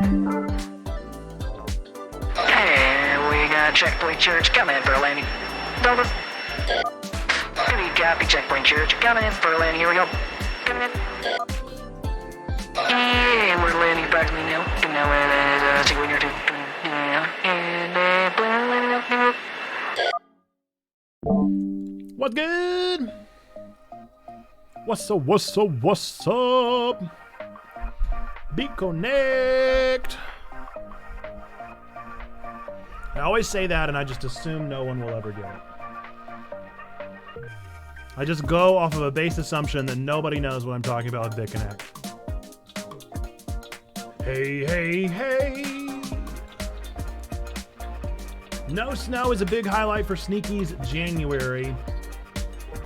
Hey, we got Checkpoint Church coming for a landing. Over. Good copy, Checkpoint Church coming in for a landing. Here we go. Coming in. Yeah, we're landing approximately now. Now we're see when you're two. What's good? What's up? Beat Connect. I always say that and I just assume no one will ever get it. I just go off of a base assumption that nobody knows what I'm talking about with BitConnect. Hey. No snow is a big highlight for Sneaky's January.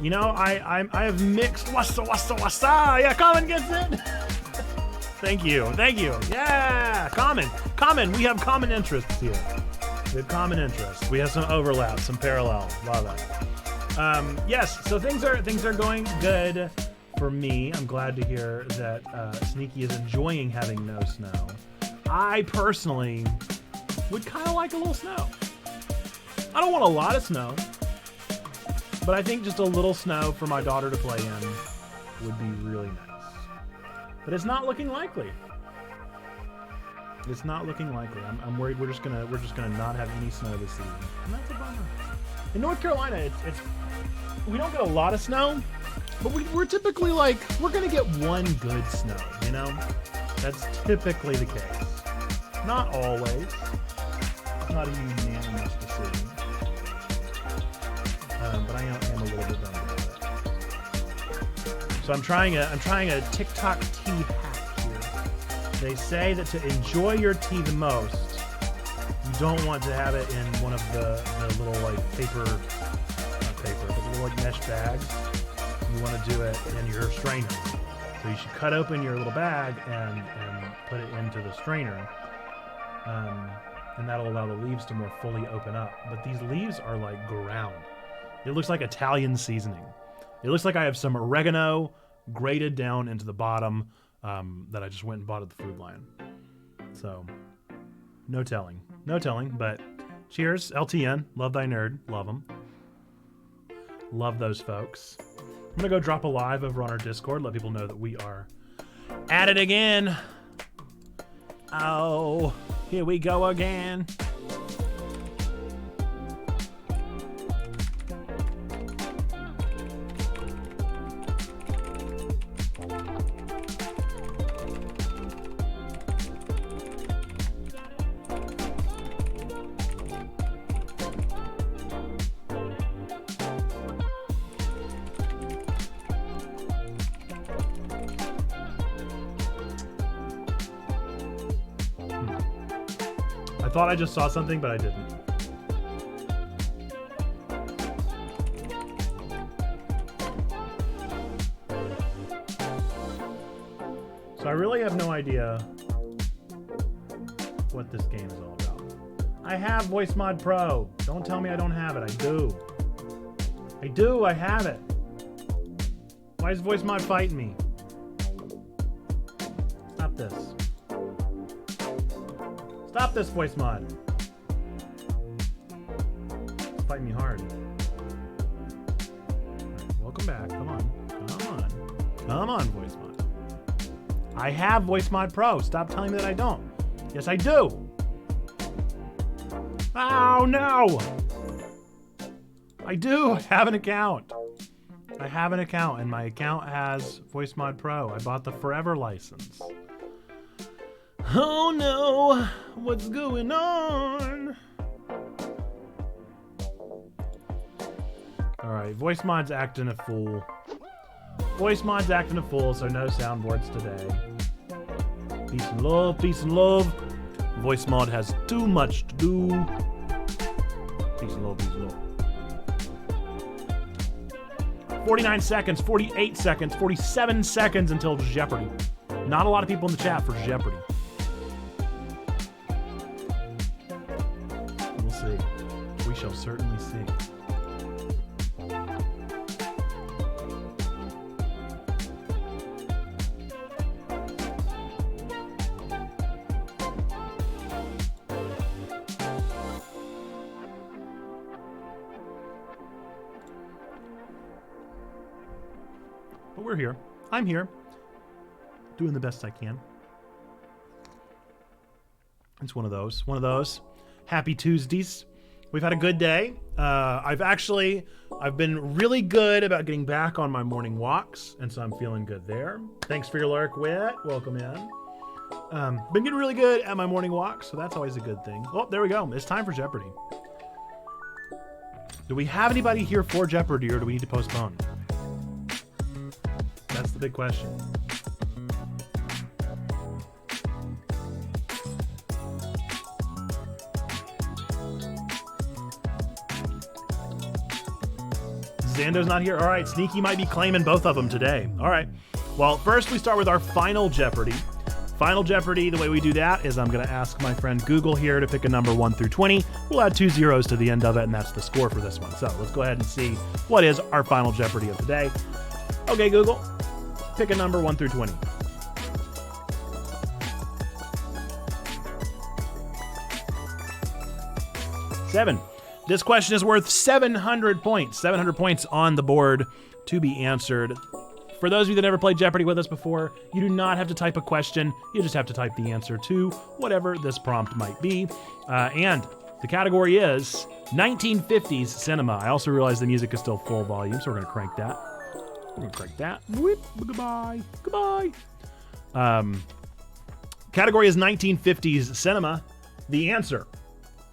You know, I have mixed wassa. Yeah, Common gets it. Thank you. Yeah, Common. We have common interests here. We have some overlap, some parallel. Love that. Yes, so things are going good for me. I'm glad to hear that Sneaky is enjoying having no snow. I personally would kind of like a little snow. I don't want a lot of snow, but I think just a little snow for my daughter to play in would be really nice. But it's not looking likely. I'm worried we're just gonna not have any snow this season, and that's a bummer. In North Carolina, it's we don't get a lot of snow, but we're typically like we're gonna get one good snow. You know, that's typically the case. Not always. It's not a unanimous decision. But I am a little bit bummed about it. So I'm trying a TikTok tea hack here. They say that to enjoy your tea the most, you don't want to have it in one of the little like not paper, but little like mesh bags. You want to do it in your strainer. So you should cut open your little bag and put it into the strainer. And that'll allow the leaves to more fully open up. But these leaves are like ground. It looks like Italian seasoning. It looks like I have some oregano grated down into the bottom that I just went and bought at the Food Lion. So, no telling, but cheers, LTN, love thy nerd, love them. Love those folks. I'm gonna go drop a live over on our Discord, let people know that we are at it again. Oh, here we go again. I thought I just saw something, but I didn't. So I really have no idea what this game is all about. I have Voice Mod Pro. Don't tell me I don't have it. I do. I have it. Why is Voice Mod fighting me? Stop this. Stop this, Voice Mod. It's fighting me hard. Right, welcome back. Come on, Voice Mod. I have Voice Mod Pro. Stop telling me that I don't. Yes, I do. Oh, no. I do have an account. And my account has Voice Mod Pro. I bought the Forever license. Oh no, what's going on? Alright, Voice Mod's acting a fool. So no soundboards today. Peace and love. Voice Mod has too much to do. Peace and love. 49 seconds, 48 seconds, 47 seconds until Jeopardy. Not a lot of people in the chat for Jeopardy. We'll see. We shall certainly see. But we're here. I'm here. Doing the best I can. It's one of those. One of those. Happy Tuesdays. We've had a good day. I've been really good about getting back on my morning walks, and so I'm feeling good there. Thanks for your lurk, Wit. Welcome in. Been getting really good at my morning walks, so that's always a good thing. Oh, there we go. It's time for Jeopardy. Do we have anybody here for Jeopardy, or do we need to postpone? That's the big question. Zando's not here. All right, Sneaky might be claiming both of them today. All right. Well, first we start with our final Jeopardy. Final Jeopardy, the way we do that is I'm going to ask my friend Google here to pick a number 1 through 20. We'll add 2 zeros to the end of it, and that's the score for this one. So let's go ahead and see what is our final Jeopardy of the day. Okay, Google, pick a number 1 through 20. Seven. This question is worth 700 points. 700 points on the board to be answered. For those of you that never played Jeopardy with us before, you do not have to type a question. You just have to type the answer to whatever this prompt might be. And the category is 1950s cinema. I also realize the music is still full volume, so we're going to crank that. We're going to crank that. Whip. Goodbye. Goodbye. Category is 1950s cinema. The answer.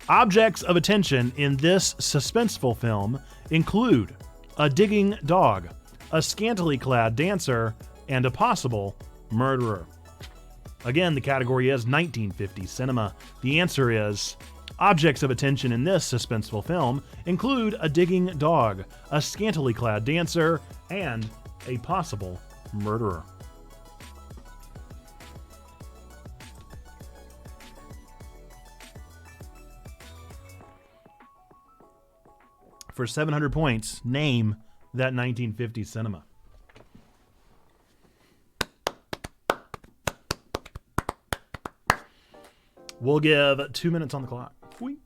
Objects of attention in this suspenseful film include a digging dog, a scantily clad dancer, and a possible murderer. Again, the category is 1950s cinema. The answer is objects of attention in this suspenseful film include a digging dog, a scantily clad dancer, and a possible murderer. For 700 points, name that 1950s cinema. We'll give 2 minutes on the clock. So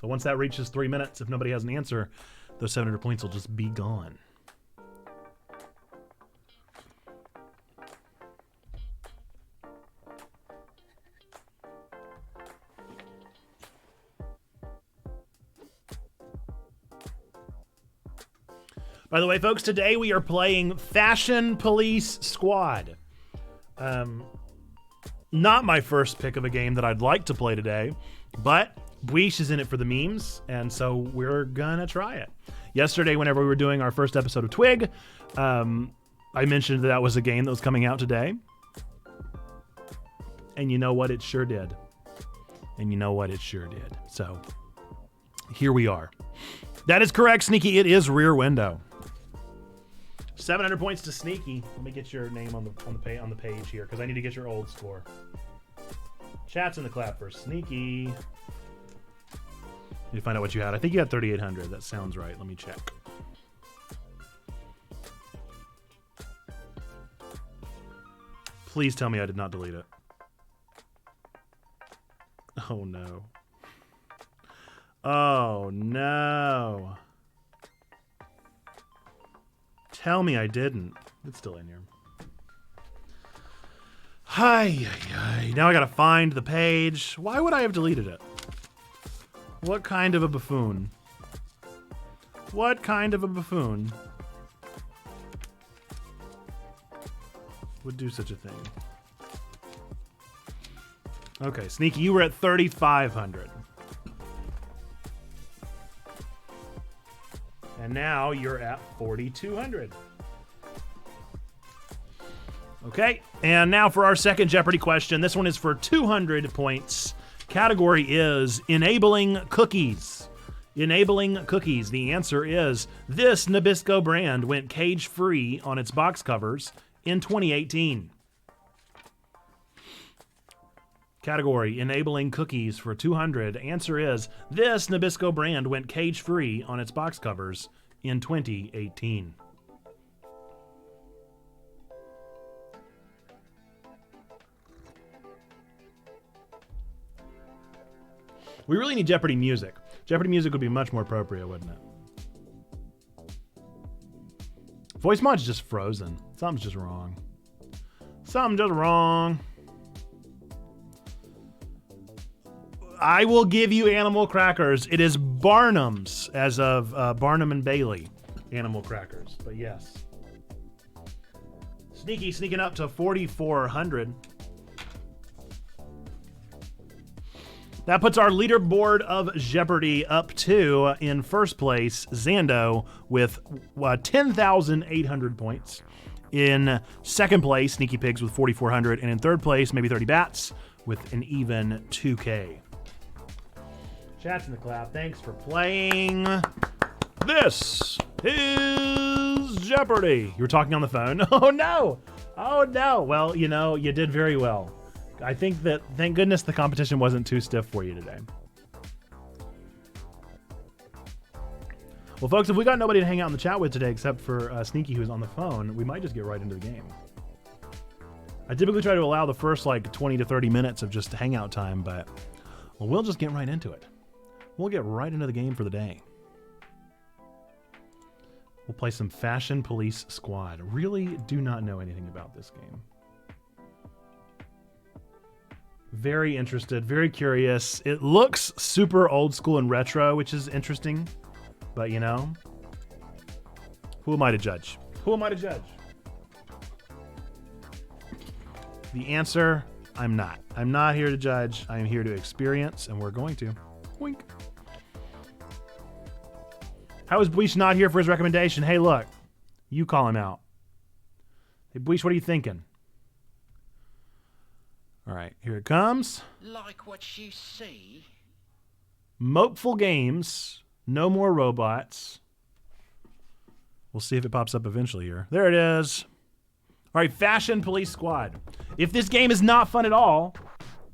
once that reaches 3 minutes, if nobody has an answer, those 700 points will just be gone. By the way, folks, today we are playing Fashion Police Squad. Not my first pick of a game that I'd like to play today, but Buish is in it for the memes, and so we're gonna try it. Yesterday, whenever we were doing our first episode of Twig, I mentioned that was a game that was coming out today. And you know what? It sure did. So, here we are. That is correct, Sneaky. It is Rear Window. 700 points to Sneaky. Let me get your name on the page here, because I need to get your old score. Chat's in the clap for Sneaky. Need to find out what you had. I think you had 3,800. That sounds right. Let me check. Please tell me I did not delete it. Oh no. Oh no. Tell me I didn't. It's still in here. Hi. Now I gotta find the page. Why would I have deleted it? What kind of a buffoon? What kind of a buffoon would do such a thing? Okay, Sneaky, you were at 3,500. And now you're at 4,200. Okay, and now for our second Jeopardy question. This one is for 200 points. Category is enabling cookies. Enabling cookies. The answer is this Nabisco brand went cage-free on its box covers in 2018. Category, enabling cookies for 200. Answer is, this Nabisco brand went cage-free on its box covers in 2018. We really need Jeopardy music. Jeopardy music would be much more appropriate, wouldn't it? Voice mod's just frozen. Something's just wrong. Something just wrong. I will give you animal crackers. It is Barnum's, as of Barnum and Bailey animal crackers. But yes. Sneaky sneaking up to 4,400. That puts our leaderboard of Jeopardy up to, in first place, Zando with 10,800 points. In second place, Sneaky Pigs with 4,400. And in third place, Maybe 30 Bats with an even 2K. Chats in the clap. Thanks for playing. This is Jeopardy. You were talking on the phone? Oh, no. Oh, no. Well, you know, you did very well. I think that, thank goodness the competition wasn't too stiff for you today. Well, folks, if we got nobody to hang out in the chat with today except for Sneaky, who's on the phone, we might just get right into the game. I typically try to allow the first, like, 20 to 30 minutes of just hangout time, but well, we'll just get right into it. We'll get right into the game for the day. We'll play some Fashion Police Squad. Really do not know anything about this game. Very interested, very curious. It looks super old school and retro, which is interesting. But, you know, who am I to judge? Who am I to judge? The answer, I'm not. I'm not here to judge. I'm here to experience, and we're going to. Wink. How is Bleach not here for his recommendation? Hey, look. You call him out. Hey, Bleach, what are you thinking? All right, here it comes. Like what you see? Mopeful Games. No more robots. We'll see if it pops up eventually here. There it is. All right, Fashion Police Squad. If this game is not fun at all,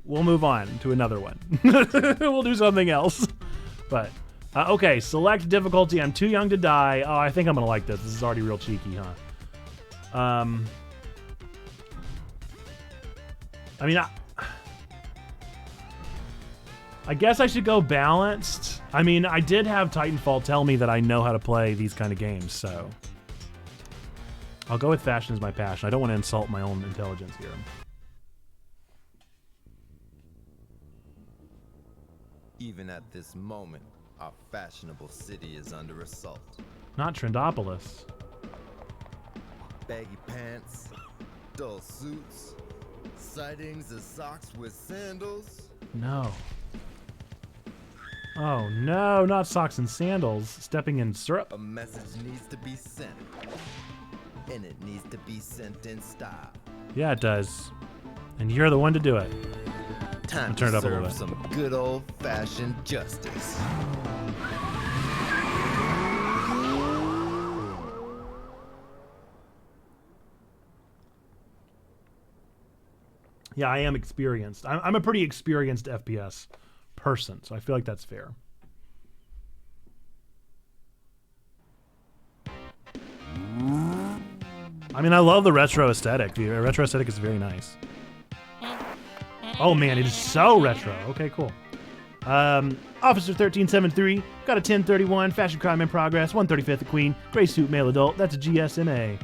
we'll move on to another one. We'll do something else. But, okay, select difficulty. I'm too young to die. Oh, I think I'm going to like this. This is already real cheeky, huh? I mean, I guess I should go balanced. I mean, I did have Titanfall tell me that I know how to play these kind of games, so I'll go with fashion as my passion. I don't want to insult my own intelligence here. Even at this moment, our fashionable city is under assault. Not Trendopolis. Baggy pants, dull suits, sightings of socks with sandals. No. Oh no, not socks and sandals. Stepping in syrup. A message needs to be sent, and it needs to be sent in style. Yeah, it does. And you're the one to do it. Time turn it to up a little serve bit. some good old-fashioned justice. Yeah, I am experienced. I'm a pretty experienced FPS person, so I feel like that's fair. I mean, I love the retro aesthetic. The retro aesthetic is very nice. Oh man, it is so retro. Okay, cool. Officer 1373, got a 1031, fashion crime in progress, 135th the Queen, gray suit male adult, that's a GSMA.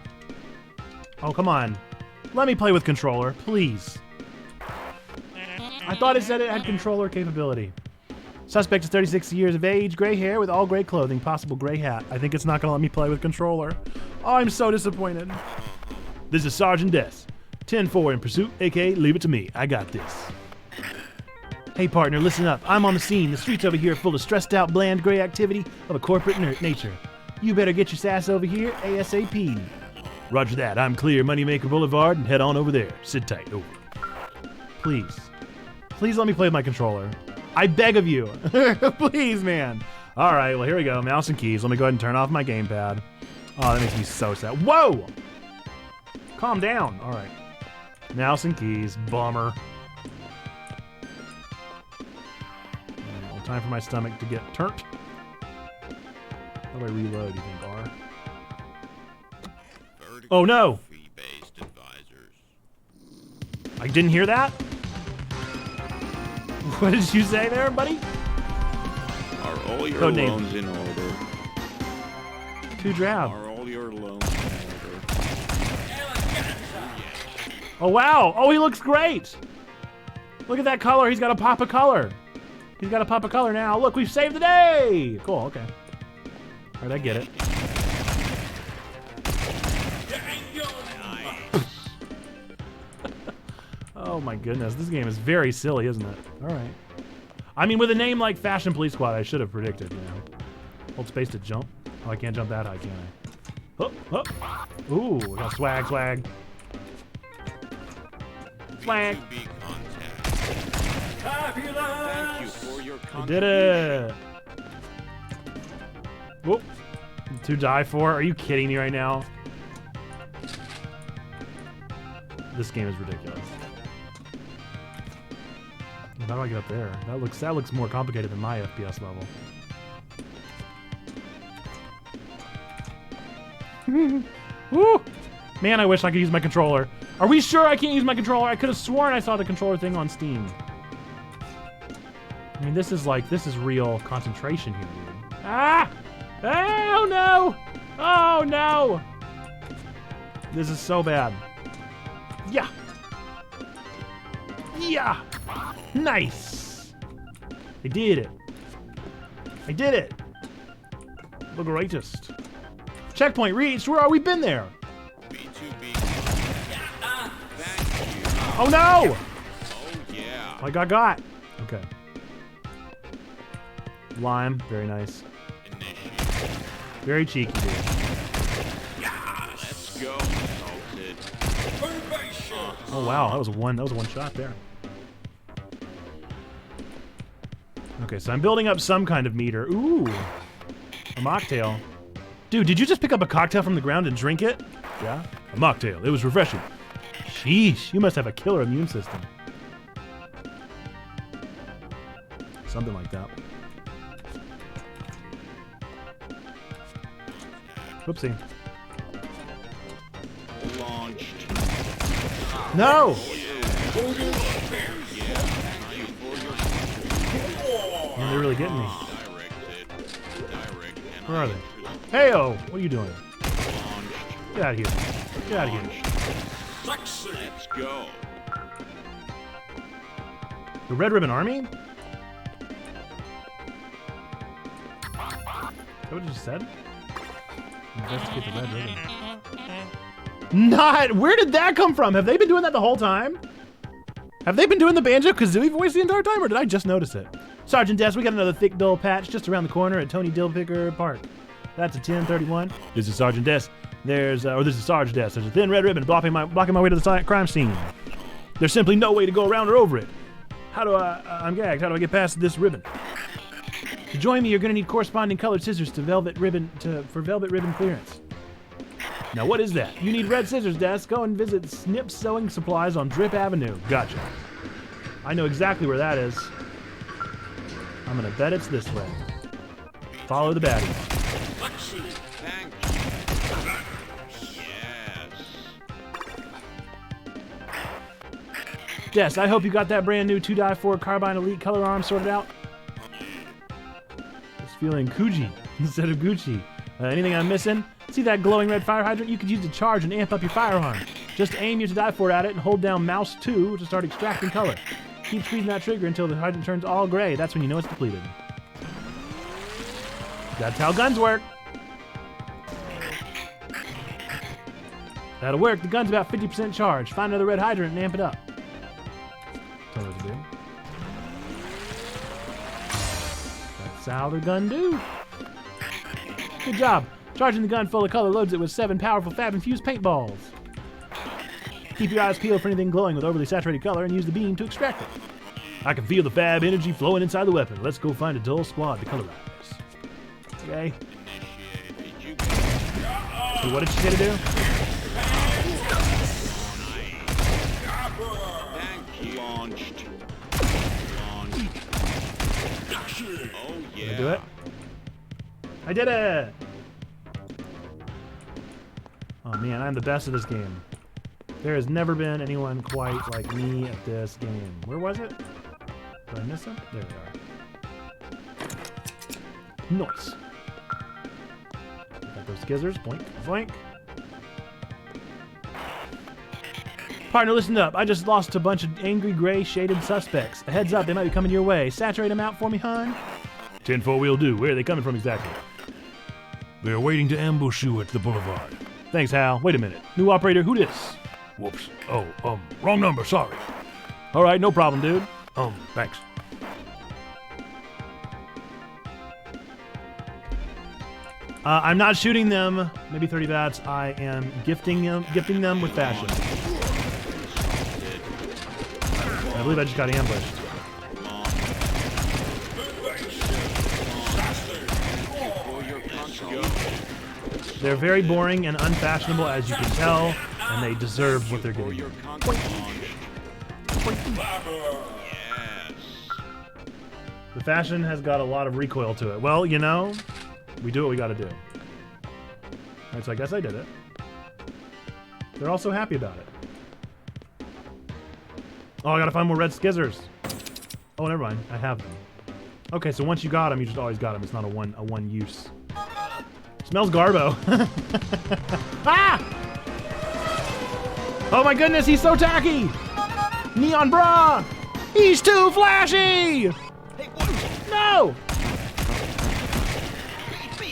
Oh, come on. Let me play with controller, please. I thought it said it had controller capability. Suspect is 36 years of age, gray hair with all gray clothing, possible gray hat. I think it's not gonna let me play with controller. Oh, I'm so disappointed. This is Sergeant Des. 10-4 in pursuit, aka leave it to me. I got this. Hey partner, listen up. I'm on the scene. The streets over here are full of stressed out, bland, gray activity of a corporate nature. You better get your sass over here ASAP. Roger that. I'm clear. Moneymaker Boulevard and head on over there. Sit tight. Over. Please. Please let me play with my controller. I beg of you. Please, man. All right, well, here we go. Mouse and keys. Let me go ahead and turn off my gamepad. Oh, that makes me so sad. Whoa! Calm down. All right. Mouse and keys. Bummer. Time for my stomach to get turned. How do I reload, you think, R? Oh, no! I didn't hear that? What did you say there, buddy? Are all your Code name. loans in order? Too drab. Are all your loans paid? Oh, wow. Oh, he looks great. Look at that color. He's got a pop of color. He's got a pop of color now. Look, we've saved the day. Cool, okay. All right, I get it. Oh my goodness, this game is very silly, isn't it? All right. I mean, with a name like Fashion Police Squad, I should have predicted, you know. Hold space to jump. Oh, I can't jump that high, can I? Oh, oh. Ooh, I got swag, swag. Swag. Thank you for your I did it. Whoop. To die for? Are you kidding me right now? This game is ridiculous. How do I get up there? That looks more complicated than my FPS level. Woo! Man, I wish I could use my controller. Are we sure I can't use my controller? I could have sworn I saw the controller thing on Steam. I mean, this is real concentration here, dude. Ah! Oh no! Oh no! This is so bad. Yeah! Yeah! Nice! I did it. I did it. The greatest. Checkpoint reached. Where are we? Been there. Oh no! Oh yeah. I got. Okay. Lime. Very nice. Very cheeky, dude. Let's go. Salted. Oh wow, that was one shot there. Okay, so I'm building up some kind of meter. Ooh, a mocktail. Dude, did you just pick up a cocktail from the ground and drink it? Yeah, a mocktail. It was refreshing. Sheesh, you must have a killer immune system. Something like that. Whoopsie. Launched. No! Man, they're really getting me. Where are they? Hey-oh! What are you doing? Get out of here. Get out of here. Let's go. The Red Ribbon Army? Is that what you just said? Investigate the Red Ribbon. Not! Where did that come from? Have they been doing that the whole time? Have they been doing the Banjo-Kazooie voice the entire time, or did I just notice it? Sergeant Des, we got another thick, dull patch just around the corner at Tony Dillpicker Park. That's a 1031. This is Sergeant Des. This is Sarge Des. There's a thin red ribbon blocking my way to the crime scene. There's simply no way to go around or over it. I'm gagged. How do I get past this ribbon? To join me, you're gonna need corresponding colored scissors for velvet ribbon clearance. Now, what is that? You need red scissors, Des. Go and visit Snip Sewing Supplies on Drip Avenue. Gotcha. I know exactly where that is. I'm gonna bet it's this way. Follow the baddies. Thank you. Yes. Des, I hope you got that brand new 2x4 Carbine Elite color arm sorted out. Just feeling Kuji instead of Gucci. Anything I'm missing? See that glowing red fire hydrant? You could use to charge and amp up your firearm. Just aim your 2x4 at it and hold down mouse 2 to start extracting color. Keep squeezing that trigger until the hydrant turns all gray. That's when you know it's depleted. That's how guns work. That'll work. The gun's about 50% charged. Find another red hydrant and amp it up. Tell her what to do. That's how the gun do. Good job. Charging the gun full of color loads it with 7 powerful fab-infused paintballs. Keep your eyes peeled for anything glowing with overly saturated color and use the beam to extract it. I can feel the fab energy flowing inside the weapon. Let's go find a dull squad to colorize. Okay. So what did she say to do? Launched. Oh yeah. Did I do it? I did it! Oh man, I'm the best at this game. There has never been anyone quite like me at this game. Where was it? Did I miss it? There we are. Nice. Got those skizzers. Boink, boink. Partner, listen up. I just lost a bunch of angry gray shaded suspects. A heads up, they might be coming your way. Saturate them out for me, hon. 10-4 will do. Where are they coming from exactly? They're waiting to ambush you at the boulevard. Thanks, Hal. Wait a minute. New operator, who this? Whoops. Oh, wrong number, sorry. All right, no problem, dude. Thanks. I'm not shooting them. Maybe 30 bats. I am gifting them with fashion. I believe I just got ambushed. They're very boring and unfashionable, as you can tell, and they deserve what they're getting. The fashion has got a lot of recoil to it. Well, you know, we do what we gotta do. Alright, so I guess I did it. They're also happy about it. Oh, I gotta find more red skizzers. Oh, never mind. I have them. Okay, so once you got them, you just always got them. It's not a one use. Smells Garbo. Ah! Oh my goodness, he's so tacky! Neon bra! He's too flashy! No!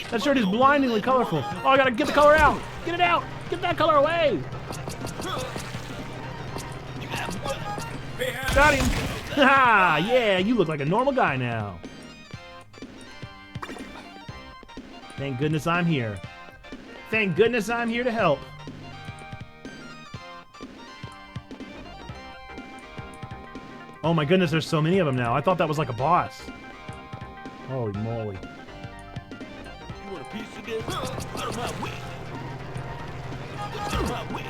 That shirt is blindingly colorful. Oh, I gotta get the color out! Get it out! Get that color away! Got him! Ha! Yeah, you look like a normal guy now. Thank goodness I'm here. Thank goodness I'm here to help. Oh my goodness, there's so many of them now. I thought that was like a boss. Holy moly. You want a piece of this? Out of my way. Out of my way.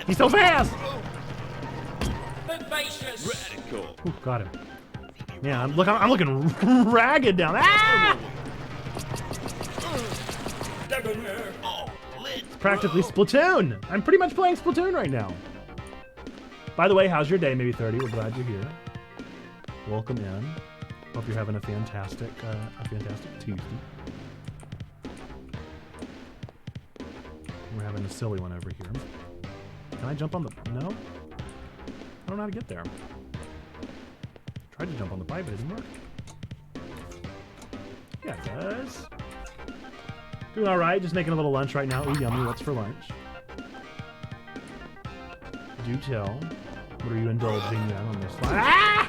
He's so fast! Radical. Ooh, got him. Yeah, I'm looking ragged down. Ah! It's practically Splatoon. I'm pretty much playing Splatoon right now. By the way, how's your day, maybe 30? We're glad you're here. Welcome in. Hope you're having a fantastic Tuesday. We're having a silly one over here. Can I jump on the... No? I don't know how to get there. Tried to jump on the pipe, but it didn't work. Yeah, it does. Doing alright, just making a little lunch right now. Ooh, yummy, what's for lunch? Do tell. What are you indulging in on this slide? Ah!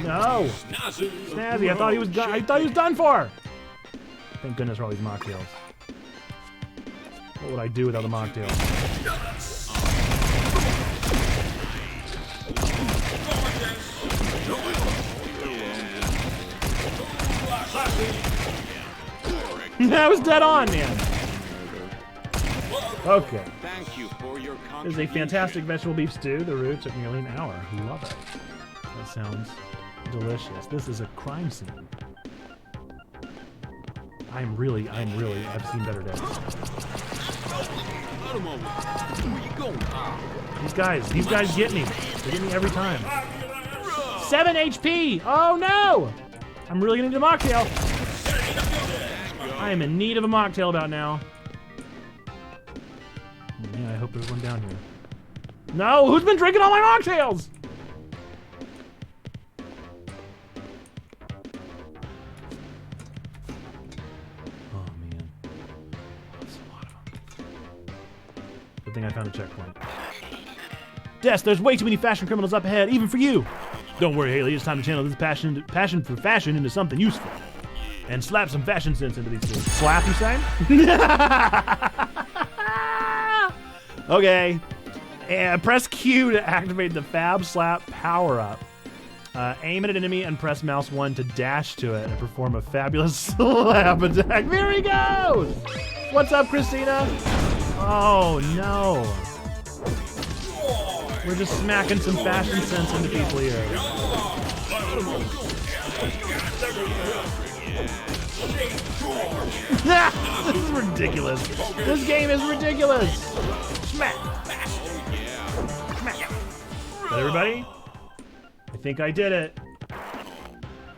No! Snazzy, I thought he was done for! Thank goodness for all these mocktails. What would I do without the mocktails? That was dead on, man. Okay. Thank you for your This is a fantastic vegetable beef stew. The roux took nearly an hour. Love it. That sounds delicious. This is a crime scene. I've seen better days. These guys get me. They get me every time. 7 HP! Oh no! I'm really gonna need a mocktail. I am in need of a mocktail about now. Man, I hope there's one down here. No! Who's been drinking all my mocktails? Oh man. That's a lot of them. Good thing I found a checkpoint. Des, there's way too many fashion criminals up ahead, even for you! Don't worry, Haley, it's time to channel this passion for fashion into something useful. And slap some fashion sense into these things. Slap, you say? Okay. And press Q to activate the Fab Slap power-up. Aim at an enemy and press mouse 1 to dash to it and perform a fabulous slap attack. There he goes! What's up, Christina? Oh, no. We're just smacking some fashion sense into people here. This is ridiculous. This game is ridiculous. Smack. Smack. Is that everybody? I think I did it.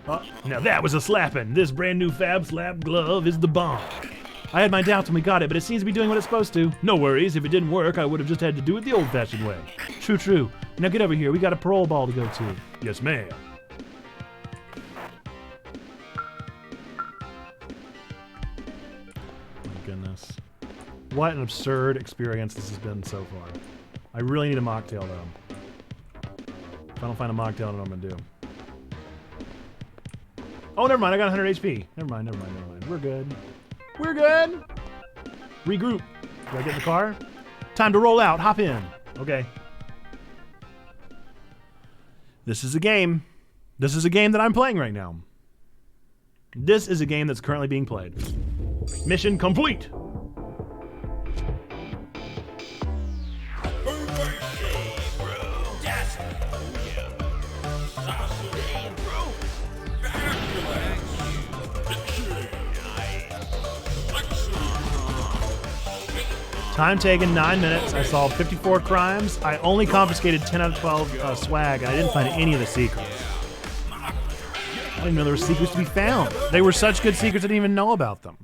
Now that was a slappin'. This brand new Fab Slap glove is the bomb. I had my doubts when we got it, but it seems to be doing what it's supposed to. No worries, if it didn't work, I would have just had to do it the old-fashioned way. True, true. Now get over here, we got a parole ball to go to. Yes, ma'am. My goodness. What an absurd experience this has been so far. I really need a mocktail, though. If I don't find a mocktail, I don't know what I'm gonna do. Oh, never mind, I got 100 HP. Never mind. We're good. We're good. Regroup. Do I get in the car? Time to roll out. Hop in. Okay. This is a game. This is a game that I'm playing right now. This is a game that's currently being played. Mission complete. Time taken 9 minutes. I solved 54 crimes. I only confiscated 10 out of 12 swag, and I didn't find any of the secrets. I didn't even know there were secrets to be found. They were such good secrets I didn't even know about them.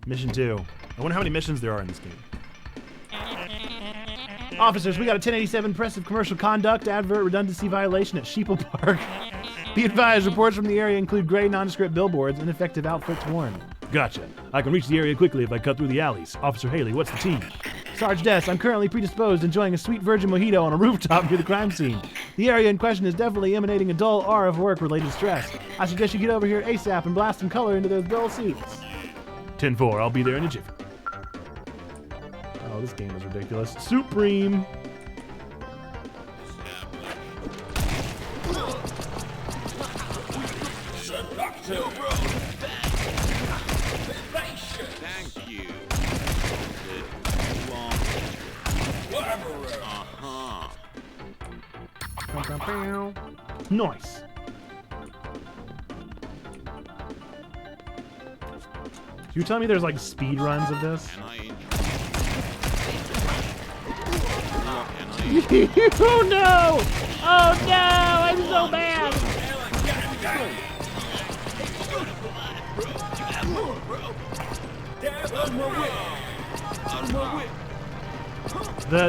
Mission 2. I wonder how many missions there are in this game. Officers, we got a 1087 impressive commercial conduct advert redundancy violation at Sheeple Park. Be advised, reports from the area include gray nondescript billboards and ineffective outfits worn. Gotcha. I can reach the area quickly if I cut through the alleys. Officer Haley, what's the T? Sarge Des, I'm currently predisposed, enjoying a sweet virgin mojito on a rooftop near the crime scene. The area in question is definitely emanating a dull aura of work-related stress. I suggest you get over here ASAP and blast some color into those dull seats. 10-4, I'll be there in a jiffy. Oh, this game is ridiculous. Supreme. Thank you. Nice. You telling me there's like speed runs of this? Oh no! Oh no! I'm so bad!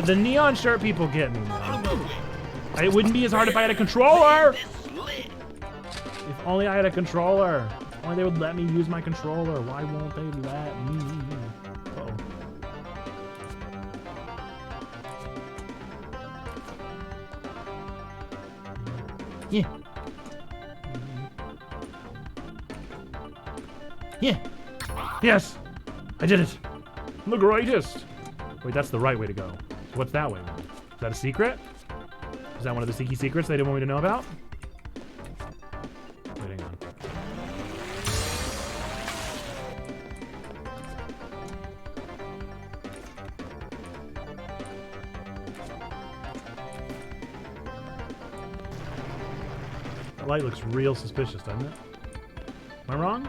The neon shirt people get me, man. It wouldn't be as hard if I had a controller! If only I had a controller. If only they would let me use my controller. Why won't they let me? Uh-oh. Yeah. Yeah. Yes. I did it. I'm the greatest. Wait, that's the right way to go. So what's that way? Is that a secret? Is that one of the sneaky secrets they didn't want me to know about? Wait, hang on. That light looks real suspicious, doesn't it? Am I wrong?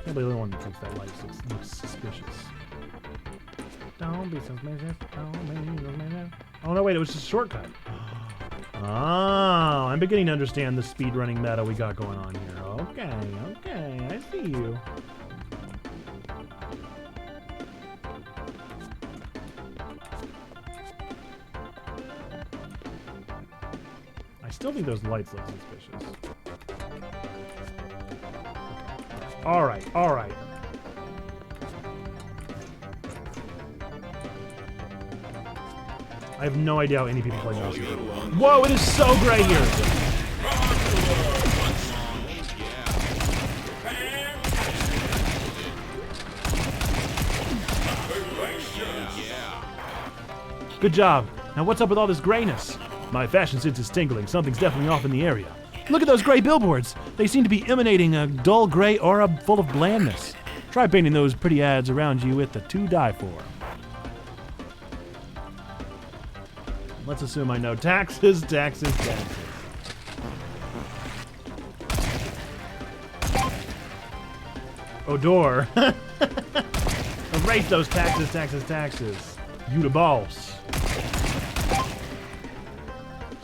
I'm the only one that thinks that light looks suspicious. Don't be suspicious. Don't be suspicious. Oh, no, wait, it was just a shortcut. Oh, I'm beginning to understand the speedrunning meta we got going on here. Okay, I see you. I still think those lights look suspicious. All right. I have no idea how any people play mouse. Whoa, it is so gray here. Good job. Now what's up with all this grayness? My fashion sense is tingling. Something's definitely off in the area. Look at those gray billboards. They seem to be emanating a dull gray aura full of blandness. Try painting those pretty ads around you with the to die for. Let's assume I know taxes. Odor. Erase those taxes. You the boss.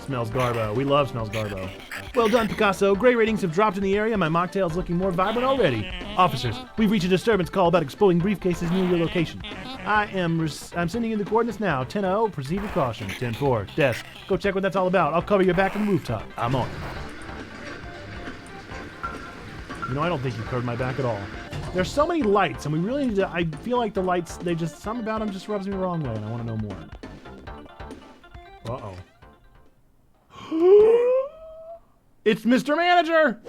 Smells Garbo. We love Smells Garbo. Well done, Picasso. Great ratings have dropped in the area. My mocktail's looking more vibrant already. Officers, we've reached a disturbance call about exploding briefcases near your location. I'm sending you the coordinates now. 10-0, proceed with caution. 10-4, desk. Go check what that's all about. I'll cover your back on the rooftop. I'm on. You know, I don't think you covered my back at all. There's so many lights, and we really need to... I feel like the lights, something about them just rubs me the wrong way, and I want to know more. Uh-oh. It's Mr. Manager!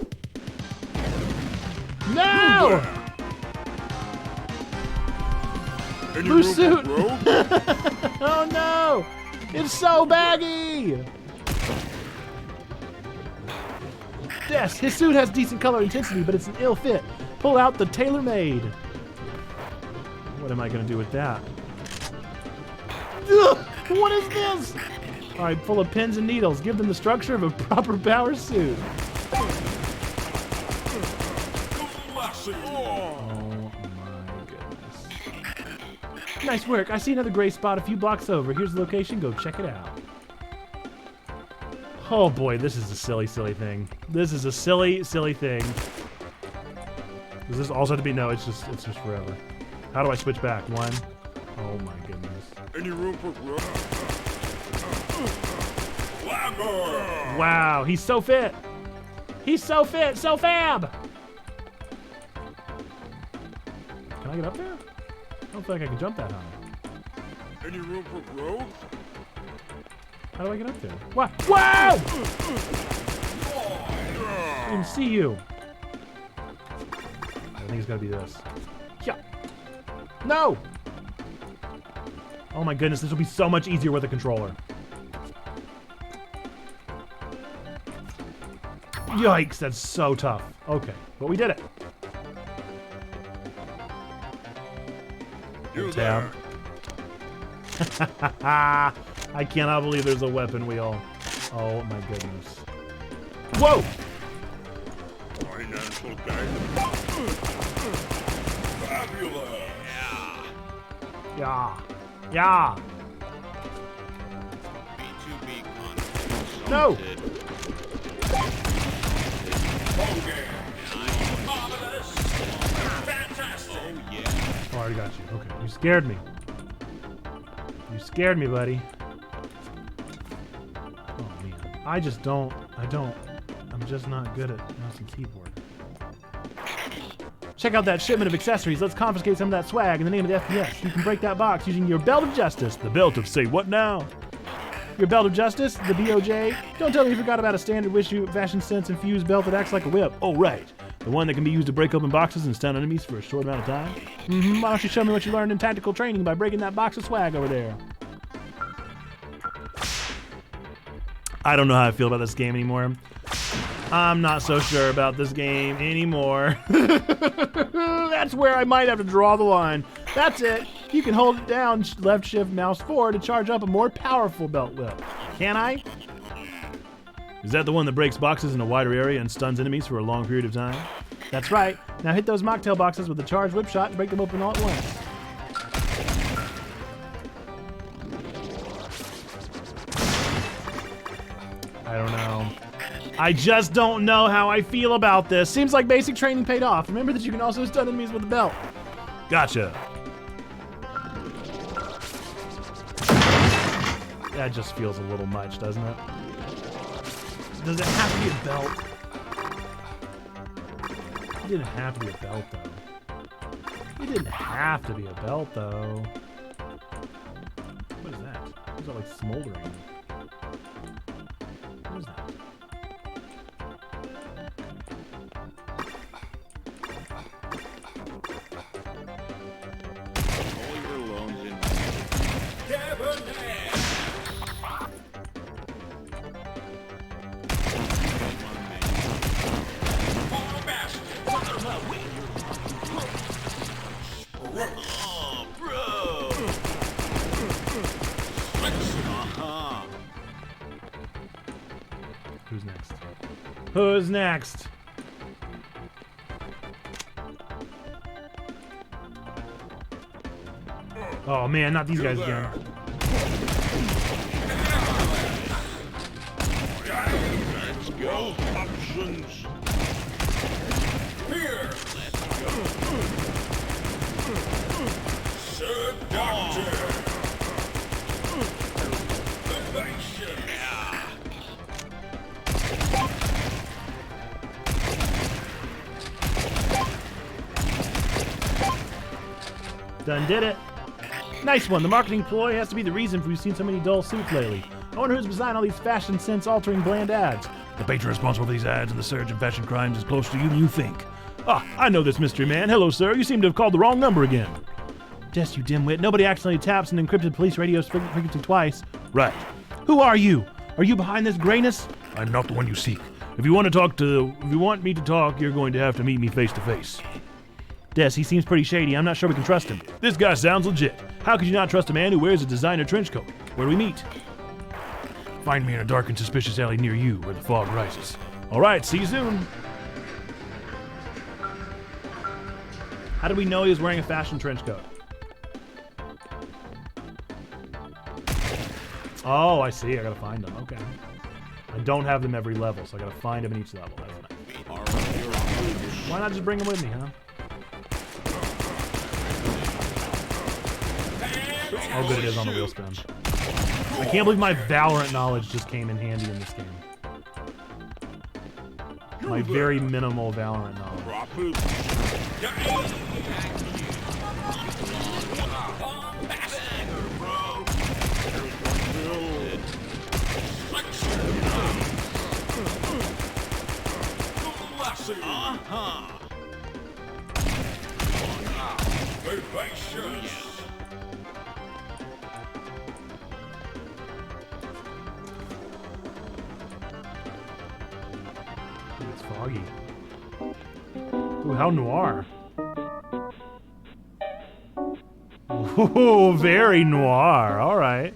No! Blue suit! Oh no! It's so baggy! Yes, his suit has decent color intensity, but it's an ill fit. Pull out the tailor-made. What am I gonna do with that? Ugh, what is this? All right, full of pins and needles. Give them the structure of a proper power suit. Oh my goodness. Nice work. I see another gray spot a few blocks over. Here's the location. Go check it out. Oh boy, this is a silly, silly thing. This is a silly, silly thing. Does this also have to be? No, it's just forever. How do I switch back? One. Oh my goodness. Any room for growth? Wow, he's so fit. He's so fit, so fab. Can I get up there? I don't feel like I can jump that high. Any room for growth? How do I get up there? Wow! Wow! I didn't see you. I think it's gotta be this. Yeah. No! Oh my goodness, this will be so much easier with a controller. Yikes, that's so tough. Okay, but we did it. Tab. I cannot believe there's a weapon wheel. Oh my goodness. Whoa! Financial guidance. Fabulous. Yeah. Yeah. B2B content. No! Oh, I already got you. Okay. You scared me. You scared me, buddy. Oh, man. I'm just not good at mouse and keyboard. Check out that shipment of accessories. Let's confiscate some of that swag in the name of the FPS. You can break that box using your belt of justice. The belt of say what now? Your belt of justice, the BOJ. Don't tell me you forgot about a standard issue fashion sense infused belt that acts like a whip. Oh, right. The one that can be used to break open boxes and stun enemies for a short amount of time? Why don't you show me what you learned in tactical training by breaking that box of swag over there? I don't know how I feel about this game anymore. I'm not so sure about this game anymore. That's where I might have to draw the line. That's it. You can hold it down, left shift mouse 4 to charge up a more powerful belt whip. Can I? Is that the one that breaks boxes in a wider area and stuns enemies for a long period of time? That's right. Now hit those mocktail boxes with a charged whip shot and break them open all at once. I don't know. I just don't know how I feel about this. Seems like basic training paid off. Remember that you can also stun enemies with a belt. Gotcha. That just feels a little much, doesn't it? Does it have to be a belt? It didn't have to be a belt, though. It didn't have to be a belt, though. What is that? These are like smoldering. What is that? Who's next? Who's next? Oh man, not these guys again. Let's go. Options. Here. Let's go. Sir Doctor. Done did it. Nice one. The marketing ploy has to be the reason we've seen so many dull suits lately. I wonder who's behind all these fashion sense-altering bland ads. The patron responsible for these ads and the surge in fashion crimes is closer to you than you think. Ah, I know this mystery man. Hello, sir. You seem to have called the wrong number again. Yes, you dimwit. Nobody accidentally taps an encrypted police radio frequency twice. Right. Who are you? Are you behind this grayness? I'm not the one you seek. If you want me to talk, you're going to have to meet me face to face. Des, he seems pretty shady. I'm not sure we can trust him. This guy sounds legit. How could you not trust a man who wears a designer trench coat? Where do we meet? Find me in a dark and suspicious alley near you where the fog rises. All right, see you soon. How do we know he was wearing a fashion trench coat? Oh, I see. I gotta find them. Okay. I don't have them every level, so I gotta find them in each level. Why not just bring them with me, huh? How good it is on the wheel spin. I can't believe my Valorant knowledge just came in handy in this game. My very minimal Valorant knowledge. It's foggy. Ooh, how noir. Ooh, very noir. All right.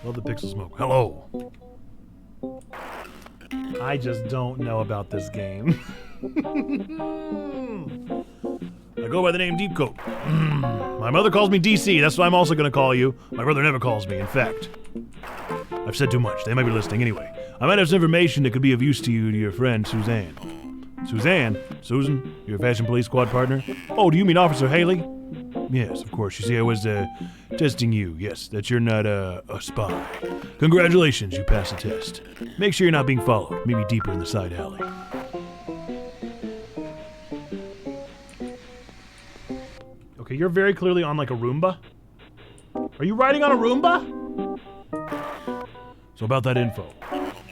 Love the pixel smoke. Hello. I just don't know about this game. I go by the name Deep Coat. My mother calls me DC. That's what I'm also going to call you. My brother never calls me. In fact, I've said too much. They might be listening anyway. I might have some information that could be of use to you, to your friend Suzanne. Suzanne? Susan? Your fashion police squad partner? Oh, do you mean Officer Haley? Yes, of course. You see, I was testing you. Yes, that you're not a spy. Congratulations, you passed the test. Make sure you're not being followed. Maybe deeper in the side alley. Okay, you're very clearly on like a Roomba. Are you riding on a Roomba? So about that info.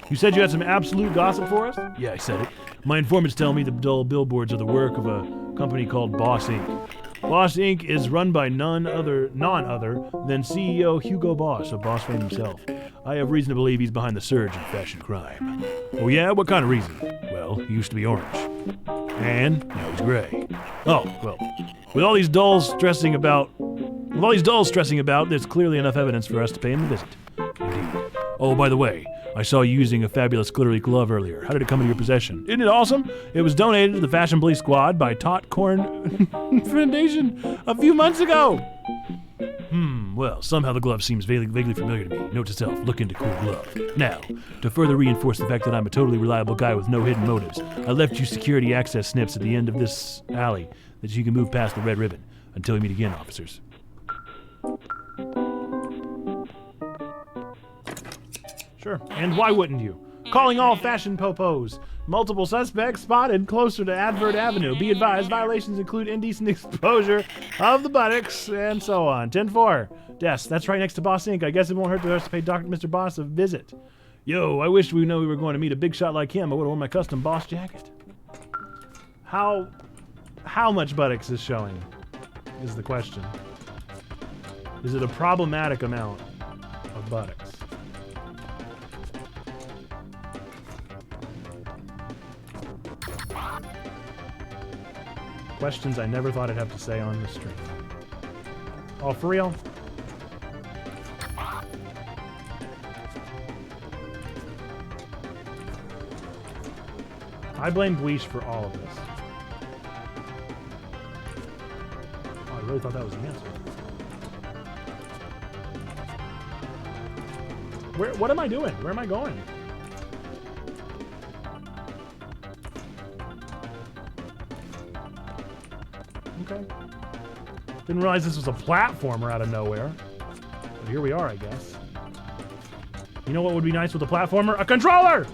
You said you had some absolute gossip for us? Yeah, I said it. My informants tell me the dull billboards are the work of a company called Boss Inc. Boss Inc. is run by none other than CEO Hugo Boss of Boss fame himself. I have reason to believe he's behind the surge in fashion crime. Oh yeah? What kind of reason? Well, he used to be orange. And now he's gray. Oh, well, with all these dulls stressing about, there's clearly enough evidence for us to pay him a visit. Indeed. Oh, by the way, I saw you using a fabulous glittery glove earlier. How did it come into your possession? Isn't it awesome? It was donated to the Fashion Police Squad by Tot Corn Foundation a few months ago. Well, somehow the glove seems vaguely familiar to me. Note to self, look into cool glove. Now, to further reinforce the fact that I'm a totally reliable guy with no hidden motives, I left you security access snips at the end of this alley that you can move past the red ribbon. Until we meet again, officers. Sure, and why wouldn't you? Calling all fashion popos. Multiple suspects spotted closer to Advert Avenue. Be advised, violations include indecent exposure of the buttocks and so on. 10-4. Des, that's right next to Boss Inc. I guess it won't hurt to us to pay Mr. Boss a visit. Yo, I wish we knew we were going to meet a big shot like him. I would have worn my custom Boss jacket. How much buttocks is showing is the question. Is it a problematic amount of buttocks? Questions I never thought I'd have to say on this stream. Oh, for real? I blame Buish for all of this. Oh, I really thought that was the answer. What am I doing? Where am I going? Okay. Didn't realize this was a platformer out of nowhere. But here we are, I guess. You know what would be nice with a platformer? A controller!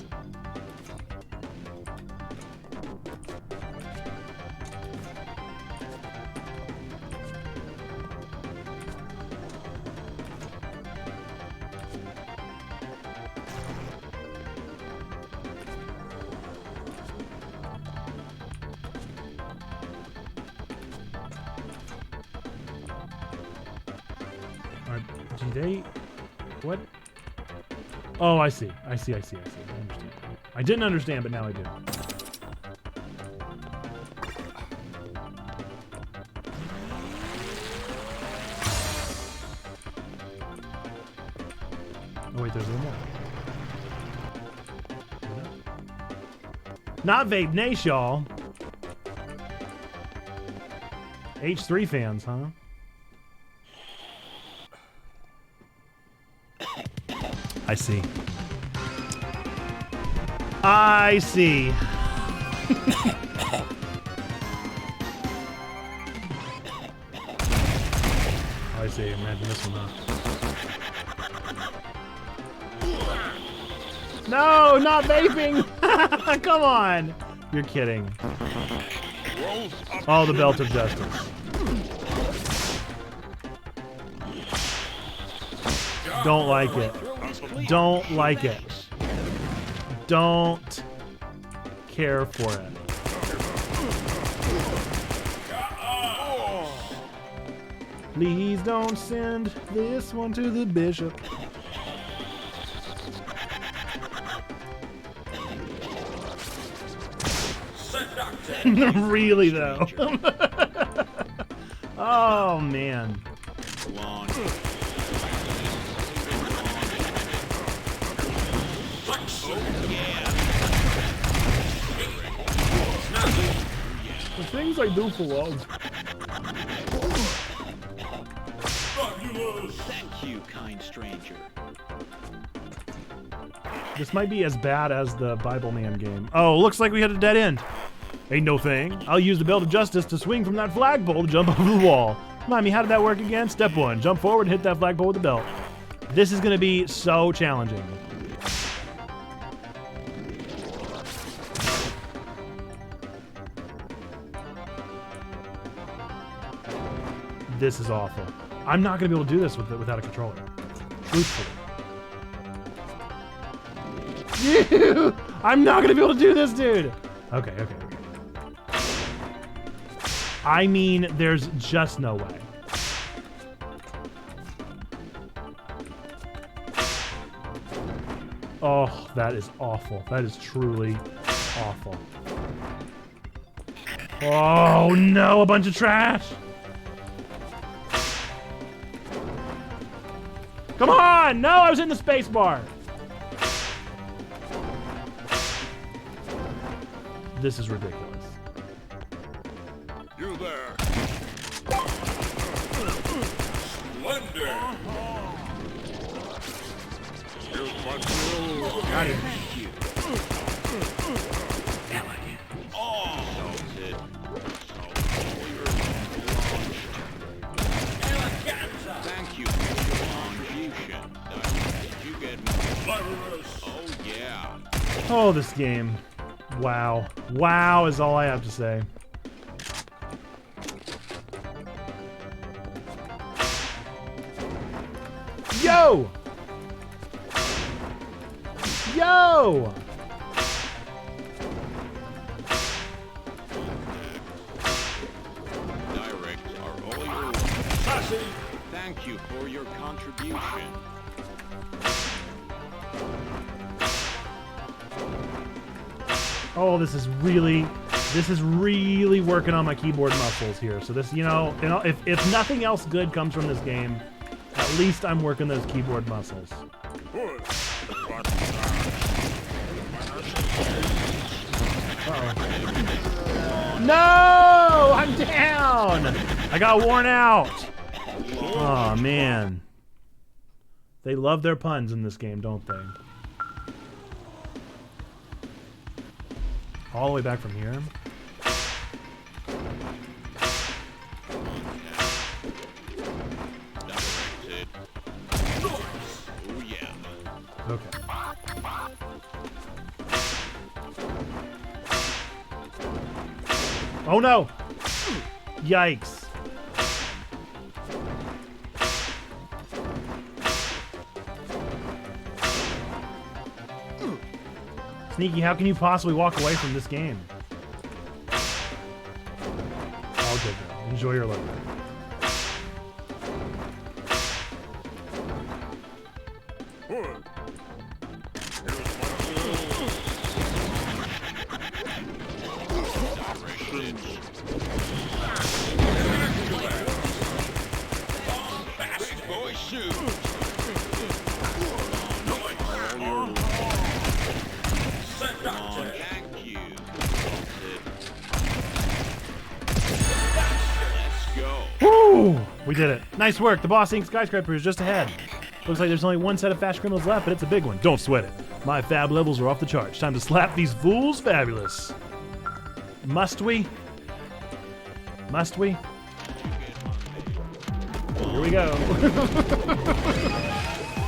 Do they... What? Oh, I see. I see. I understand. I didn't understand, but now I do. Oh, wait, there's a little more. Not Vape Nash, y'all. H3 fans, huh? I see. I see. I see. Imagine this one, huh? No, not vaping! Come on! You're kidding. Oh, the belt of justice. Don't like it. Don't like it. Don't care for it. Please don't send this one to the bishop. Really, though. Oh, man. The things I do for love. Thank you, kind stranger. This might be as bad as the Bible Man game. Oh, looks like we had a dead end. Ain't no thing. I'll use the belt of justice to swing from that flagpole to jump over the wall. Remind me, how did that work again? Step 1, jump forward and hit that flagpole with the belt. This is gonna be so challenging. This is awful. I'm not gonna be able to do this without a controller. Truthfully. I'm not gonna be able to do this, dude. Okay. I mean, there's just no way. Oh, that is awful. That is truly awful. Oh no, a bunch of trash. Come on! No, I was in the space bar. This is ridiculous. You there. Splendid. Here's my crew. Got him. Thank you. Elegant. Oh, salted. Thank you for your contribution. Did you get me? Oh, yeah. Oh, this game. Wow. Wow is all I have to say. Yo! Yo! Directs are all yours. Thank you for your contribution. Oh, this is really working on my keyboard muscles here. So this, you know, if nothing else good comes from this game, at least I'm working those keyboard muscles. Uh-oh. No! I'm down! I got worn out. Oh, man. They love their puns in this game, don't they? All the way back from here. Okay. Oh no! Yikes. Sneaky, how can you possibly walk away from this game? All good though. Enjoy your life. We did it. Nice work. The Boss Inc. skyscraper is just ahead. Looks like there's only one set of fast criminals left, but it's a big one. Don't sweat it. My fab levels are off the charts. Time to slap these fools fabulous. Must we? Must we? Here we go.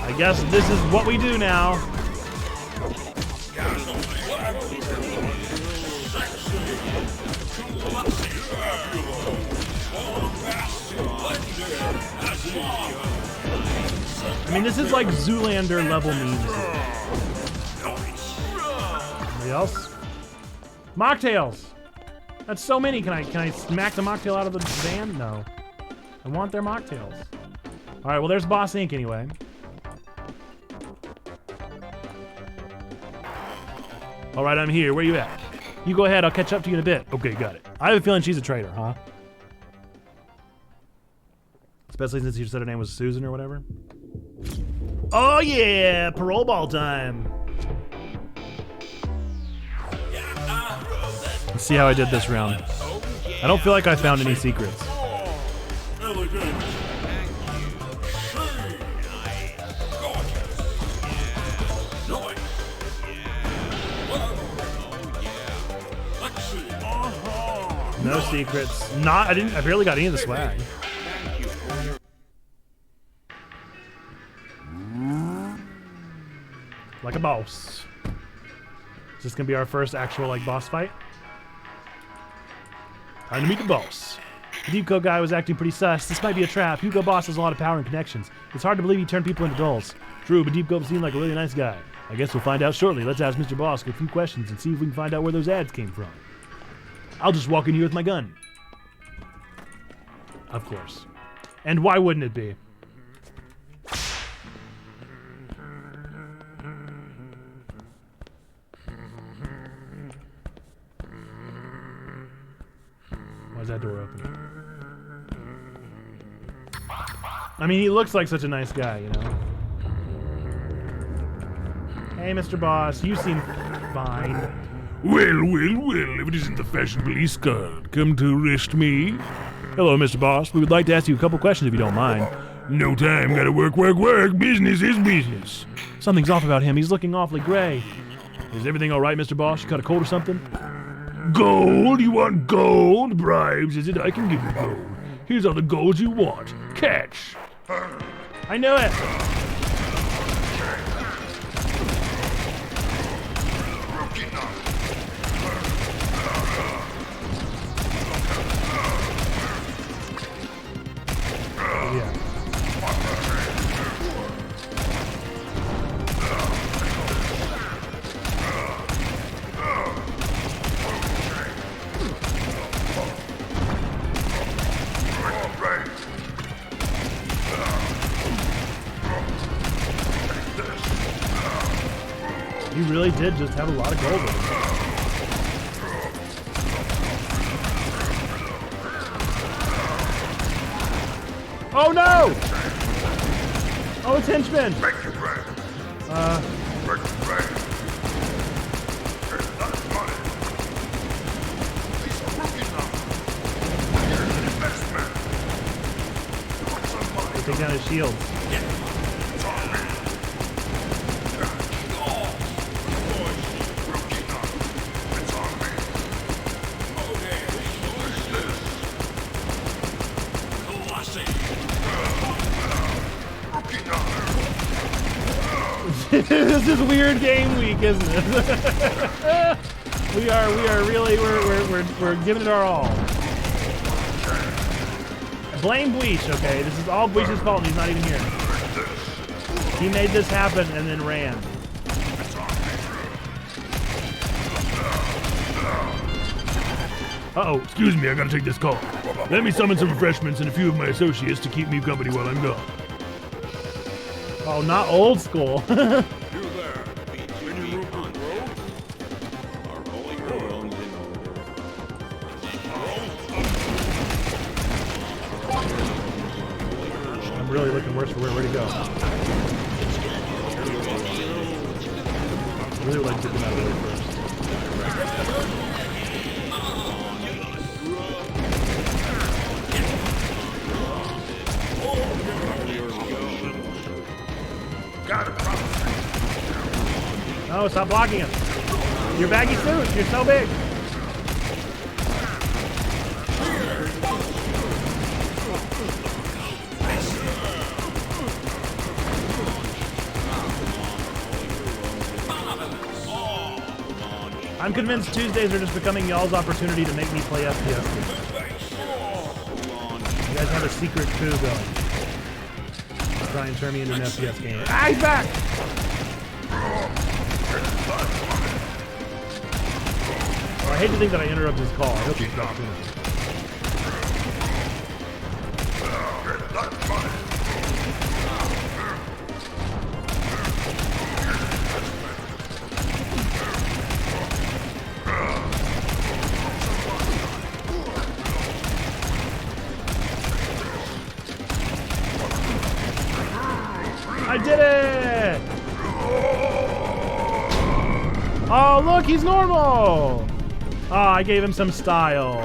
I guess this is what we do now. I mean, this is like Zoolander level memes. Anybody else? Mocktails! That's so many. Can I smack the mocktail out of the van? No. I want their mocktails. Alright, well there's Boss Inc. anyway. Alright, I'm here. Where you at? You go ahead, I'll catch up to you in a bit. Okay, got it. I have a feeling she's a traitor, huh? Especially since you said her name was Susan or whatever. Oh yeah, parole ball time. Let's see how I did this round. I don't feel like I found any secrets. No secrets. I barely got any of the swag. Like a boss. Is this gonna be our first actual like boss fight? Time to meet the boss. The Deep Code guy was acting pretty sus. This might be a trap. Hugo Boss has a lot of power and connections. It's hard to believe he turned people into dolls. True, but Deep Code seemed like a really nice guy. I guess we'll find out shortly. Let's ask Mr. Boss a few questions and see if we can find out where those ads came from. I'll just walk in here with my gun. Of course. And why wouldn't it be? Why's that door open? I mean, he looks like such a nice guy, you know? Hey, Mr. Boss, you seem fine. Well, if it isn't the fashion police car, come to arrest me. Hello, Mr. Boss. We would like to ask you a couple questions if you don't mind. No time, gotta work. Business is business. Something's off about him. He's looking awfully gray. Is everything all right, Mr. Boss? You caught a cold or something? Gold? You want gold? Bribes, is it? I can give you gold. Here's all the gold you want. Catch. I knew it! You really did just have a lot of gold in it. Oh no! Oh, it's henchmen! down his shields. This is weird game week, isn't it? we are really we're giving it our all. Blame Bleach, okay? This is all Bleach's fault and he's not even here. He made this happen and then ran. Uh-oh, excuse me, I gotta take this call. Let me summon some refreshments and a few of my associates to keep me company while I'm gone. Oh, not old school. You there, BTV on road? Our holy grounds in order. I'm really looking worse for where to go. I really would like to get them out of the way first. No, stop blocking him. Your baggy suit, you're so big. I'm convinced Tuesdays are just becoming y'all's opportunity to make me play FPS games. You guys have a secret coup going. Try and turn me into an FPS game. Ah, he's back! Well, I hate to think that I interrupted his call. I hope he's back soon. I did it! Oh, look, he's normal! Oh, I gave him some style.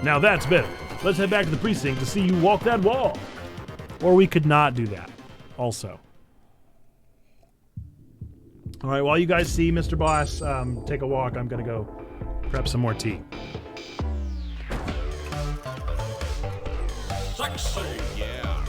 Now that's better. Let's head back to the precinct to see you walk that wall. Or we could not do that, also. All right, while you guys see Mr. Boss take a walk, I'm gonna go prep some more tea. Sexy, yeah.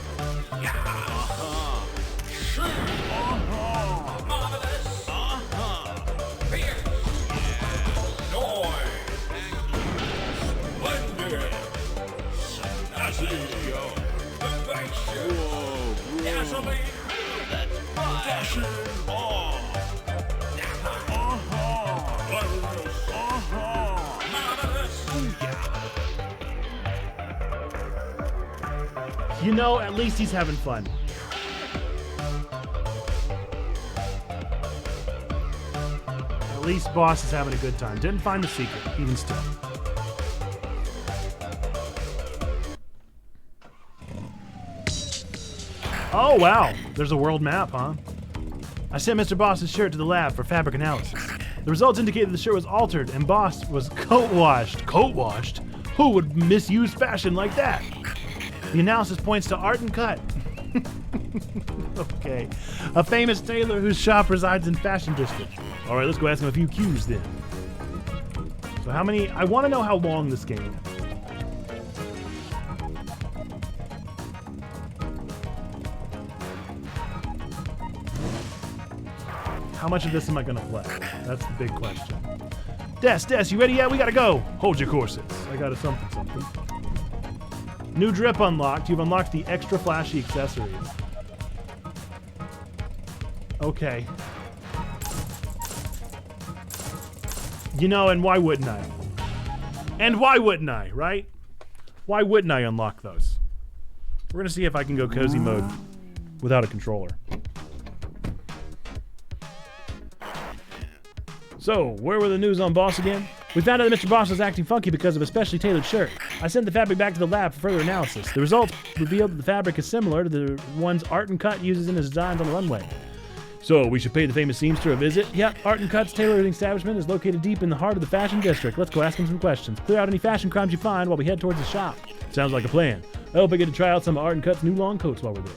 You know, at least he's having fun. At least Boss is having a good time. Didn't find the secret, even still. Oh, wow. There's a world map, huh? I sent Mr. Boss's shirt to the lab for fabric analysis. The results indicated the shirt was altered and Boss was coat washed. Coat washed? Who would misuse fashion like that? The analysis points to Art and Cut. Okay. A famous tailor whose shop resides in Fashion District. All right, let's go ask him a few cues then. So how many... I want to know how long this game is. How much of this am I going to play? That's the big question. Des, you ready yet? We got to go. Hold your courses. I got a something. New drip unlocked. You've unlocked the extra flashy accessories. Okay. You know, and why wouldn't I? And why wouldn't I, right? Why wouldn't I unlock those? We're going to see if I can go cozy mode without a controller. So, where were the news on Boss again? We found out that Mr. Boss was acting funky because of a specially tailored shirt. I sent the fabric back to the lab for further analysis. The results revealed that the fabric is similar to the ones Art and Cut uses in his designs on the runway. So, we should pay the famous seamster a visit? Yep, Art and Cut's tailoring establishment is located deep in the heart of the Fashion District. Let's go ask him some questions. Clear out any fashion crimes you find while we head towards the shop. Sounds like a plan. I hope I get to try out some of Art and Cut's new long coats while we're there.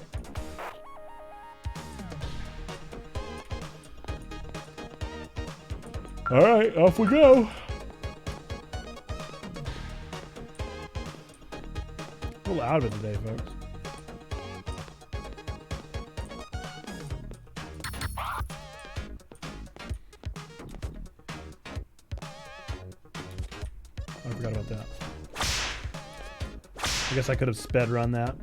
Alright, off we go. A little out of it today, folks. I forgot about that. I guess I could have sped run that.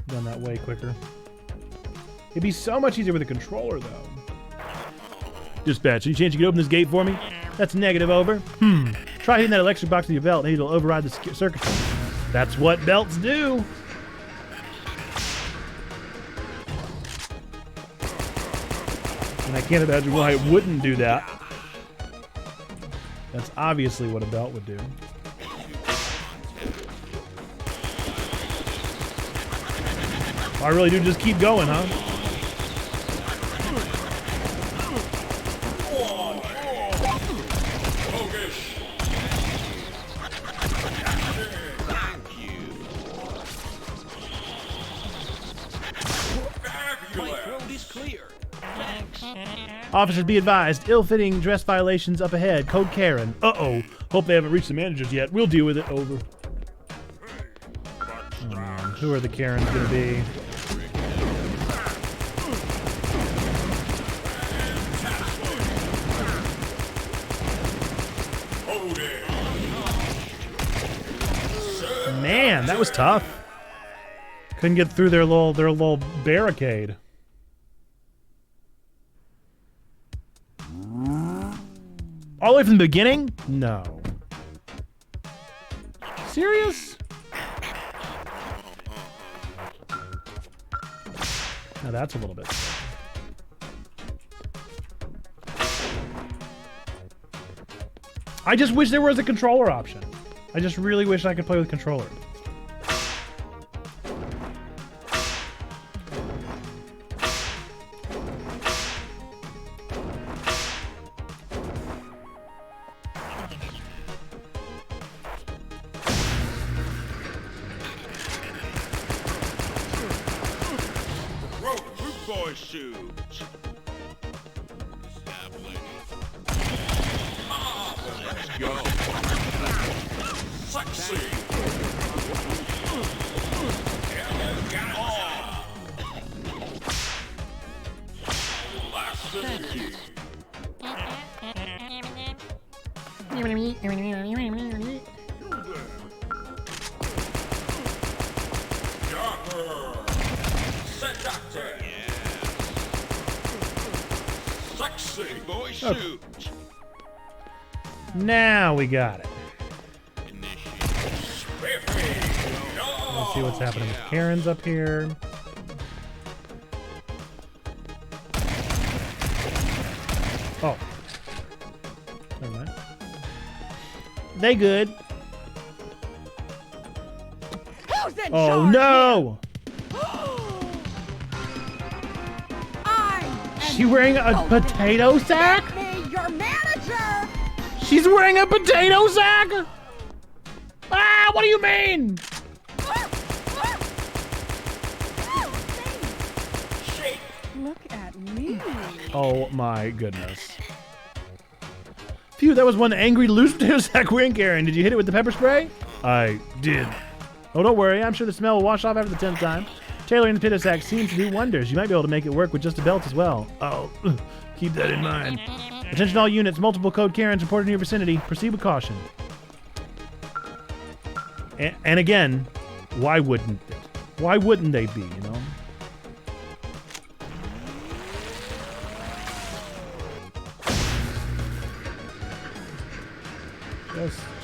Done that way quicker. It'd be so much easier with a controller, though. Dispatch, any chance you could open this gate for me? That's negative, over. Try hitting that electric box with your belt. Maybe it'll override the circuit. That's what belts do. And I can't imagine why it wouldn't do that. That's obviously what a belt would do. I really do just keep going, huh? Officers, be advised. Ill-fitting dress violations up ahead. Code Karen. Uh-oh. Hope they haven't reached the managers yet. We'll deal with it. Over. Oh, man. Who are the Karens gonna be? Man, that was tough. Couldn't get through their little barricade. All the way from the beginning? No. Serious? Now that's a little bit. I just wish there was a controller option. I just really wish I could play with controller. Okay. Now we got it. Let's see what's happening with Karen's up here. Oh. Never mind. They good. Oh no! She wearing a potato sack? Your manager! She's wearing a potato sack? Ah, what do you mean? Look at me. Oh my goodness. Phew, that was one angry loose potato sack wearing Karen. Did you hit it with the pepper spray? I did. Oh, don't worry. I'm sure the smell will wash off after the 10th time. Tailoring the potato sack seems to do wonders. You might be able to make it work with just a belt as well. Oh, keep that in mind. Attention all units. Multiple code Karens reported in your vicinity. Proceed with caution. And again, why wouldn't it? Why wouldn't they be, you know?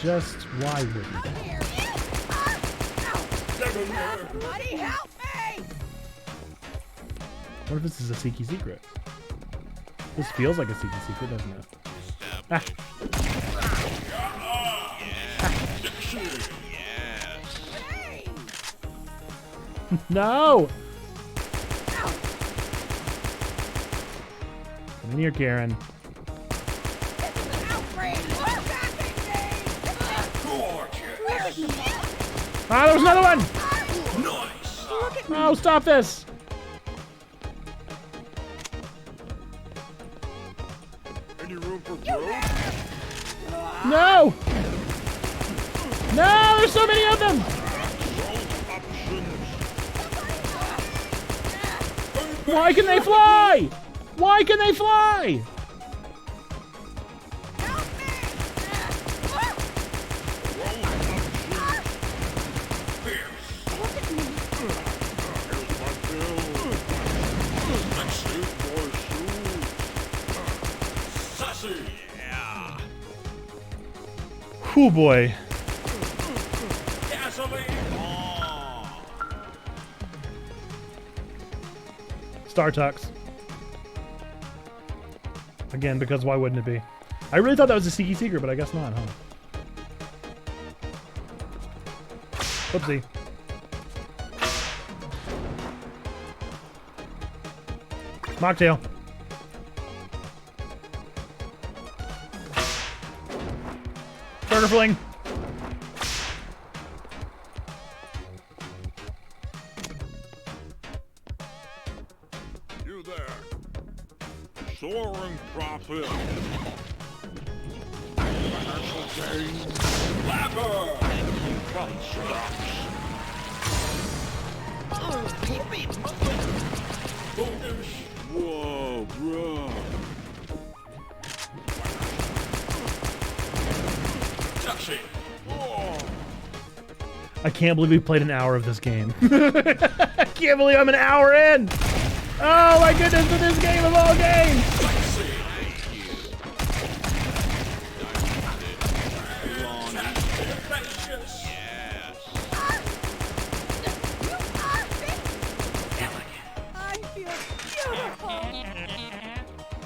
Just why wouldn't they? Somebody help me! What if this is a Seeky secret? This feels like a Seeky secret, doesn't it? Ah. No! Come in here, Karen. Ah, there was another one! Nice. Oh, stop this! Any room for growth? No! No, there's so many of them! Why can they fly? Why can they fly? Oh boy. Star Tux. Again, because why wouldn't it be? I really thought that was a sneaky secret, but I guess not, huh? Oopsie. Mocktail. Burger fling. You there. Soaring profit. Financial gain. Lever. Price stocks. Whoa, bro. I can't believe we played an hour of this game. I can't believe I'm an hour in. Oh my goodness, to this game of all games.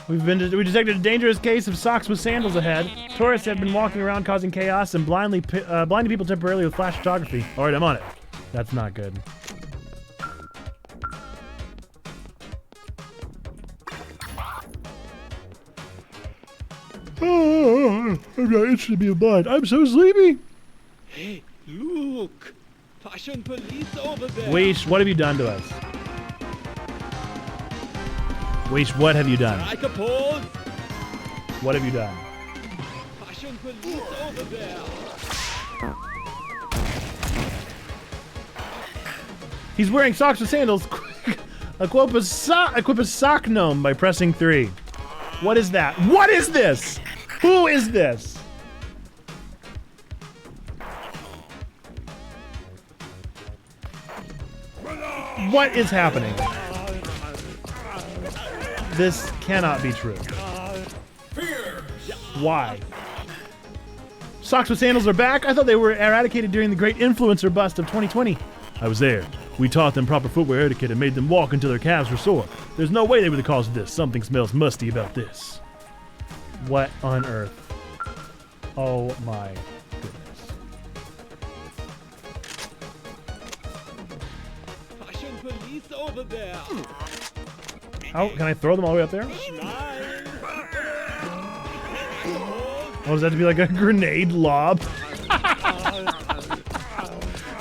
We detected a dangerous case of socks with sandals ahead. Tourists have been walking around causing chaos and blinding people temporarily with flash photography. All right, I'm on it. That's not good. Oh, I'm not itching to be a blind. I'm so sleepy. Hey, look! Fashion police over there! Weish, what have you done to us? Weish, what have you done? Strike a pose! What have you done? Fashion police over there! He's wearing socks with sandals. Equip a sock gnome by pressing 3. What is that? What is this? Who is this? What is happening? This cannot be true. Why? Socks with sandals are back? I thought they were eradicated during the great influencer bust of 2020. I was there. We taught them proper footwear etiquette and made them walk until their calves were sore. There's no way they were the cause of this. Something smells musty about this. What on earth? Oh my goodness. Fashion police over there! How can I throw them all the way up there? Oh, does that have to be like a grenade lob?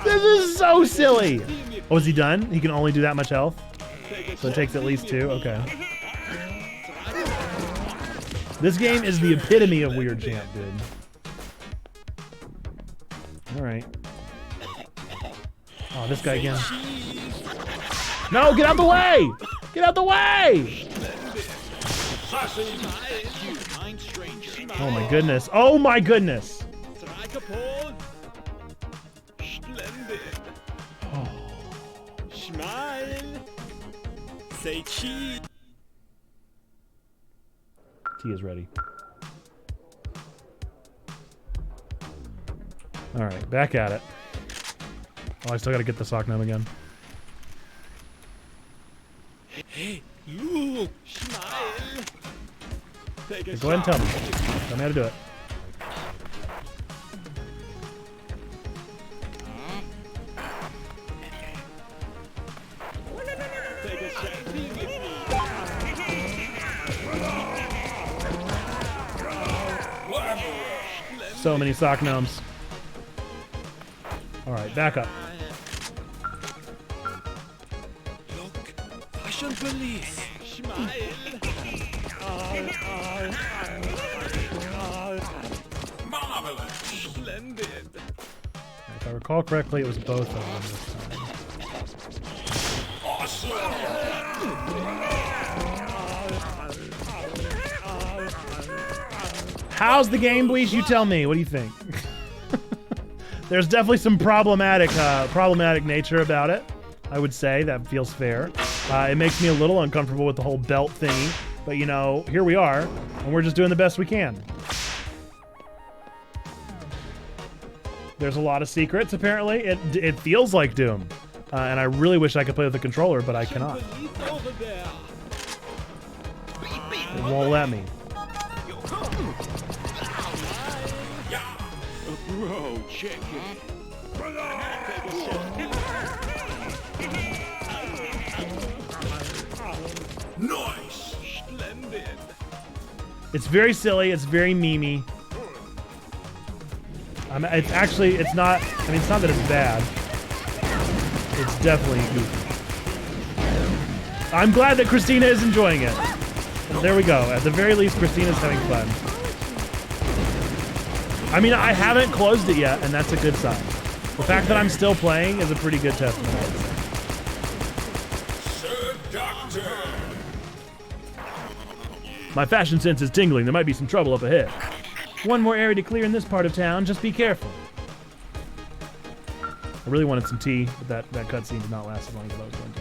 This is so silly. Oh, is he done? He can only do that much health? So it takes at least 2? Okay. This game is the epitome of Weird Champ, dude. Alright. Oh, this guy again. No, get out the way! Get out the way! Oh my goodness. Oh my goodness! Strike a pose! Splendid! Oh. Smile! Say cheese! Tea is ready. Alright, back at it. Oh, I still gotta get the sock gnome again. Hey, look! Smile! Take a Go ahead and tell me. Tell me how to do it. Take a selfie with me! So many sock gnomes. Alright, back up. Look, fashion police. Smile. Marvelous. Splendid. If I recall correctly, it was both of them this time. How's the game, please? You tell me. What do you think? There's definitely some problematic nature about it. I would say that feels fair. It makes me a little uncomfortable with the whole belt thingy, but you know, here we are, and we're just doing the best we can. There's a lot of secrets, apparently. It feels like Doom, and I really wish I could play with the controller, but I cannot. It won't let me. Bro, check it. Nice. Splendid. It's very silly. It's very memey. It's actually, it's not, I mean, it's not that it's bad. It's definitely goofy. I'm glad that Christina is enjoying it. And there we go. At the very least, Christina's having fun. I mean, I haven't closed it yet, and that's a good sign. The fact that I'm still playing is a pretty good testament. Sir Doctor. My fashion sense is tingling. There might be some trouble up ahead. One more area to clear in this part of town. Just be careful. I really wanted some tea, but that cutscene did not last as long as I was going to.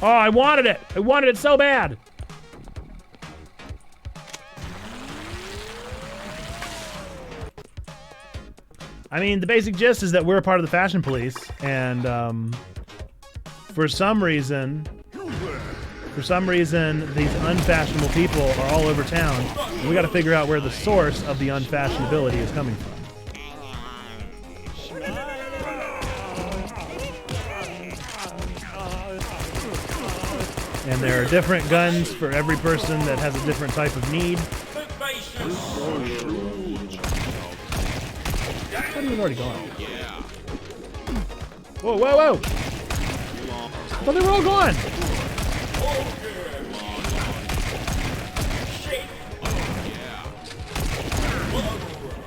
Oh, I wanted it! I wanted it so bad! I mean, the basic gist is that we're a part of the fashion police, and for some reason, these unfashionable people are all over town, and we gotta figure out where the source of the unfashionability is coming from. And there are different guns for every person that has a different type of need. I thought he was already gone. Whoa, whoa, whoa! I thought they were all gone!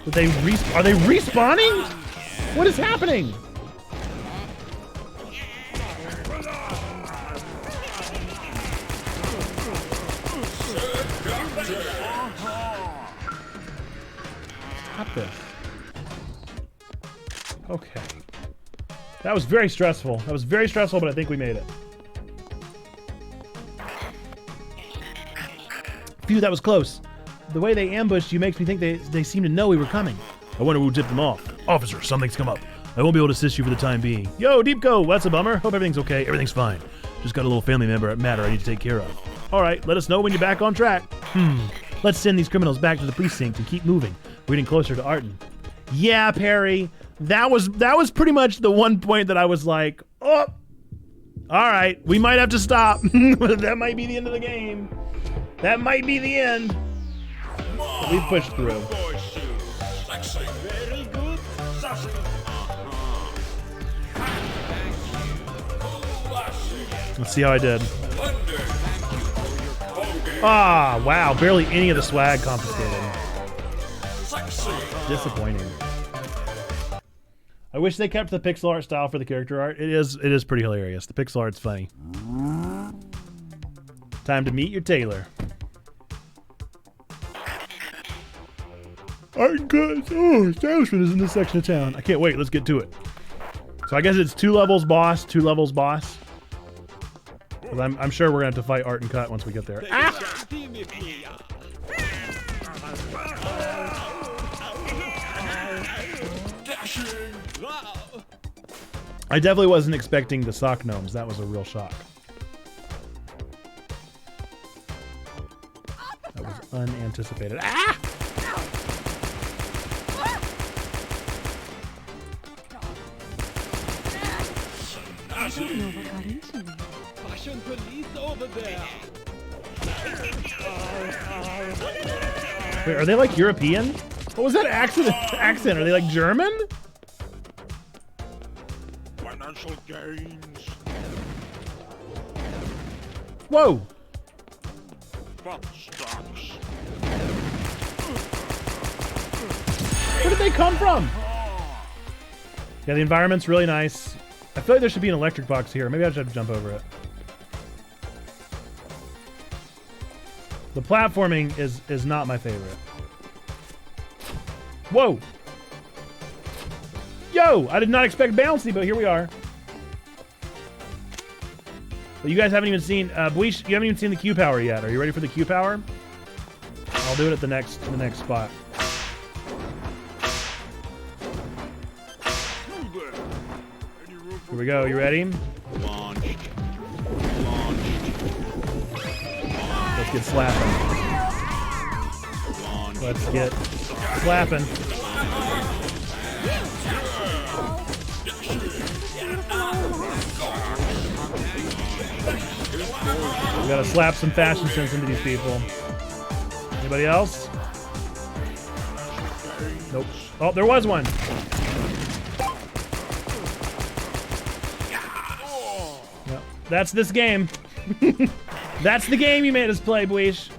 Did they are they respawning? What is happening? Stop this. Okay. That was very stressful. That was very stressful, but I think we made it. Phew, that was close. The way they ambushed you makes me think they seem to know we were coming. I wonder who tipped them off. Officer, something's come up. I won't be able to assist you for the time being. Yo, Deepco, that's a bummer. Hope everything's okay. Everything's fine. Just got a little family matter I need to take care of. All right, let us know when you're back on track. Let's send these criminals back to the precinct and keep moving. We're getting closer to Arton. Yeah, Perry. That was pretty much the one point that I was like, oh, all right, we might have to stop. That might be the end of the game. That might be the end. But we pushed through. Very good. Let's see how I did. Ah, wow, barely any of the swag confiscated. Disappointing. I wish they kept the pixel art style for the character art. It is pretty hilarious. The pixel art's funny. Time to meet your tailor. Art and cuts. Oh, establishment is in this section of town. I can't wait. Let's get to it. So I guess it's 2 levels boss, 2 levels boss. Because I'm sure we're gonna have to fight Art and Cut once we get there. Ah! I definitely wasn't expecting the sock gnomes. That was a real shock. That was unanticipated. Ah! I don't know what got into me. Fashion police over there. Wait, are they like European? What was that accent? Are they like German? Financial gains. Whoa! Fun stocks. Where did they come from? Yeah, the environment's really nice. I feel like there should be an electric box here. Maybe I should have to jump over it. The platforming is not my favorite. Whoa! Yo! I did not expect bouncy, but here we are. But you guys haven't even seen Bleach. You haven't even seen the Q power yet. Are you ready for the Q power? I'll do it at the next spot. Here we go. You ready? Launched. Let's get slapping. Let's get slapping. We gotta slap some fashion sense into these people. Anybody else? Nope. Oh, there was one. No, that's this game. That's the game you made us play, Bleach.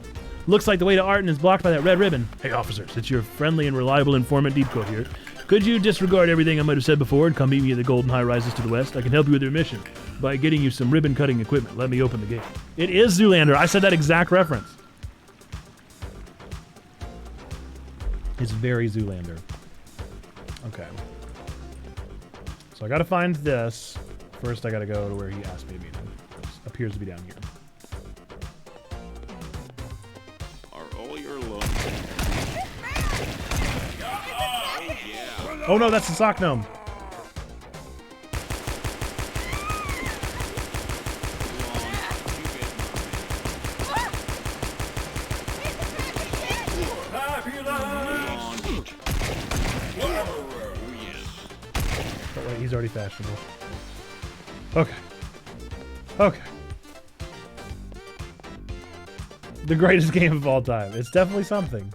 Looks like the way to Arton is blocked by that red ribbon. Hey, officers, it's your friendly and reliable informant Deepcoat here. Could you disregard everything I might have said before and come meet me at the golden high rises to the west? I can help you with your mission by getting you some ribbon-cutting equipment. Let me open the gate. It is Zoolander. I said that exact reference. It's very Zoolander. Okay. So I gotta find this. First, I gotta go to where he asked me to meet him. It appears to be down here. Are all your looks? Oh no, that's the sock gnome. Oh wait, he's already fashionable. Okay. Okay. The greatest game of all time. It's definitely something.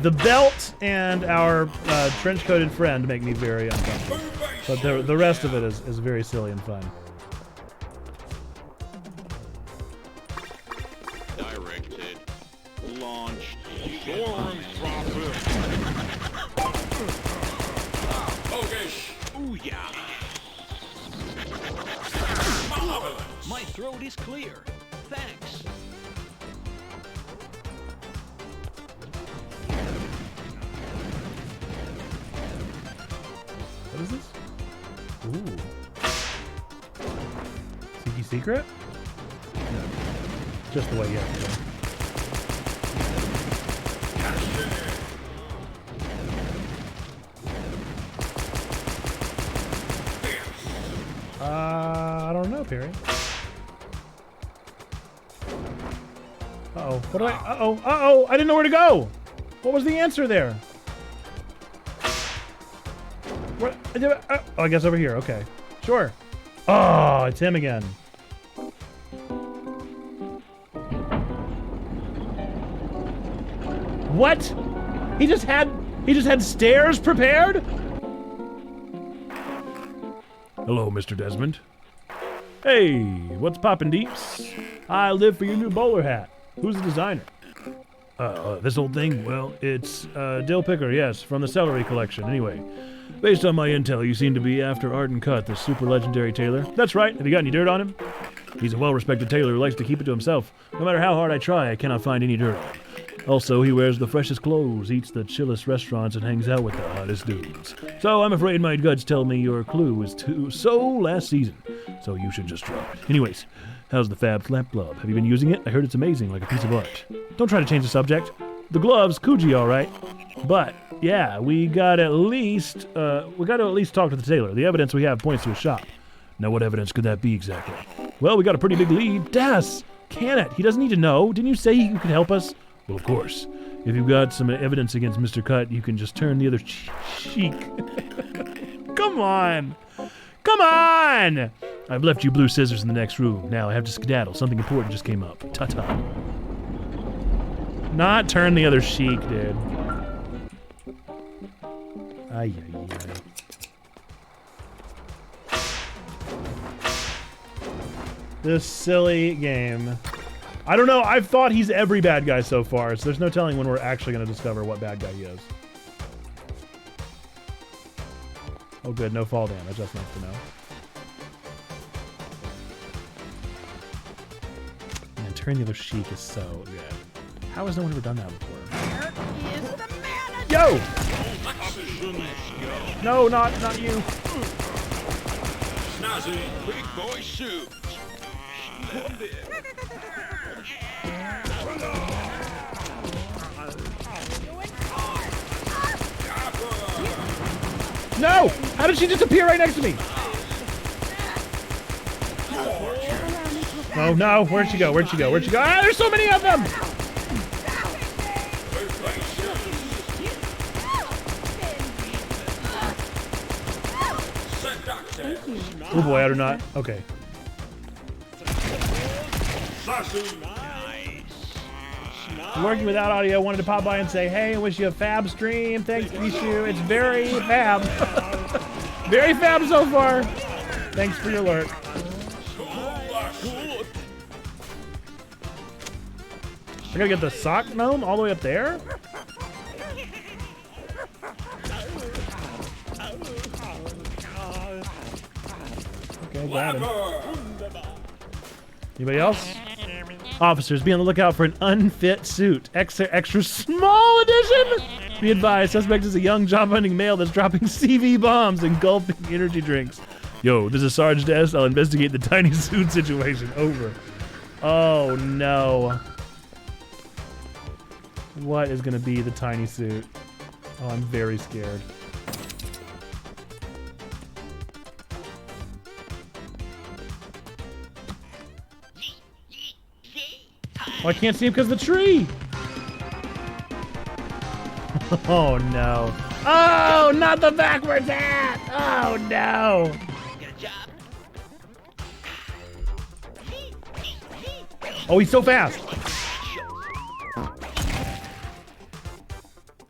The belt and our trench-coated friend make me very uncomfortable. But the rest of it is very silly and fun. Directed. Launched. Storm profit. Okay. Ooh, yeah. Marvelous. My throat is clear. Thanks. What is this? Ooh. Seeky secret? No. Just the way you have to go. I don't know, Perry. Uh-oh. What do I... Uh-oh. Uh-oh! I didn't know where to go! What was the answer there? What? Oh, I guess over here. Okay. Sure. Oh, it's him again. What? He just had stairs prepared? Hello, Mr. Desmond. Hey, what's poppin', Deeps? I live for your new bowler hat. Who's the designer? This old thing? Well, it's Dill Picker, yes, from the Celery Collection. Anyway, based on my intel, you seem to be after Arden Cut, the super legendary tailor. That's right. Have you got any dirt on him? He's a well-respected tailor who likes to keep it to himself. No matter how hard I try, I cannot find any dirt on him. Also, he wears the freshest clothes, eats the chillest restaurants, and hangs out with the hottest dudes. So I'm afraid my guts tell me your clue is too last season. So you should just drop it. Anyways, how's the Fab Flap glove? Have you been using it? I heard it's amazing, like a piece of art. Don't try to change the subject. The gloves, Kuji, all right. But yeah, we got to at least talk to the tailor. The evidence we have points to his shop. Now, what evidence could that be exactly? Well, we got a pretty big lead. Das, can it? He doesn't need to know. Didn't you say you could help us? Well, of course. If you've got some evidence against Mr. Cut, you can just turn the other cheek. Come on! Come on! I've left you blue scissors in the next room. Now I have to skedaddle. Something important just came up. Ta-ta. Not turn the other cheek, dude. Ay, ay, ay. This silly game. I don't know, I've thought he's every bad guy so far, so there's no telling when we're actually going to discover what bad guy he is. Oh good, no fall damage, that's nice to know. Man, turn the other cheek is so good. How has no one ever done that before? Where is the manager? Yo! No, not you. Snazzy. Big boy soup. No! How did she just appear right next to me? Oh no, where'd she go? Where'd she go? Where'd she go? Ah, there's so many of them! Oh boy, I do not. Okay. Working without audio, wanted to pop by and say, hey, I wish you a fab stream. Thanks, Bishu. It's very fab. Very fab so far. Thanks for your alert. I gotta get the sock gnome all the way up there? Okay, got him. Anybody else? Officers, be on the lookout for an unfit suit. Extra small edition! Be advised, suspect is a young job-hunting male that's dropping CV bombs and gulping energy drinks. Yo, this is Sarge Des. I'll investigate the tiny suit situation. Over. Oh, no. What is gonna be the tiny suit? Oh, I'm very scared. Oh, I can't see him because of the tree! Oh no. Oh, not the backwards hat! Oh no! Oh, he's so fast!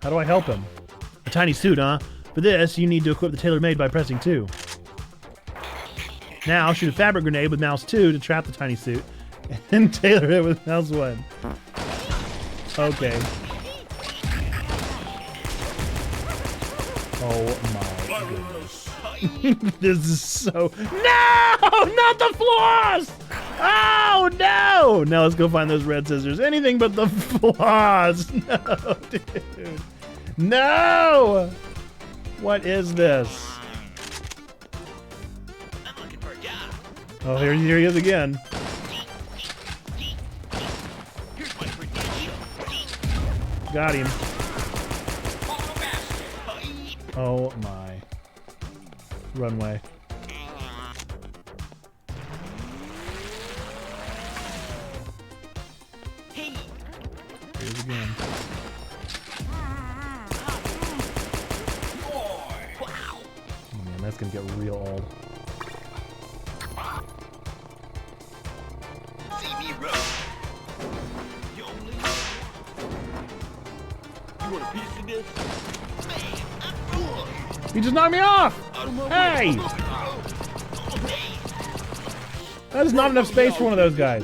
How do I help him? A tiny suit, huh? For this, you need to equip the tailor-made by pressing 2. Now, shoot a fabric grenade with mouse 2 to trap the tiny suit. And tailor it with mouse 1. Okay. Oh my goodness. This is so... No! Not the floss! Oh no! Now let's go find those red scissors. Anything but the floss. No, dude. No! What is this? I'm looking for a job. Oh, here he is again. Here's my credential. Got him. Oh my. Runway. Hey. Here's again. Oh man, that's gonna get real old. See me road. You only You want a piece of this? Man, I'm good. He just knocked me off! Hey! That is not enough space for one of those guys.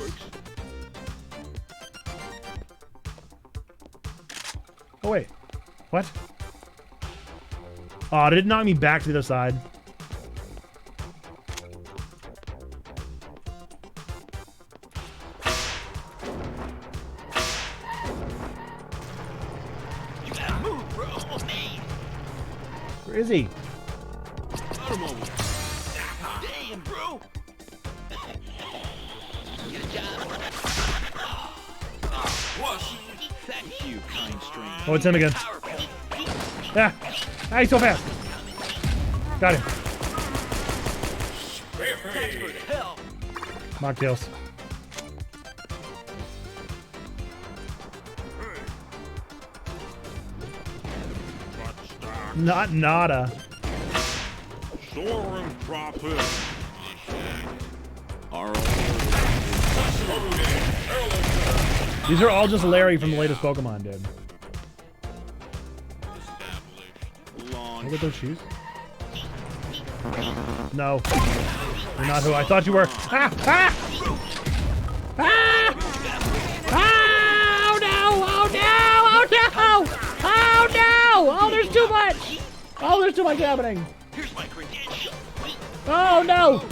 Oh wait. What? Oh, did it knock me back to the other side? You gotta move, bro. Man. Where is he? Damn, bro. Get a job. Thank you, kind stranger. Oh, it's him again. Ah! Ah, he's so fast! Got him. Hell. Mocktails. Not nada. Soaring profit. Our These are all just Larry from the latest Pokemon, dude. established launch. Look at those shoes. No. You're not who I thought you were. Ah! Ah! Ah! Oh no! Oh no! Oh no! Oh no! Oh, there's too much! Oh, there's too much happening! Oh no!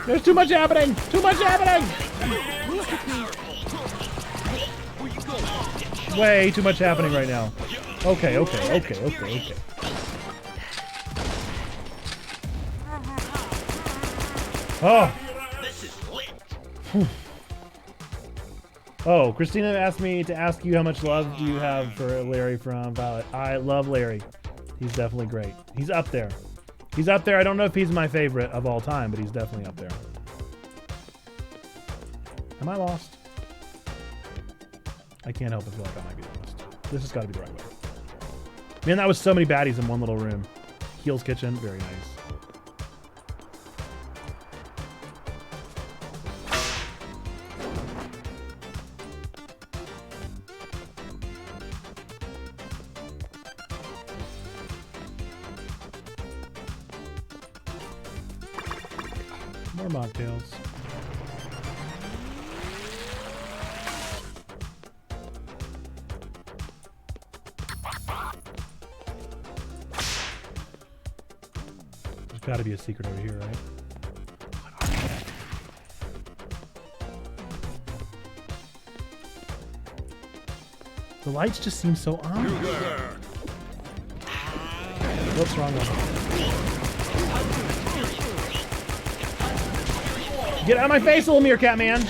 There's too much happening! Too much happening! Way too much happening right now. Okay, okay, okay, okay, okay. Oh! Whew. Oh, Christina asked me to ask you how much love do you have for Larry from Violet. I love Larry. He's definitely great. He's up there. He's up there. I don't know if he's my favorite of all time, but he's definitely up there. Am I lost? I can't help but feel like I might be lost. This has got to be the right way. Man, that was so many baddies in one little room. Heel's Kitchen, very nice. More mocktails. There's got to be a secret over here, right? The lights just seem so on. What's wrong with them? Get out of my face, little meerkat man!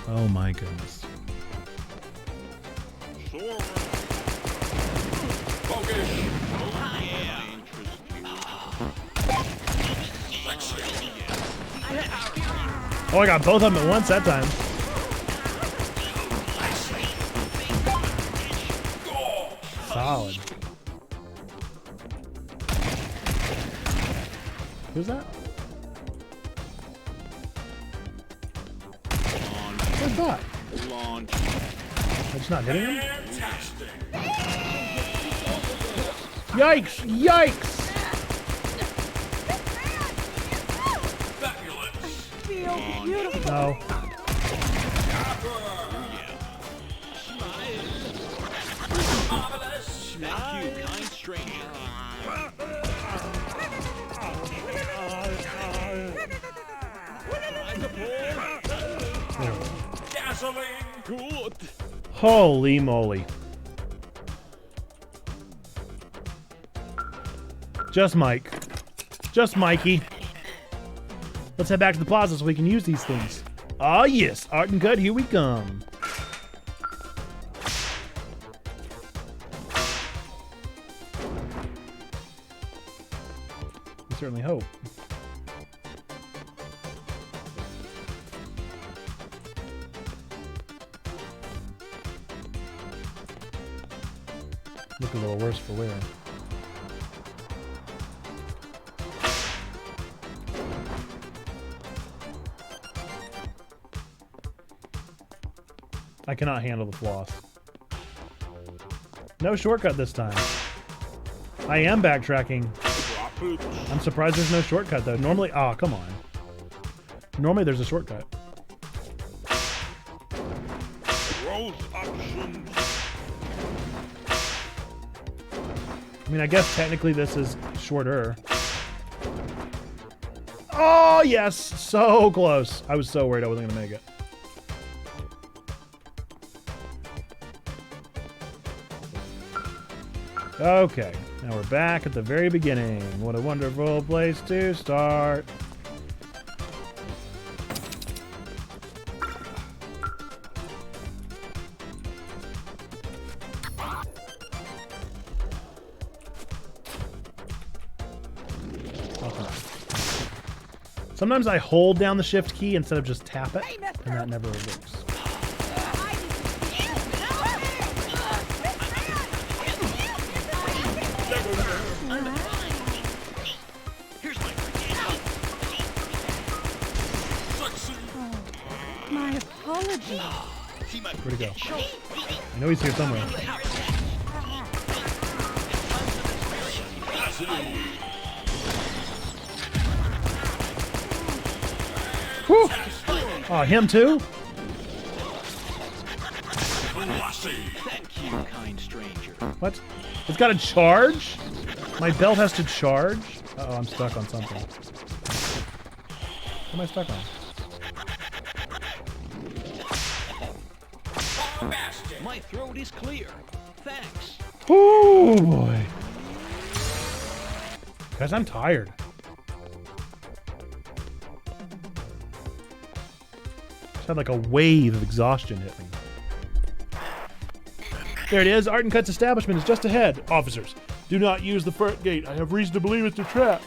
Oh my goodness. Soaring. Focus. Oh, I got both of them at once that time. Solid. Who's that? Where's that? Launch. I'm just not hitting him? Yikes! Yikes! No. Thank you, kind stranger. Gasoline. Good. Holy moly. Just Mike. Just Mikey. Let's head back to the plaza so we can use these things. Ah, yes. Art and cut, here we come. We certainly hope. Look a little worse for wear. I cannot handle the floss. No shortcut this time. I am backtracking. I'm surprised there's no shortcut though. Normally, oh, come on. Normally there's a shortcut. Growth options. I mean, I guess technically this is shorter. Oh, yes. So close. I was so worried I wasn't going to make it. Okay. Now we're back at the very beginning. What a wonderful place to start. Sometimes I hold down the shift key instead of just tap it, and that never works. My apologies. Where'd he go? I know he's here somewhere. Whew! Oh, him too? Thank you, kind stranger. What? It's got a charge? My belt has to charge? Uh-oh, I'm stuck on something. What am I stuck on? My throat is clear. Thanks. Oh boy. Guys, I'm tired. Just had like a wave of exhaustion hit me. There it is. Art and Cut's establishment is just ahead. Officers, do not use the front gate. I have reason to believe it's a trap.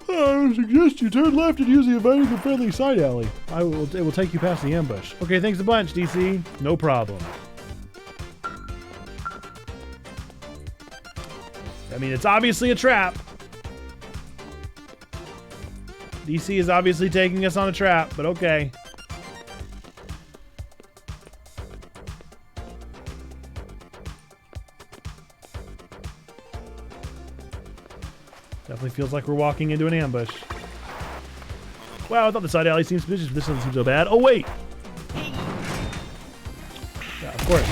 I would suggest you turn left and use the inviting and friendly side alley. It will take you past the ambush. Okay, thanks a bunch, DC. No problem. I mean, it's obviously a trap. DC is obviously taking us on a trap, but okay. Definitely feels like we're walking into an ambush. Wow, I thought the side alley seems suspicious, but this doesn't seem so bad. Oh, wait! Yeah, of course.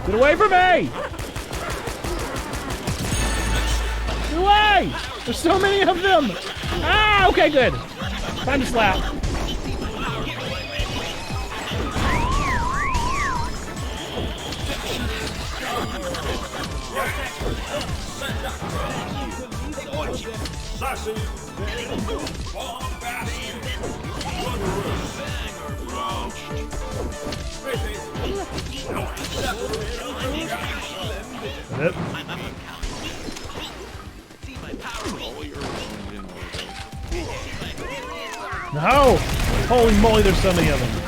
Get away from me! Get away! There's so many of them! Ah, okay, good. Time to slap. Yep. No! Holy moly, there's so many of them.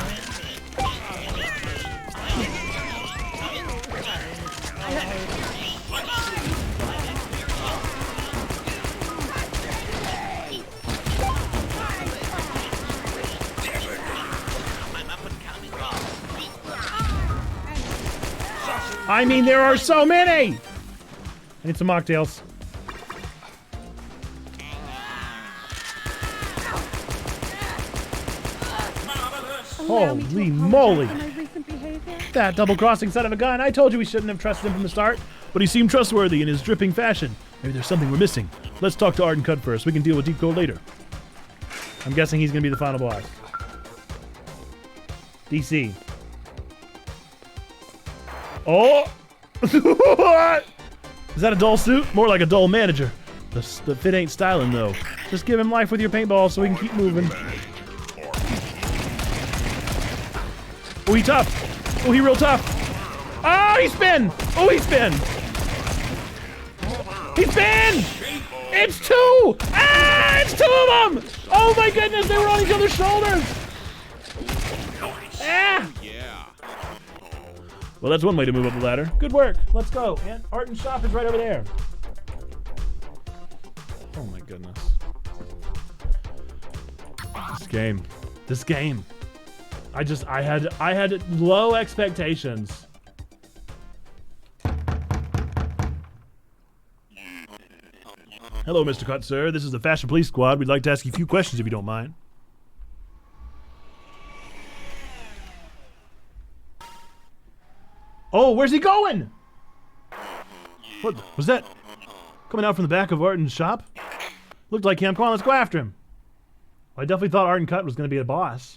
I mean, there are so many! I need some mocktails. Holy moly! That double-crossing son of a gun! I told you we shouldn't have trusted him from the start. But he seemed trustworthy in his dripping fashion. Maybe there's something we're missing. Let's talk to Art and Cut first. We can deal with Deep Coat later. I'm guessing he's gonna be the final boss. DC. Oh! What? Is that a dull suit? More like a dull manager. The fit ain't styling, though. Just give him life with your paintball so we can keep moving. Oh, he tough. Oh, he real tough. Oh, he spin! Oh, he spin! He spin! It's two! Ah, it's two of them! Oh my goodness, they were on each other's shoulders! Ah! Yeah. Well, that's one way to move up the ladder. Good work. Let's go. And Art and Shop is right over there. Oh my goodness. This game. I had low expectations. Hello, Mr. Cut, sir. This is the Fashion Police Squad. We'd like to ask you a few questions if you don't mind. Oh, where's he going? What was that? Coming out from the back of Art and Shop? Looked like him. Come on, let's go after him. Well, I definitely thought Art and Cut was going to be a boss.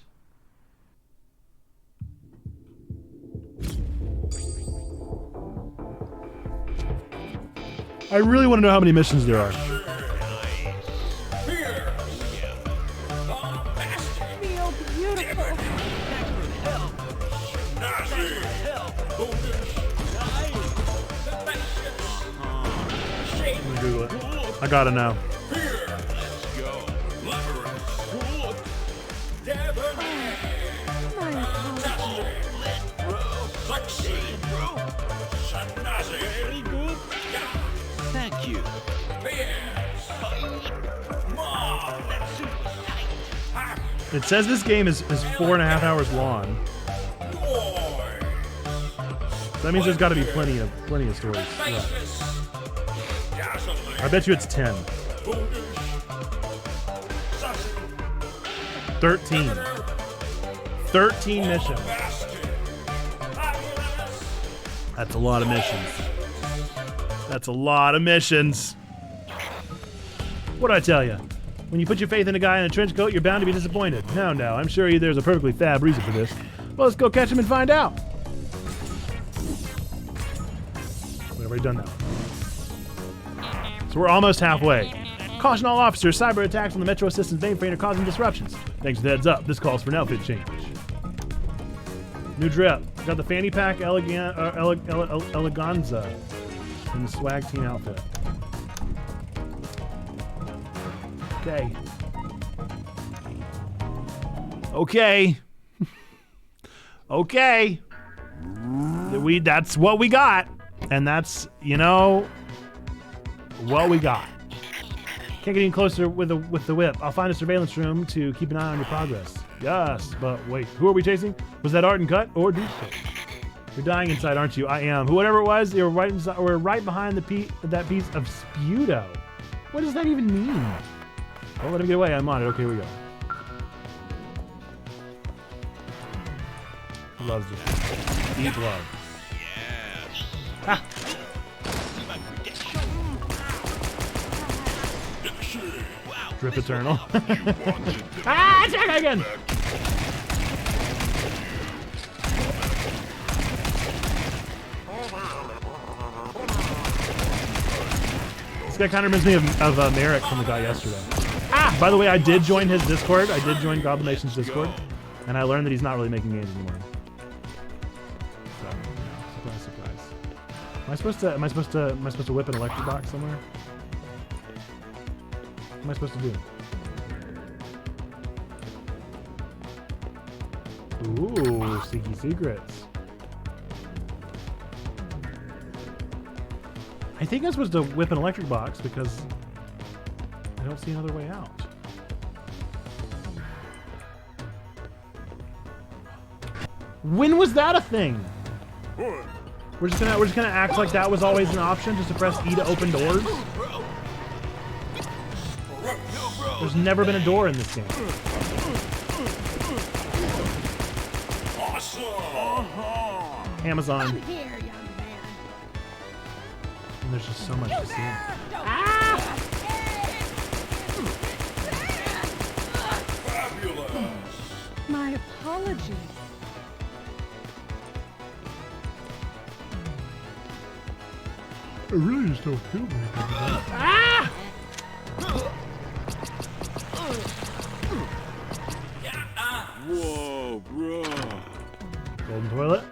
I really want to know how many missions there are. Feel beautiful. Let me Google it. I gotta know. Thank you. It says this game is 4.5 hours long. That means there's got to be plenty of stories. Yeah. I bet you it's 10. 13. 13 missions. That's a lot of missions. That's a lot of missions. What'd I tell you? When you put your faith in a guy in a trench coat, you're bound to be disappointed. Now, I'm sure there's a perfectly fab reason for this. Well, let's go catch him and find out. We've already done that. So we're almost halfway. Caution all officers, cyber attacks on the Metro Systems mainframe are causing disruptions. Thanks for the heads up. This calls for an outfit change. New drip. Got the fanny pack eleganza in the swag team outfit. Okay. Okay. That's what we got. And that's, what we got. Can't get any closer with the whip. I'll find a surveillance room to keep an eye on your progress. Yes, but wait, who are we chasing? Was that Art and Cut or Douche? You're dying inside, aren't you? I am. Whoever it was, you're right inside. We're right behind that piece of sputo. What does that even mean? Don't let him get away. I'm on it. Okay, here we go. Loves it. Eat love. Ha! Drip Eternal. Ah, attack again! This guy kind of reminds me of Merrick from the guy yesterday. Ah! By the way, I did join his Discord. I did join Goblin Nation's Discord. And I learned that he's not really making games anymore. So, surprise, surprise. Am I supposed to whip an electric box somewhere? What am I supposed to do? Ooh, sneaky secrets. I think I'm supposed to whip an electric box because I don't see another way out. When was that a thing? We're just gonna act like that was always an option, just to press E to open doors. There's never been a door in this game. Amazon. Come here, young man. And there's just so much to see. My apologies. I really just don't feel very good. Whoa, bro. Golden toilet.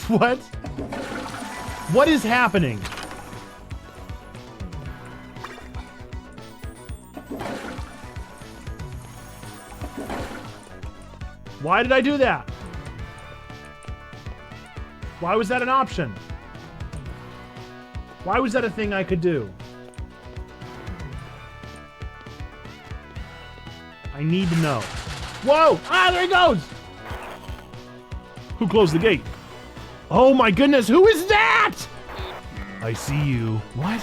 What? What is happening? Why did I do that? Why was that an option? Why was that a thing I could do? I need to know. Whoa! Ah, there he goes! Who closed the gate? Oh my goodness, who is that? I see you. What?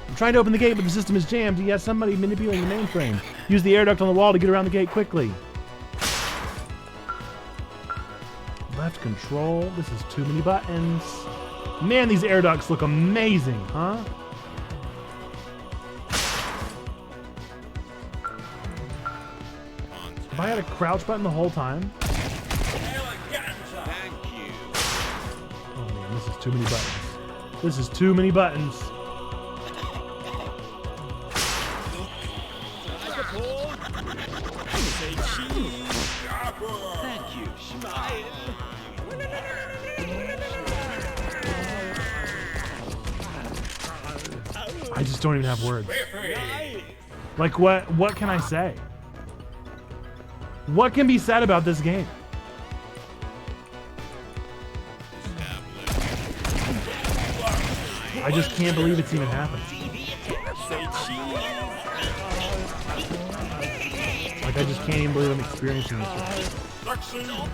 I'm trying to open the gate, but the system is jammed. He has somebody manipulating the mainframe. Use the air duct on the wall to get around the gate quickly. Left control. This is too many buttons. Man, these air ducts look amazing, huh? Have I had a crouch button the whole time? Thank you. Oh man, this is too many buttons. This is too many buttons. Thank you. Smile. I just don't even have words. Like, what can I say? What can be said about this game? I just can't believe it's even happened. Like, I just can't even believe I'm experiencing this right now.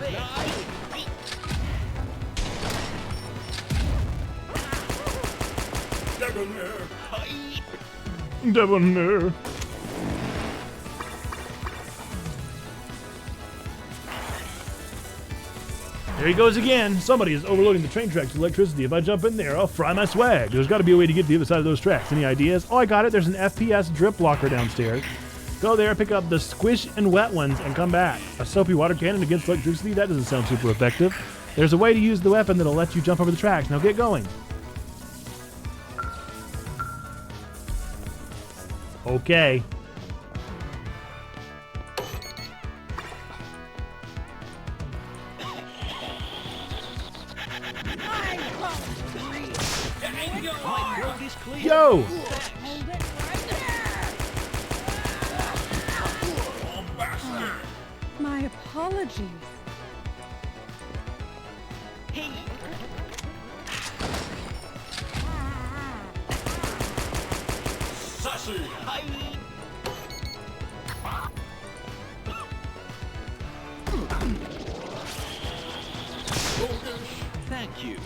Debonair. There he goes again. Somebody is overloading the train tracks with electricity. If I jump in there, I'll fry my swag. There's got to be a way to get to the other side of those tracks. Any ideas? Oh, I got it. There's an FPS drip blocker downstairs. Go there, pick up the squish and wet ones, and come back. A soapy water cannon against electricity? That doesn't sound super effective. There's a way to use the weapon that'll let you jump over the tracks. Now get going. Okay. Yo! Hold it right there. My apologies. Sassy. Thank you.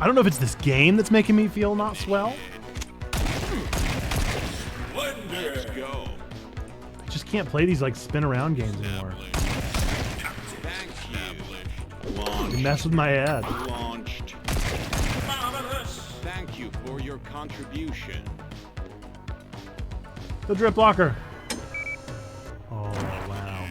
I don't know if it's this game that's making me feel not swell. Let's go. I just can't play these like spin around games anymore. Thank you. Launched. They mess with my head. Launched. Thank you for your contribution. The drip blocker. Oh, wow.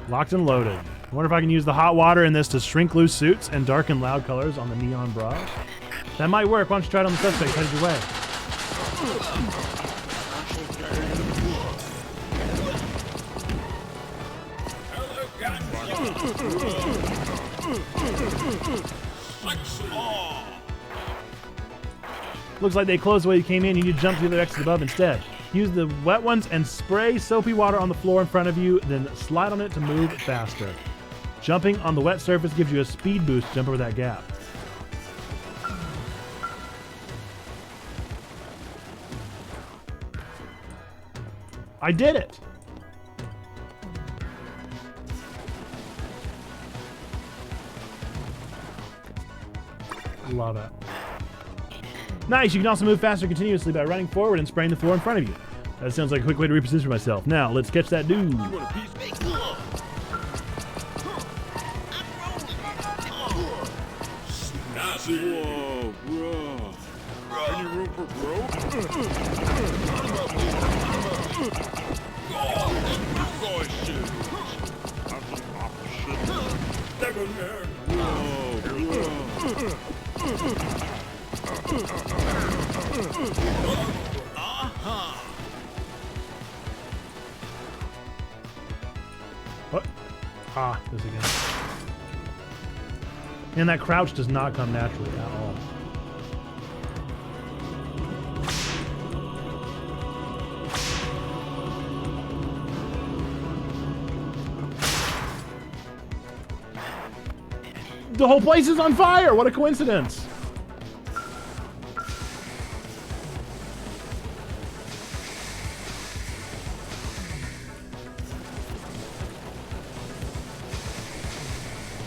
Locked and loaded. I wonder if I can use the hot water in this to shrink loose suits and darken loud colors on the neon bras. That might work. Why don't you try it on the suspect? Head your way. Looks like they closed the way you came in. You need to jump to the other exit above instead. Use the wet ones and spray soapy water on the floor in front of you, then slide on it to move faster. Jumping on the wet surface gives you a speed boost to jump over that gap. I did it! Love it. Nice, you can also move faster continuously by running forward and spraying the floor in front of you. That sounds like a quick way to reposition myself. Now, let's catch that dude. Snazzy. Whoa, bro. Any room for growth? Debonair. What? Ah, this again. And that crouch does not come naturally at all. The whole place is on fire! What a coincidence!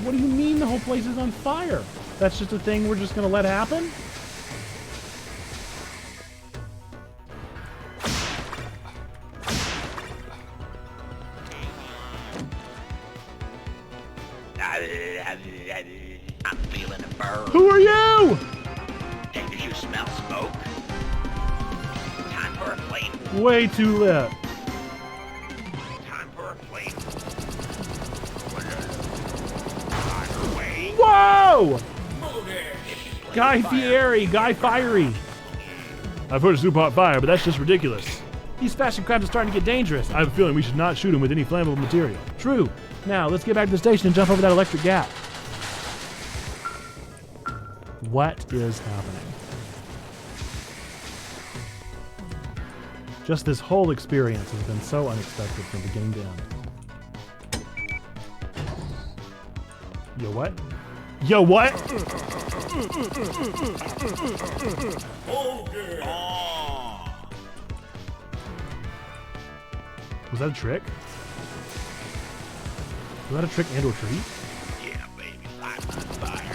What do you mean the whole place is on fire? That's just a thing we're just gonna let happen? I'm feeling a burn. Who are you? Did you smell smoke? Time for a plate. Way too lit. Time for a plate. No! Guy Fieri, Guy Fiery. I've heard of super hot fire, but that's just ridiculous. These fashion crimes are starting to get dangerous. I have a feeling we should not shoot him with any flammable material. True. Now, let's get back to the station and jump over that electric gap. What is happening? Just this whole experience has been so unexpected from beginning to end. Yo, what? Yo, what? Was that a trick? Was that a trick and or treat? Yeah, baby. Light my fire.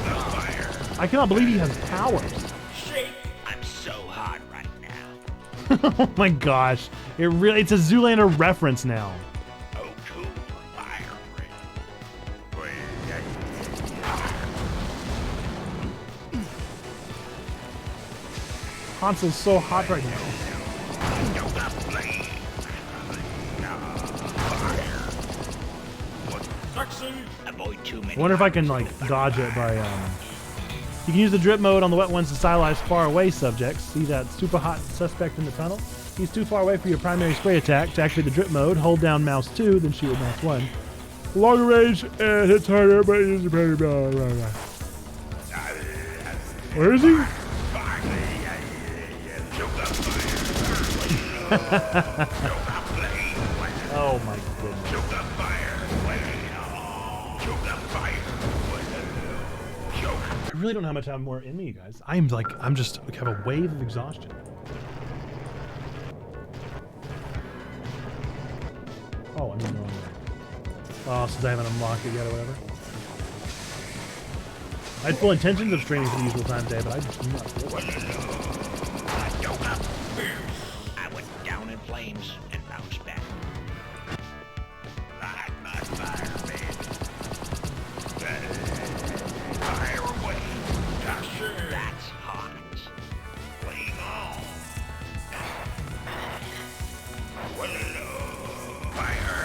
Fire. I cannot believe he has powers. I'm so hot right now. Oh my gosh. It's a Zoolander reference now. Oh, cool. Fire. Hansel's so hot right now. Avoid too many. I wonder if I can like dodge it by you can use the drip mode on the wet ones to stylize far away subjects. See that super hot suspect in the tunnel? He's too far away for your primary spray attack. To activate the drip mode, hold down mouse 2, then shoot with mouse 1. Longer range and hits harder, but use the Where is he? Oh my goodness. I really don't know how much I have more in me, you guys. I'm just have a wave of exhaustion. Oh, I'm in the wrong way. Oh, since I haven't unlocked it yet or whatever. I had full intentions of streaming for the usual time today, but I just do not feel like it. I went down in flames and bounced back. Light my fire, baby. Fire away. That's hot. Flame on. Fire.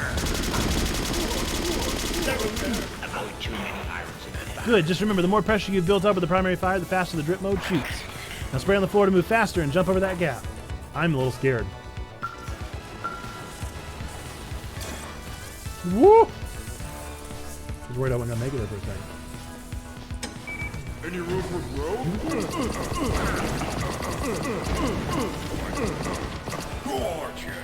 Avoid too many irons in the fire. Good, just remember, the more pressure you've built up with the primary fire, the faster the drip mode shoots. Now spray on the floor to move faster and jump over that gap. I'm a little scared. Woo! I was worried I wasn't gonna make it there for a second. Any room for growth? Gorgeous.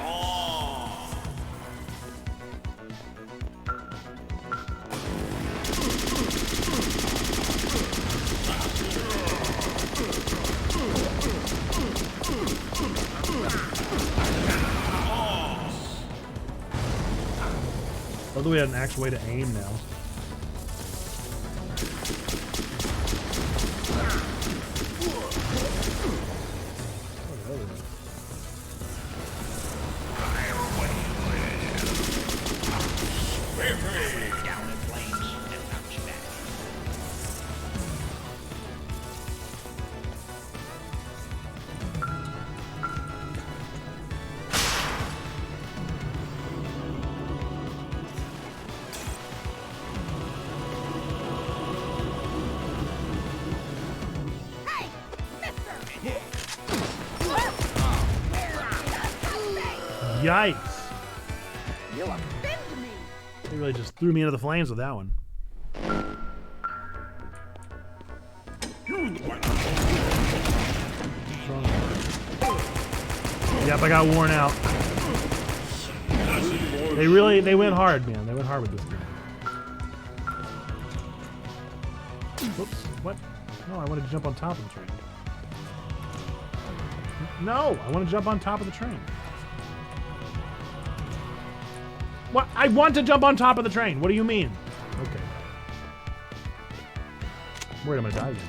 Although we had an actual way to aim now. Down in flames and bounced back. Yikes! You offend me. They really just threw me into the flames with that one. Yep, I got worn out. They went hard, man. They went hard with this game. Whoops, what? No, I wanted to jump on top of the train. No, I want to jump on top of the train. What? I want to jump on top of the train. What do you mean? Okay. I'm worried I'm gonna die again.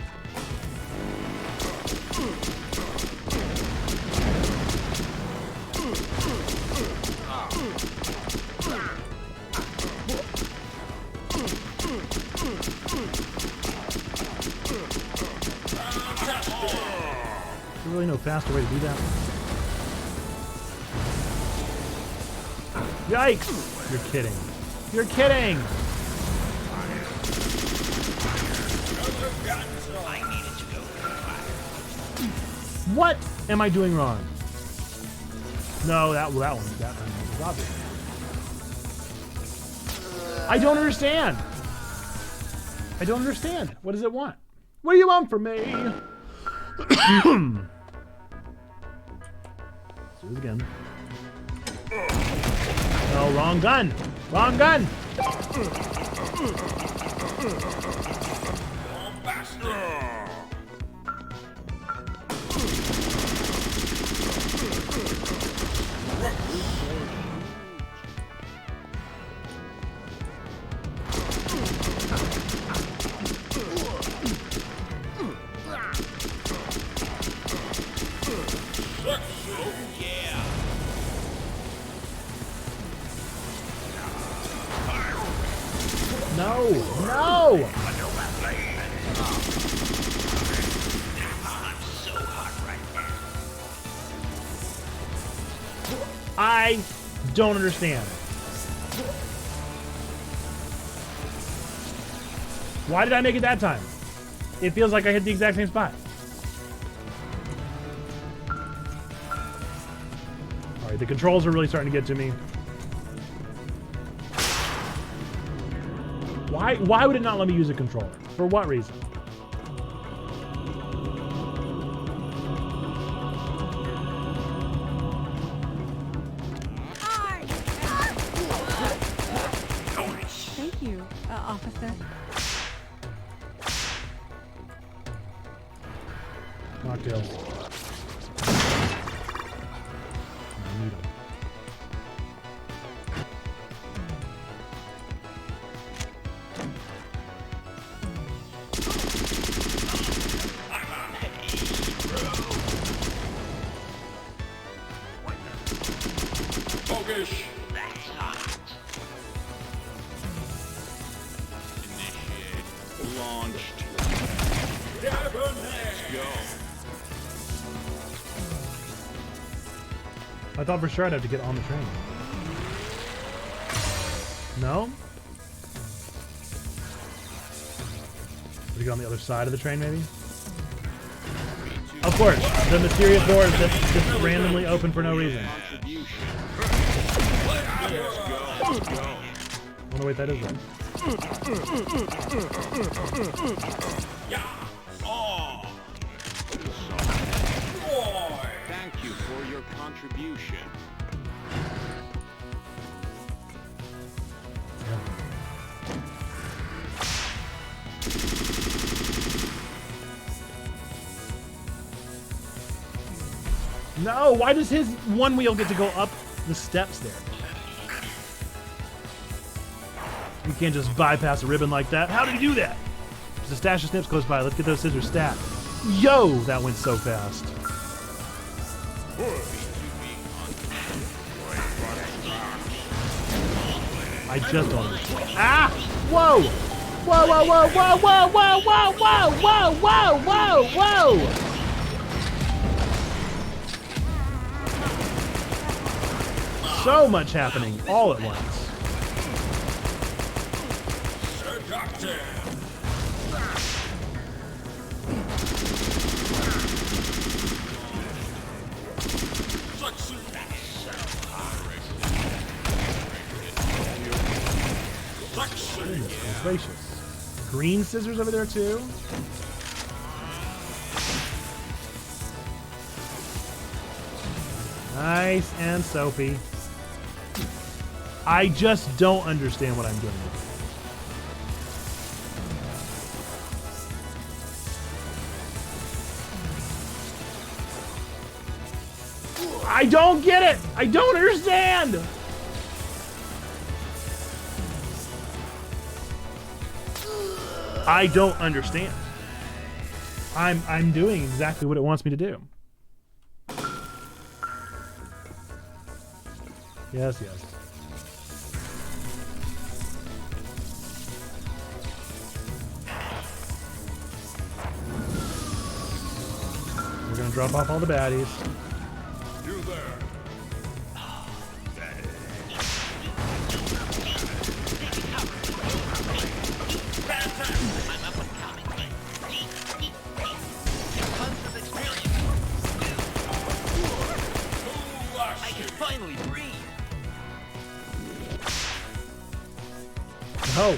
There's really no faster way to do that. Yikes! You're kidding. You're kidding! What am I doing wrong? No, that one was obvious. I don't understand. I don't understand. What does it want? What do you want from me? Let's do it again. No, wrong gun. Wrong gun. No, no! I don't understand. Why did I make it that time? It feels like I hit the exact same spot. Alright, the controls are really starting to get to me. Why would it not let me use a controller? For what reason? Thank you, officer. Mocktails. I need 'em. Focus. Initiate. Launched. Let's Go. I thought for sure I'd have to get on the train. No? Would you get on the other side of the train, maybe? Of course, the mysterious doors that just randomly open for no reason. Contribution. I wonder what that is then. Thank you for your contribution. No, why does his one wheel get to go up the steps there? You can't just bypass a ribbon like that. How did he do that? There's a stash of snips close by. Let's get those scissors stacked. Yo, that went so fast. I just don't understand. Ah! Whoa! Whoa, whoa, whoa, whoa, whoa, whoa, whoa, whoa, whoa, whoa, whoa, whoa! So much happening all at once. Goodness gracious. Green scissors over there too? Nice and soapy. I just don't understand what I'm doing. I don't get it! I don't understand! I don't understand. I'm doing exactly what it wants me to do. Yes, yes. We're gonna drop off all the baddies. You there. Oh.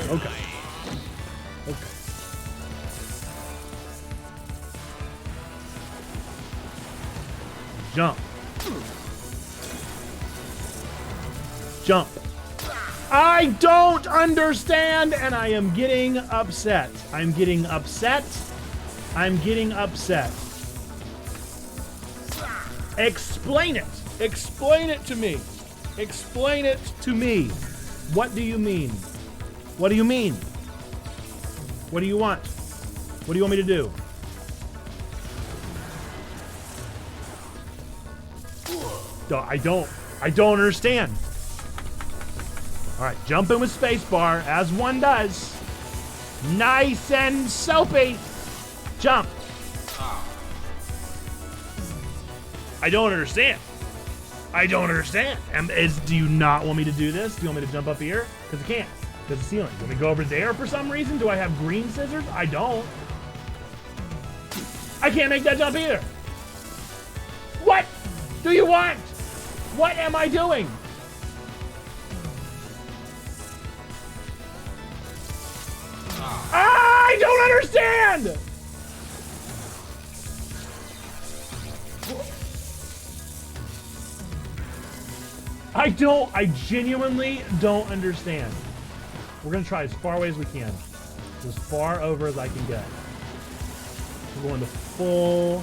Okay. Okay. Jump. Jump. I don't understand, and I am getting upset. I'm getting upset. I'm getting upset. Explain it. Explain it to me. Explain it to me. What do you mean? What do you mean? What do you want? What do you want me to do? No, I don't understand. All right, jump in with spacebar, as one does. Nice and soapy. Jump. I don't understand. I don't understand. Do you not want me to do this? Do you want me to jump up here? Because I can't. Because the ceiling. Let me go over there for some reason? Do I have green scissors? I don't. I can't make that jump either. What do you want? What am I doing? I don't understand! I genuinely don't understand. We're gonna try as far away as we can. As far over as I can get. We're going to full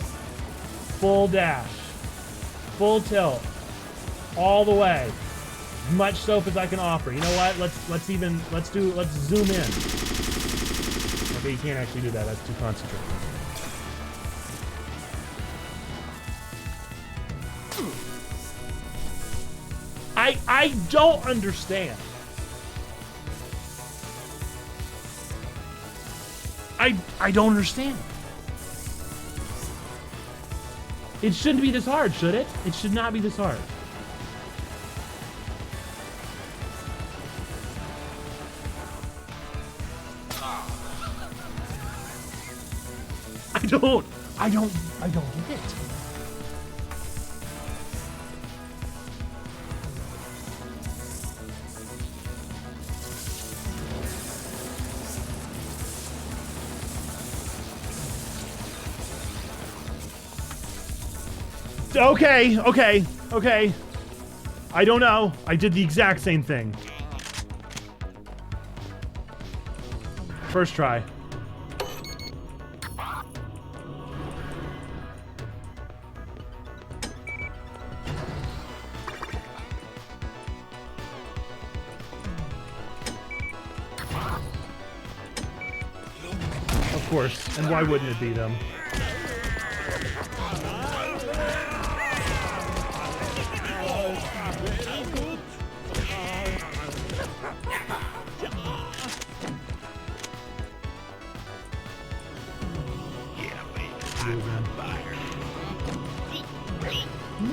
dash. Full tilt. All the way. As much soap as I can offer. You know what? Let's zoom in. Okay, you can't actually do that. That's too concentrated. I don't understand. I don't understand. It shouldn't be this hard, should it? It should not be this hard. I don't get it. Okay. I don't know. I did the exact same thing. First try. Of course. And why wouldn't it be them?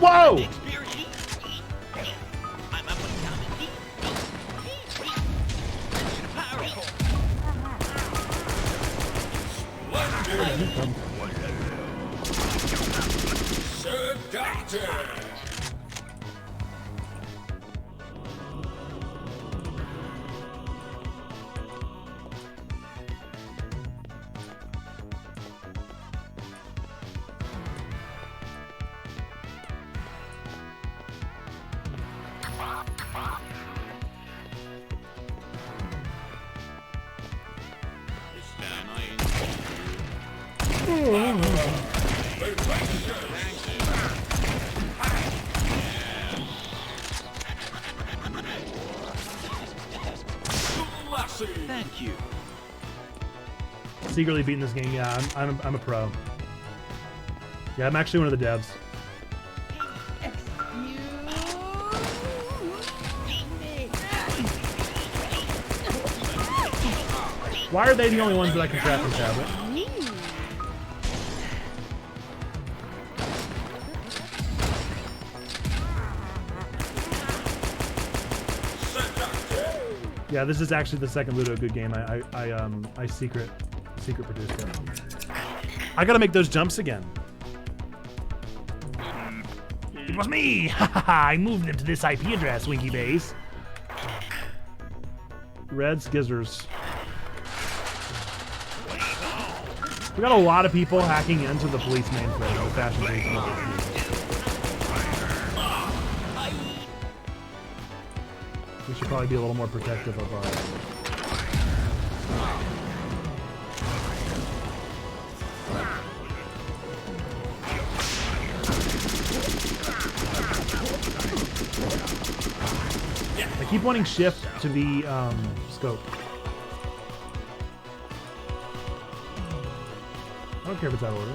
Whoa! Thank you. Secretly beating this game, yeah, I'm a pro. Yeah, I'm actually one of the devs. Why are they the only ones that I can trap and tablet? Yeah, this is actually the second Ludo Good game I secret produced it. I gotta make those jumps again. It was me! I moved them to this IP address, Winky Base. Red Skizzers. We got a lot of people hacking into the police mainframe, the fashion police. We should probably be a little more protective of our... I keep wanting shift to be scope. I don't care if it's out of order.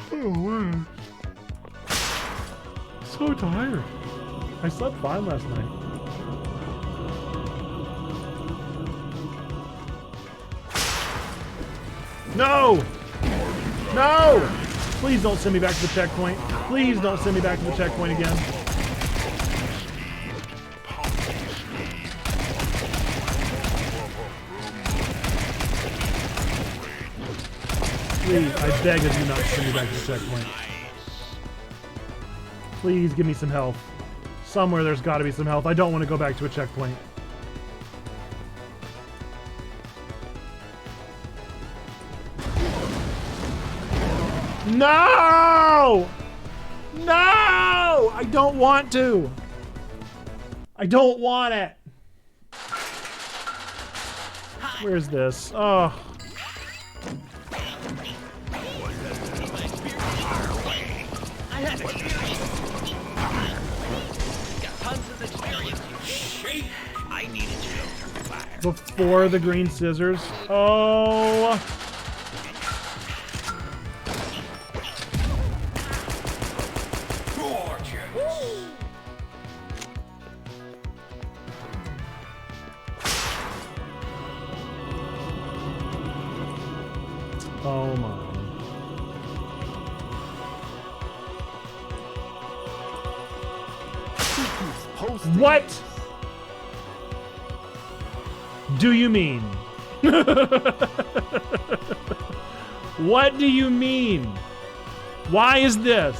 Oh man. So tired. I slept fine last night. No! No! Please don't send me back to the checkpoint. Please don't send me back to the checkpoint again. Please, I beg of you not to send me back to the checkpoint. Please give me some health. Somewhere there's got to be some health. I don't want to go back to a checkpoint. No! No! I don't want to. I don't want it. Where's this? Oh. I have experience. Got tons of experience. Shit. I needed to go through fire. Before the green scissors. Oh. Oh my. What do you mean? What do you mean? Why is this?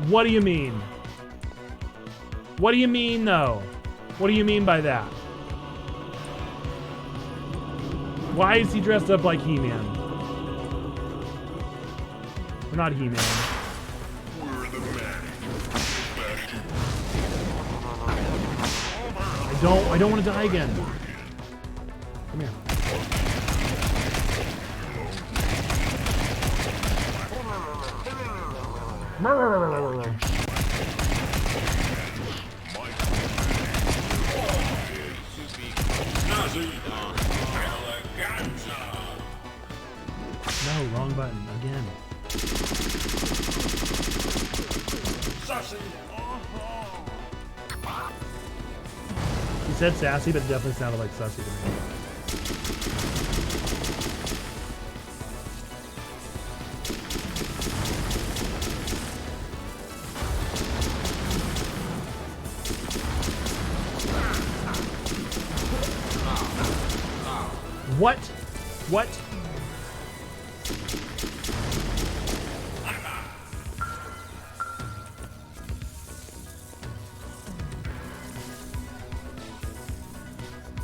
What do you mean? What do you mean though? What do you mean by that? Why is he dressed up like He-Man? We're not He-Man. I don't want to die again. Come here. No, wrong button again. He said sassy, but it definitely sounded like sussy to me. What? What?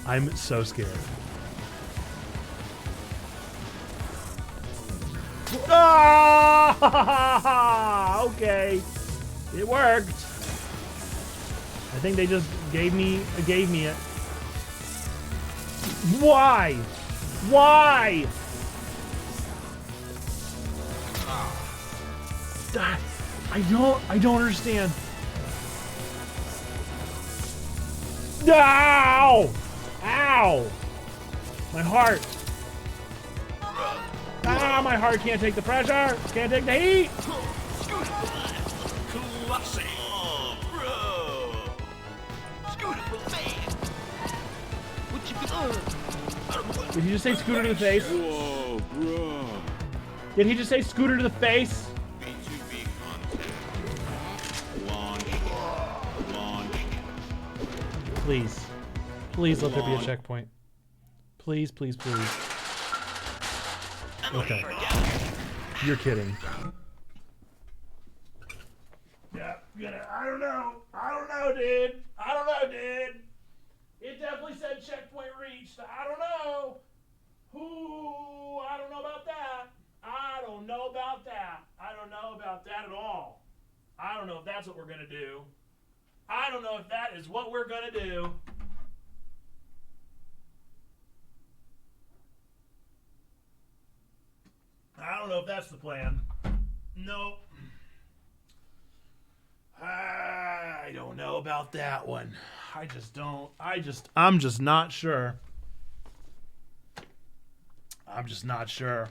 I'm so scared. Ah! Okay. It worked. I think they just gave me it. Why? Why? I don't understand. Ow! Ow! My heart. Ah, my heart can't take the pressure. Can't take the heat. Classic. Oh, bro. Scooter. Did he just say scooter to the face? Whoa, bro. Did he just say scooter to the face? B2B content. Launch. Please. Please let there be a checkpoint. Please, please, please. Okay. You're kidding. Yeah, I don't know. Dude. It definitely said checkpoint reached. I don't know. I don't know about that. I don't know about that at all. I don't know if that's what we're gonna do. I don't know if that is what we're gonna do. I don't know if that's the plan. Nope. I don't know about that one. I'm just not sure. I'm just not sure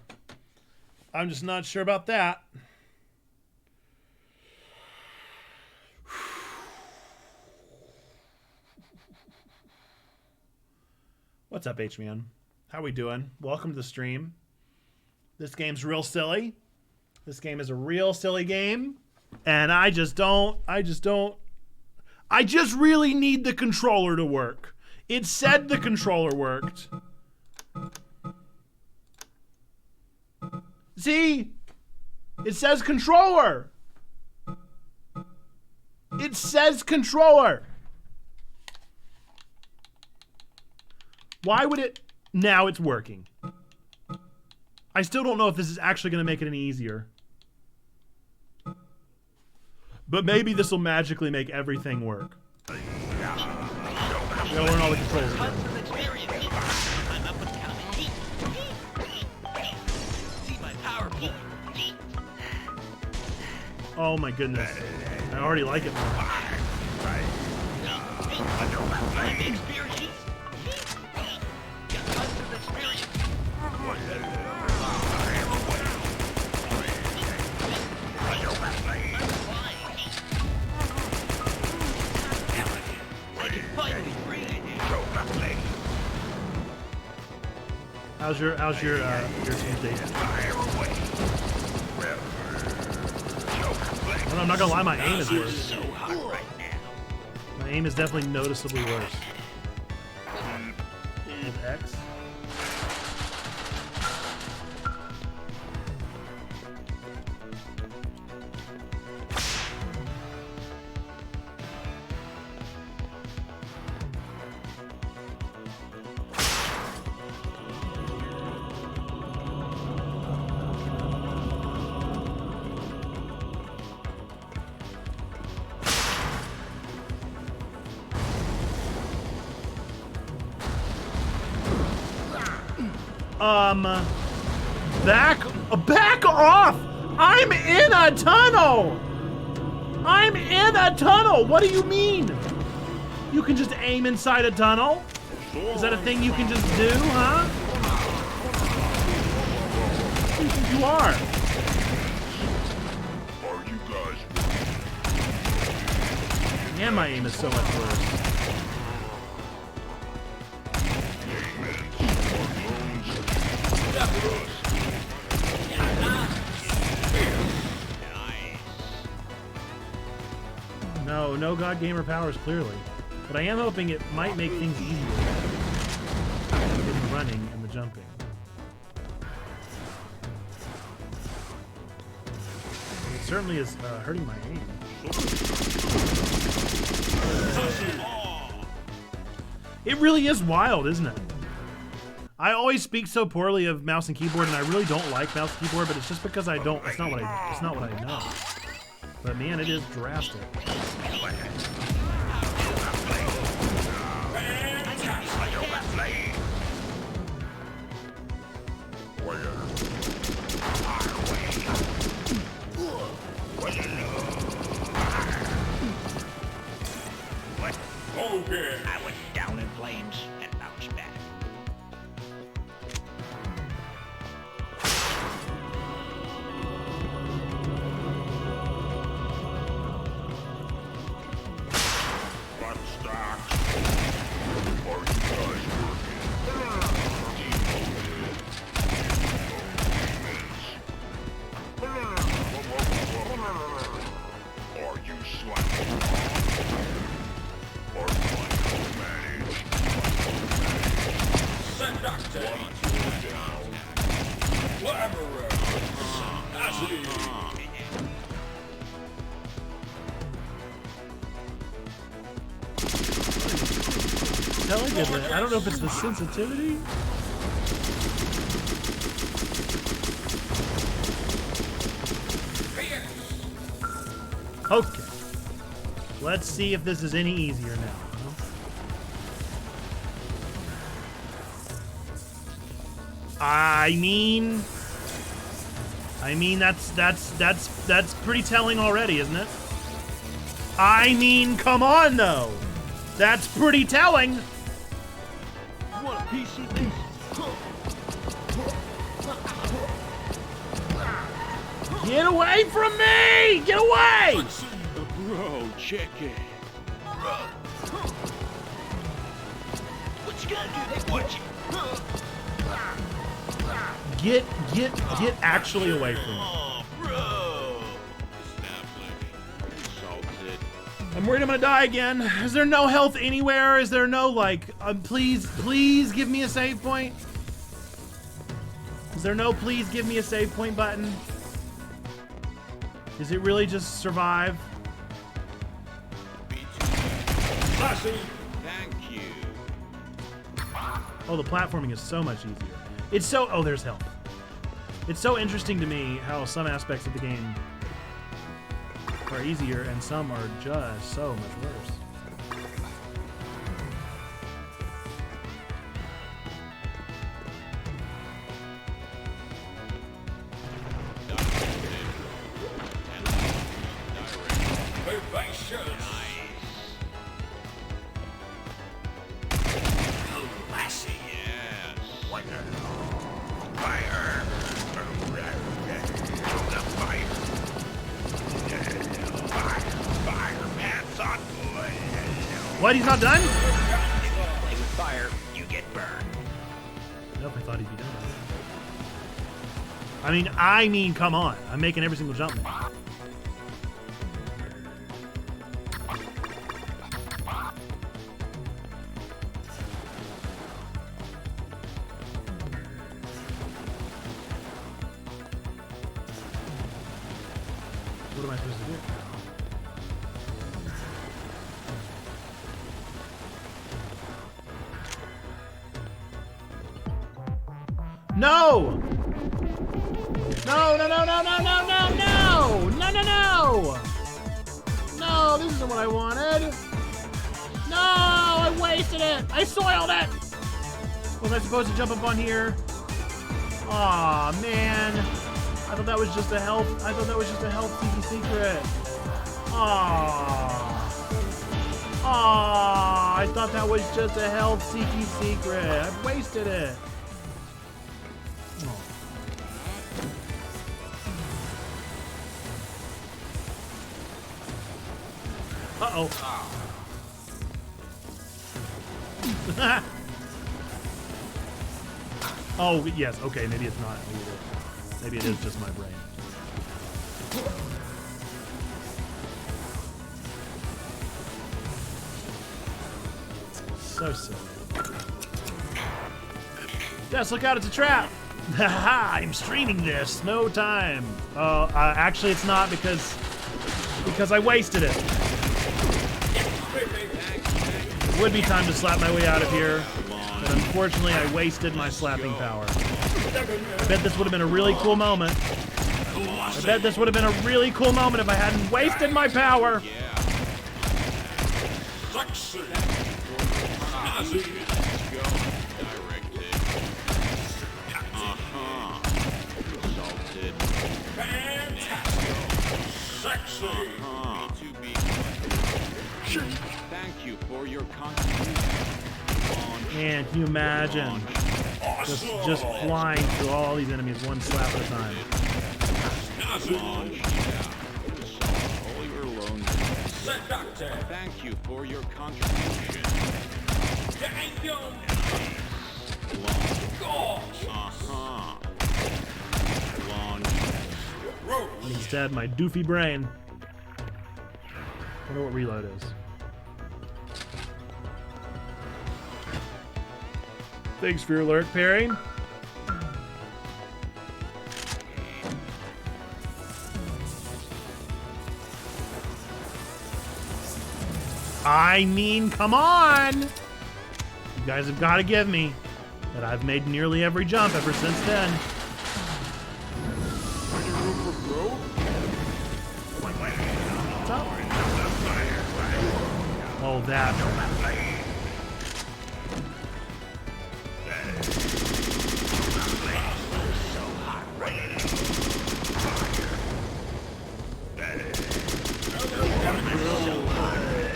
about that. What's up, H-Man? How we doing? Welcome to the stream. This game's real silly. This game is a real silly game. And I just really need the controller to work. It said the controller worked. See? It says controller. It says controller. Why would it? Now it's working. I still don't know if this is actually going to make it any easier. But maybe this will magically make everything work. We gotta learn all the controls again. Oh my goodness. I already like it more. How's your Tuesday? Well, I'm not gonna lie, my aim is worse. My aim is definitely noticeably worse. With X. Back off! I'm in a tunnel! I'm in a tunnel! What do you mean? You can just aim inside a tunnel? Is that a thing you can just do, huh? Who do you think you are? And my aim is so much worse. No God Gamer powers, clearly. But I am hoping it might make things easier. In the running and the jumping. It certainly is hurting my aim. It really is wild, isn't it? I always speak so poorly of mouse and keyboard, and I really don't like mouse and keyboard, but it's just because I don't. It's not what I know. But man, it is drastic. I went down in flames and bounced back. telling you that. I don't know if it's the sensitivity. Okay. Let's see if this is any easier now. I mean that's pretty telling already, isn't it? I mean, come on though. That's pretty telling. You want a piece of this? Get away from me! Get away! Bro, check it. What you gonna do? They want you. Get actually away from me. Oh, bro. Salted. I'm worried I'm gonna die again. Is there no health anywhere? Is there no, like, please give me a save point? Is there no please give me a save point button? Is it really just survive? Thank you. Oh, the platforming is so much easier. It's so, oh, there's help. It's so interesting to me how some aspects of the game are easier and some are just so much worse. What? He's not done? If you play with fire, you get burned. Nope, I thought he'd be done. I mean, come on. I'm making every single jump. What am I supposed to do? No! No, no, no, no, no, no, no, no! No, no, no! No, this isn't what I wanted. No, I wasted it. I soiled it. Was I supposed to jump up on here? Aw, man. I thought that was just a health. I thought that was just a health tiki secret. Aw. Aw, I thought that was just a health tiki secret. I've wasted it. Uh-oh. Oh, yes. Okay, maybe it's not. Maybe it is just my brain. So silly. Yes, look out, it's a trap! Haha, I'm streaming this. No time. Actually, it's not because I wasted it. It would be time to slap my way out of here, but unfortunately I wasted my slapping power. I bet this would have been a really cool moment. I bet this would have been a really cool moment if I hadn't wasted my power. Thank you for your contribution. Man, can you imagine? Just flying through all these enemies one slap at a time. Thank you for your contribution. Instead, my doofy brain. I wonder what reload is. Thanks for your alert, Perry. I mean, come on! guys have got to give me that I've made nearly every jump ever since then. Any room for growth? What's up? Oh, that.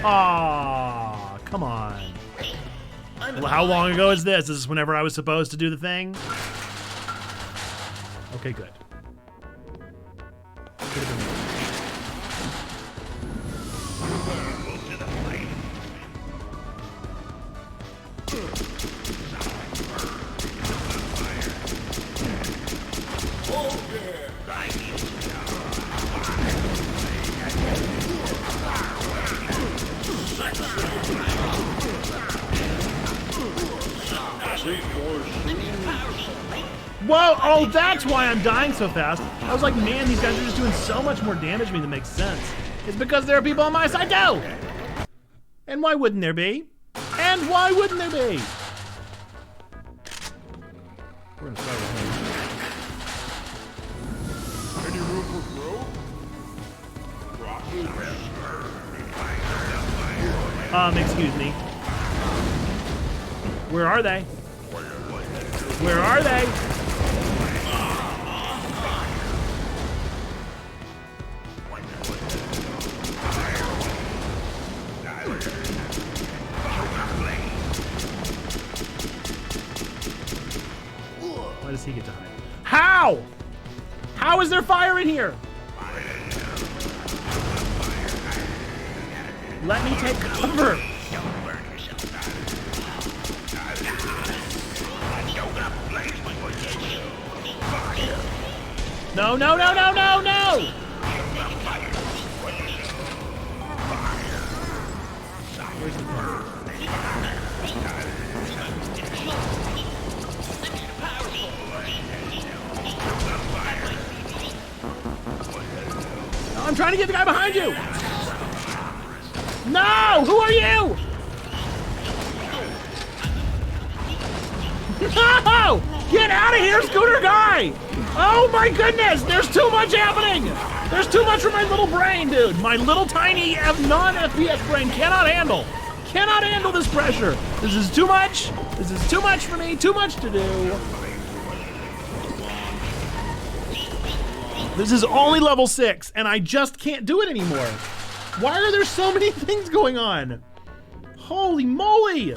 Aw, come on. Well, how long ago is this? Is this whenever I was supposed to do the thing? Okay, good. Could've been worse. Whoa! Oh, that's why I'm dying so fast. I was like, man, these guys are just doing so much more damage to me than makes sense. It's because there are people on my side too! And why wouldn't there be? And why wouldn't there be? We're gonna start with him. Any room for growth? Excuse me. Where are they? Where are they? Why does he get to hide? How? How is there fire in here? Let me take cover. No, no, no, no, no, no! Where's the gun? No, I'm trying to get the guy behind you! No! Who are you? No! Get out of here, scooter guy! Oh my goodness! There's too much happening! There's too much for my little brain, dude! My little tiny non-FPS brain cannot handle this pressure! This is too much! This is too much for me! Too much to do! This is only level 6, and I just can't do it anymore! Why are there so many things going on? Holy moly!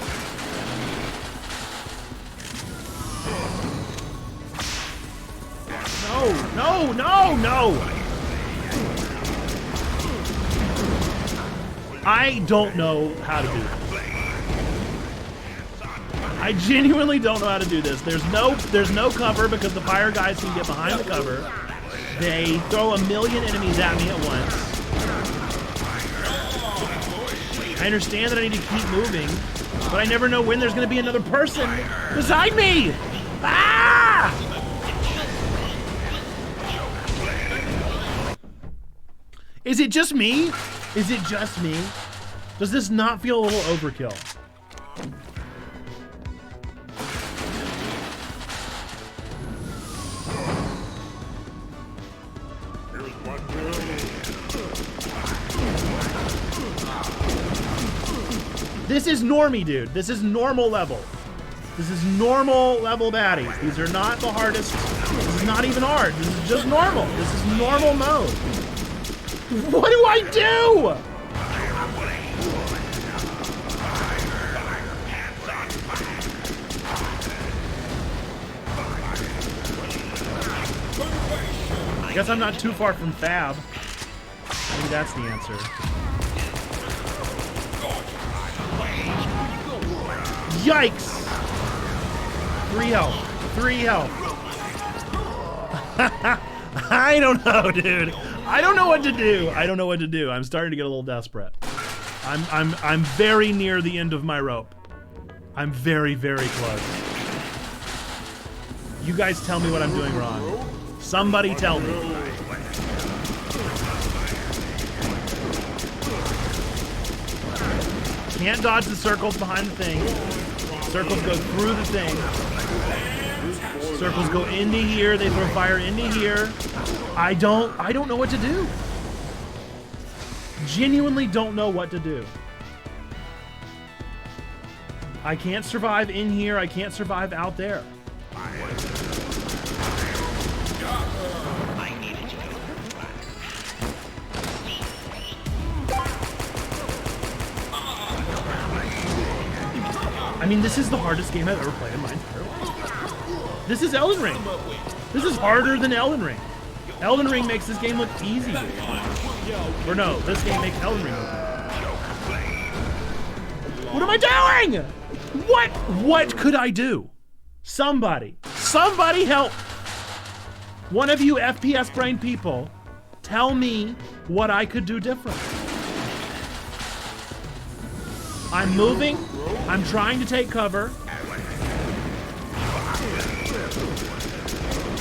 No, no, no, no! I don't know how to do this. I genuinely don't know how to do this. There's no cover because the fire guys can get behind the cover. They throw a million enemies at me at once. I understand that I need to keep moving, but I never know when there's gonna be another person beside me! Ah! Is it just me? Is it just me? Does this not feel a little overkill? This is normie, dude. This is normal level. This is normal level baddies. These are not the hardest. This is not even hard. This is just normal. This is normal mode. What do I do? I guess I'm not too far from Fab. Maybe that's the answer. Yikes! 3 health. 3 health. I don't know, dude. I don't know what to do. I don't know what to do. I'm starting to get a little desperate. I'm very near the end of my rope. I'm very, very close. You guys tell me what I'm doing wrong. Somebody tell me. Can't dodge the circles behind the thing. Circles go through the thing. Circles go into here. They throw fire into here. I don't know what to do. Genuinely don't know what to do. I can't survive in here. I can't survive out there. I needed you. I mean, this is the hardest game I've ever played in my entire life. This is Elden Ring. This is harder than Elden Ring. Elden Ring makes this game look easy. Or no, this game makes Elden Ring look easy. What am I doing? What could I do? Somebody help. One of you FPS brain people, tell me what I could do different. I'm moving. I'm trying to take cover.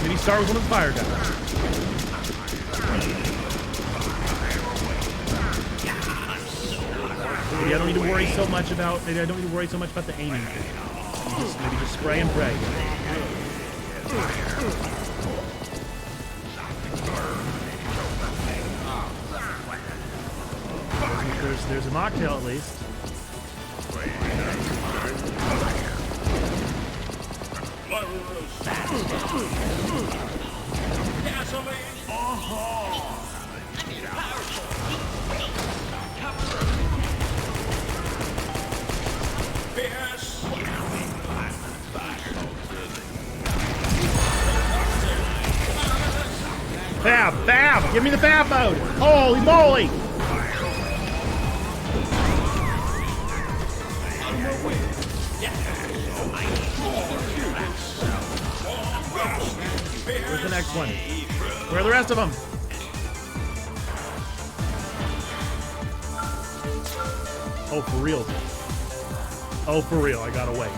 Maybe start with one of the fire guys. Maybe I don't need to worry so much about. Maybe I don't need to worry so much about the aiming thing. Maybe just spray and pray. There's a mocktail at least. Fab! Give me the fab mode! Holy moly! Where's the next one? Where are the rest of them? Oh, for real. Oh, for real. I gotta wait.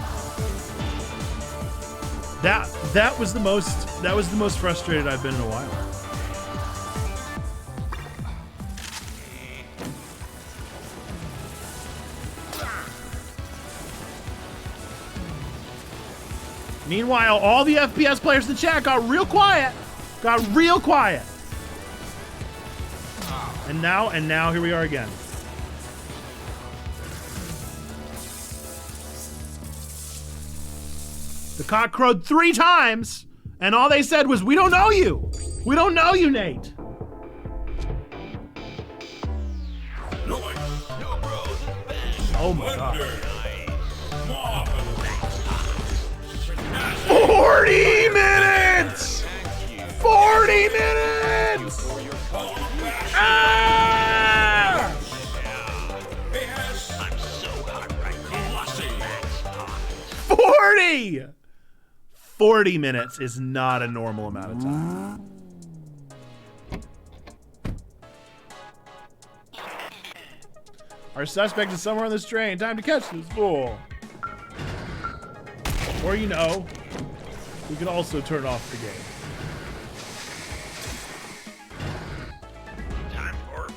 That was the most frustrated I've been in a while. Meanwhile, all the FPS players in the chat got real quiet. And now here we are again. The cock crowed 3 times, and all they said was, "We don't know you. We don't know you, Nate." Oh my god. 40 minutes! 40 minutes! Ah! I'm so hot right now. 40! 40 minutes is not a normal amount of time. Our suspect is somewhere on this train. Time to catch this fool. Or, you know, we could also turn off the game. Time for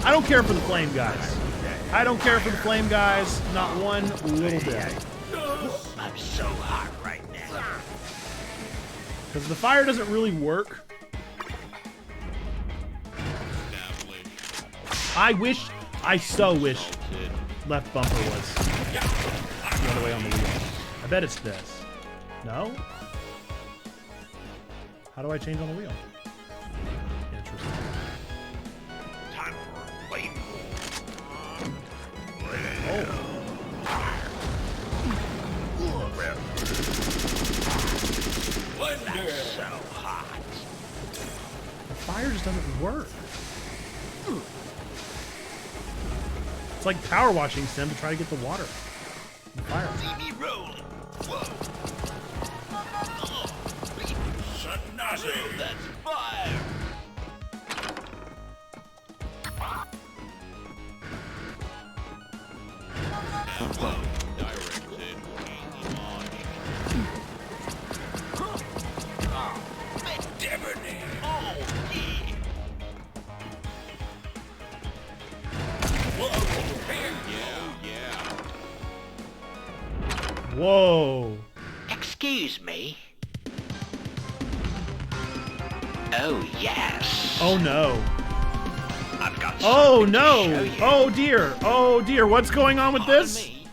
I don't care for the flame guys. I don't care for the flame guys, not one little bit. I'm so hot right now. Because the fire doesn't really work. I so wish left bumper was the other way on the wheel. I bet it's this. No? How do I change on the wheel? Interesting. Time for wait. Oh. That's so hot. The fire just doesn't work. It's like power washing sim to try to get the water. The fire. See me rolling. Whoa. That's fire. Whoa. Excuse me. Oh, yes. Oh no. I've got Oh something to no. show you. Oh dear. Oh dear. What's going on with Pardon this? me.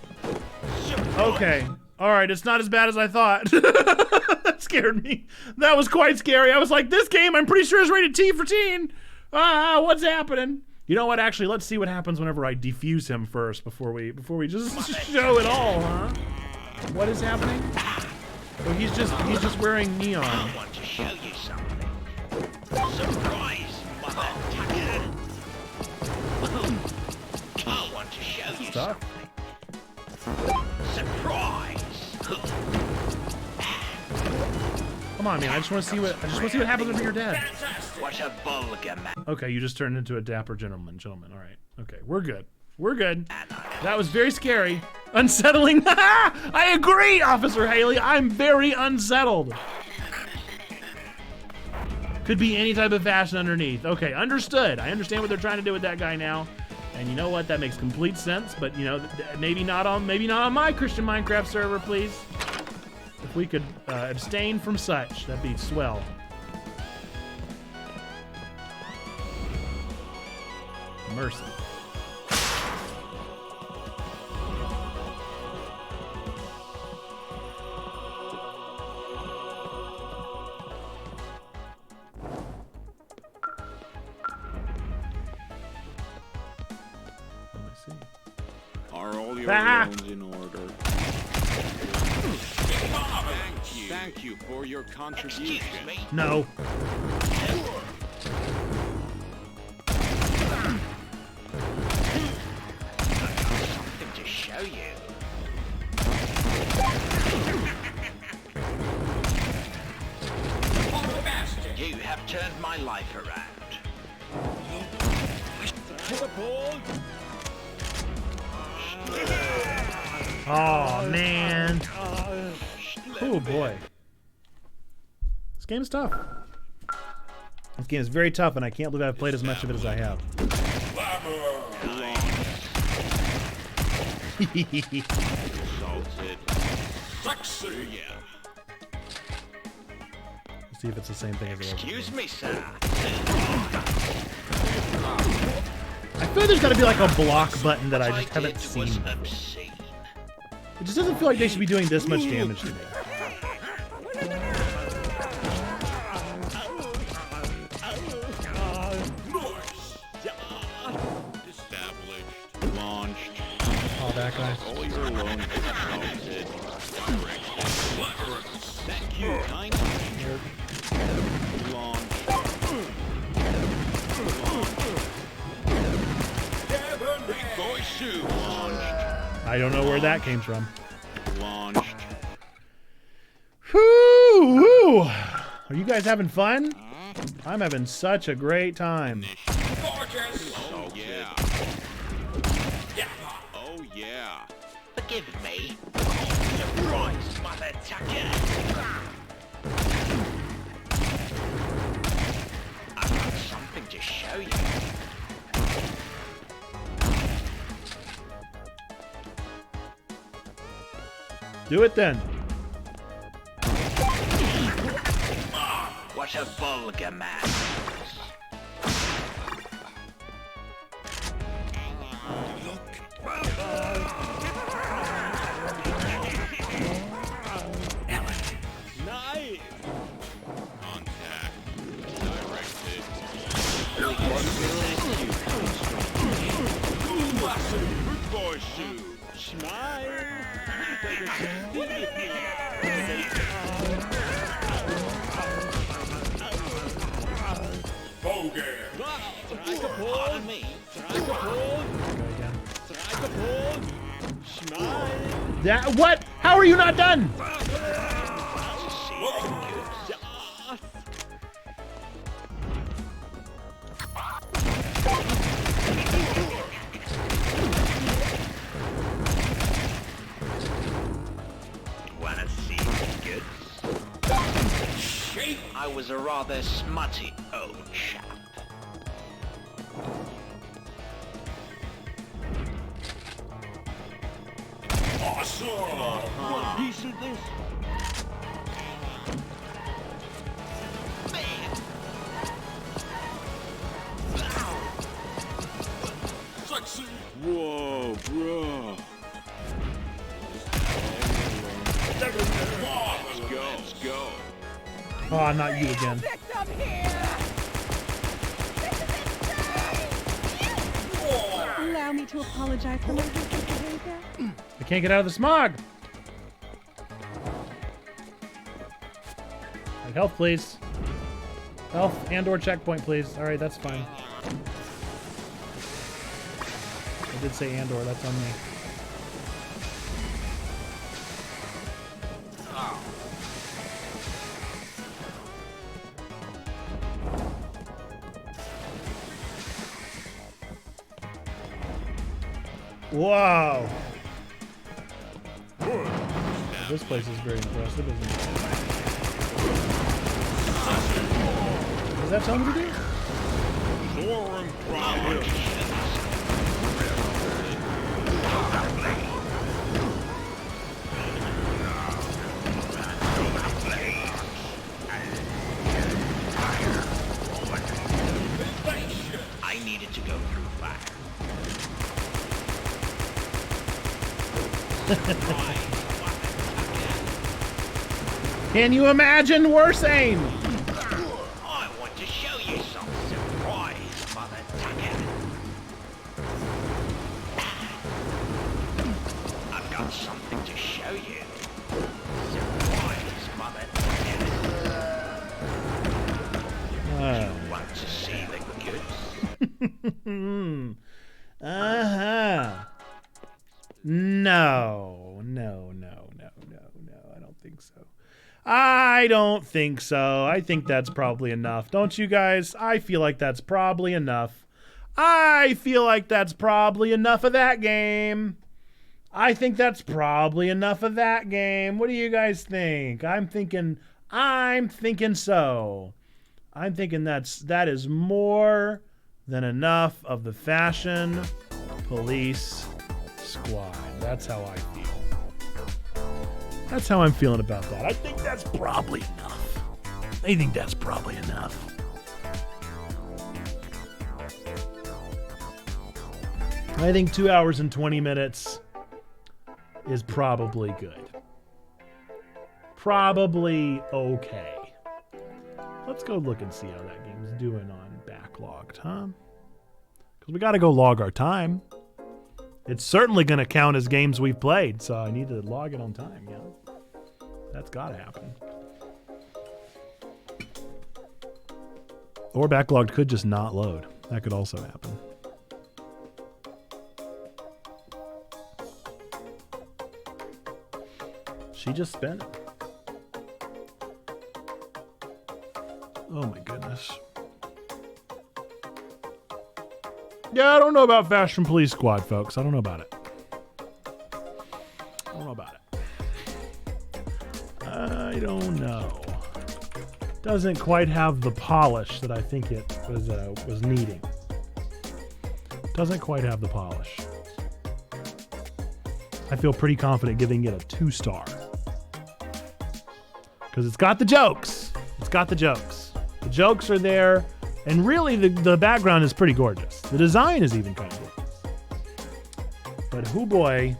Okay. All right. It's not as bad as I thought. That scared me. That was quite scary. I was like, this game, I'm pretty sure is rated T for teen. What's happening? You know what? Actually, let's see what happens whenever I defuse him first before we just show it all, huh? What is happening? Oh, he's just wearing neon. I want to show you something. Surprise, mother tucker. I want to show you Stuff? something. Surprise. Come on, man. I just want to see what happens when you're dead. What a vulgar man. Okay, you just turned into a dapper gentleman. All right. Okay, we're good. We're good. That was very scary. Unsettling. I agree, Officer Haley. I'm very unsettled. Could be any type of fashion underneath. Okay, understood. I understand what they're trying to do with that guy now. And you know what? That makes complete sense. But you know, maybe not on my Christian Minecraft server, please. If we could abstain from such, that'd be swell. Mercy. Let me see. Are all your Ah! loans in order? Thank you for your contribution. Excuse me. No. Something to show you. You have turned my life around. Oh man. Oh boy. This game is tough. This game is very tough, and I can't believe I've played as much of it as I have. Salted. Sexy. Yeah. Let's see if it's the same thing as it was. Excuse me, sir. I feel like there's got to be like a block button that I What just haven't did seen. was before. obscene. It just doesn't feel like they should be doing this much damage to me. Established. Launched. Oh, that guy. All your loans salted. Thank you, kind. Launched. Big boy shoe. Launched. I don't know where that came from. Launched. Whoo! Are you guys having fun? I'm having such a great time. Oh yeah. Oh yeah. Forgive me. Surprise, mother tucker. I've got something to show you. Do it then. What a vulgar man. Contact. Directed. Good boy shoe. Smile. Pardon me. That what? How are you not done? Wanna see good? I was a rather smutty old chap. Awesome! One piece of this. Sexy! Whoa, bro. Let's go. Oh, not you again. Victim here! Allow me to apologize for my recent behavior. I can't get out of the smog. Like, health, please. Health and/or checkpoint, please. All right, that's fine. I did say and/or. That's on me. Wow. This place is very impressive, isn't it? Does that tell me to do? Soaring prowess. I needed to go through fire. Can you imagine worse aim? I want to show you some surprise, Mother Tucker. I've got something to show you. Surprise, Mother Tucker. You want to see the goods? Uh-huh. No. I don't think so. I don't think so. I think that's probably enough. Don't you guys? I feel like that's probably enough. I feel like that's probably enough of that game. I think that's probably enough of that game. What do you guys think? I'm thinking so. I'm thinking that is more than enough of the Fashion Police Squad. That's how I feel. That's how I'm feeling about that. I think that's probably enough. I think that's probably enough. I think 2 hours and 20 minutes is probably good. Probably okay. Let's go look and see how that game's doing on backlogged, huh? Because we got to go log our time. It's certainly going to count as games we've played, so I need to log it on time, yeah. That's got to happen. Or backlogged could just not load. That could also happen. She just spent it. Oh my goodness. Yeah, I don't know about Fashion Police Squad, folks. I don't know about it. I don't know. Doesn't quite have the polish that I think it was needing. Doesn't quite have the polish. I feel pretty confident giving it a 2-star. Because it's got the jokes. It's got the jokes. The jokes are there. And really, the background is pretty gorgeous. The design is even kind of gorgeous. But hoo boy,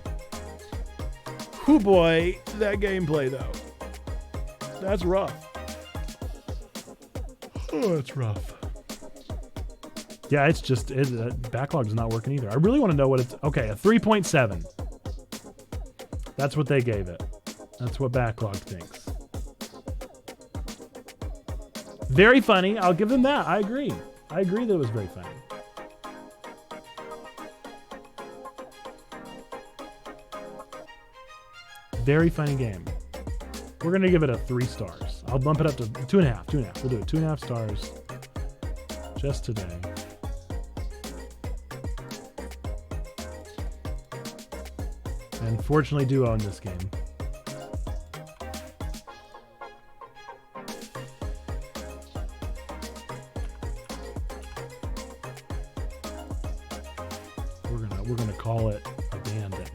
that gameplay though. That's rough. Oh, it's rough. Yeah, it's just, backlog is not working either. I really want to know what it's, okay, a 3.7. That's what they gave it. That's what backlog thinks. Very funny. I'll give them that. I agree. I agree that it was very funny. Very funny game. We're going to give it a 3 stars. I'll bump it up to 2.5. 2.5. We'll do it. 2.5 stars just today. And fortunately do own this game. We're gonna call it abandoned.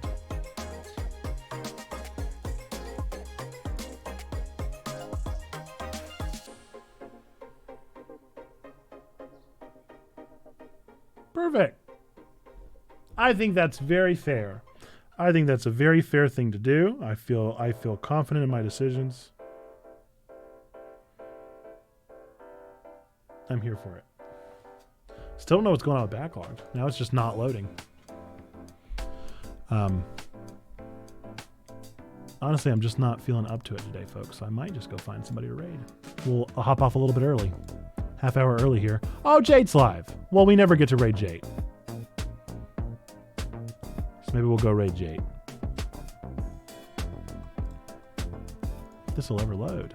Perfect. I think that's very fair. I think that's a very fair thing to do. I feel confident in my decisions. I'm here for it. Still don't know what's going on with backlog. Now it's just not loading. Honestly, I'm just not feeling up to it today, folks. I might just go find somebody to raid. I'll hop off a little bit early. Half hour early here. Oh, Jade's live. Well, we never get to raid Jade. So maybe we'll go raid Jade. If this will ever load.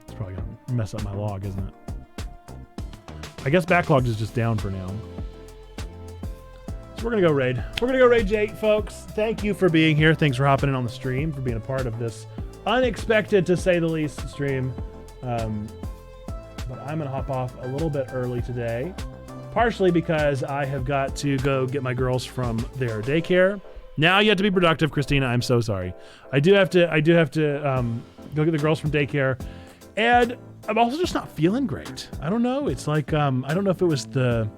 It's probably going to mess up my log, isn't it? I guess backlogged is just down for now. So we're going to go raid. We're going to go raid Jade, folks. Thank you for being here. Thanks for hopping in on the stream, for being a part of this unexpected, to say the least, stream. But I'm going to hop off a little bit early today, partially because I have got to go get my girls from their daycare. Now you have to be productive, Christina. I'm so sorry. I do have to go get the girls from daycare, and I'm also just not feeling great. I don't know. It's like I don't know if it was the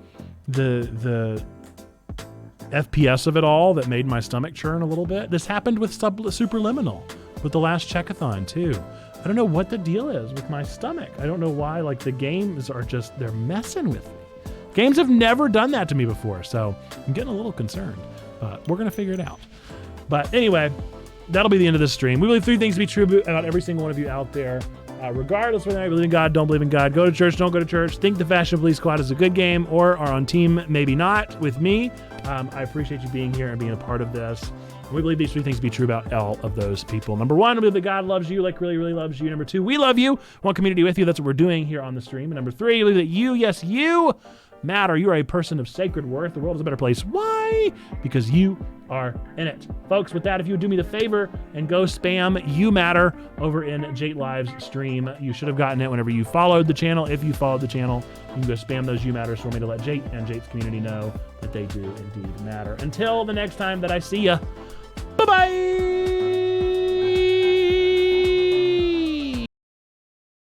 FPS of it all that made my stomach churn a little bit. This happened with Superliminal, with the last checkathon too. I don't know what the deal is with my stomach. I don't know why. Like, the games are just, they're messing with me. Games have never done that to me before, so I'm getting a little concerned. But we're going to figure it out. But anyway, that'll be the end of this stream. We believe 3 things to be true about every single one of you out there. Regardless whether you believe in God, don't believe in God, go to church, don't go to church, think the Fashion Police Squad is a good game, or are on team maybe not with me. I appreciate you being here and being a part of this. We believe these 3 things to be true about all of those people. Number 1, we believe that God loves you, like really, really loves you. Number 2, we love you, want community with you. That's what we're doing here on the stream. And number 3, we believe that you, yes, you matter. You are a person of sacred worth. The world is a better place. Why? Because you are in it. Folks, with that, if you would do me the favor and go spam You Matter over in Jate Live's stream. You should have gotten it whenever you followed the channel. If you followed the channel, you can go spam those You Matters for me to let Jate and Jate's community know that they do indeed matter. Until the next time that I see ya, bye-bye!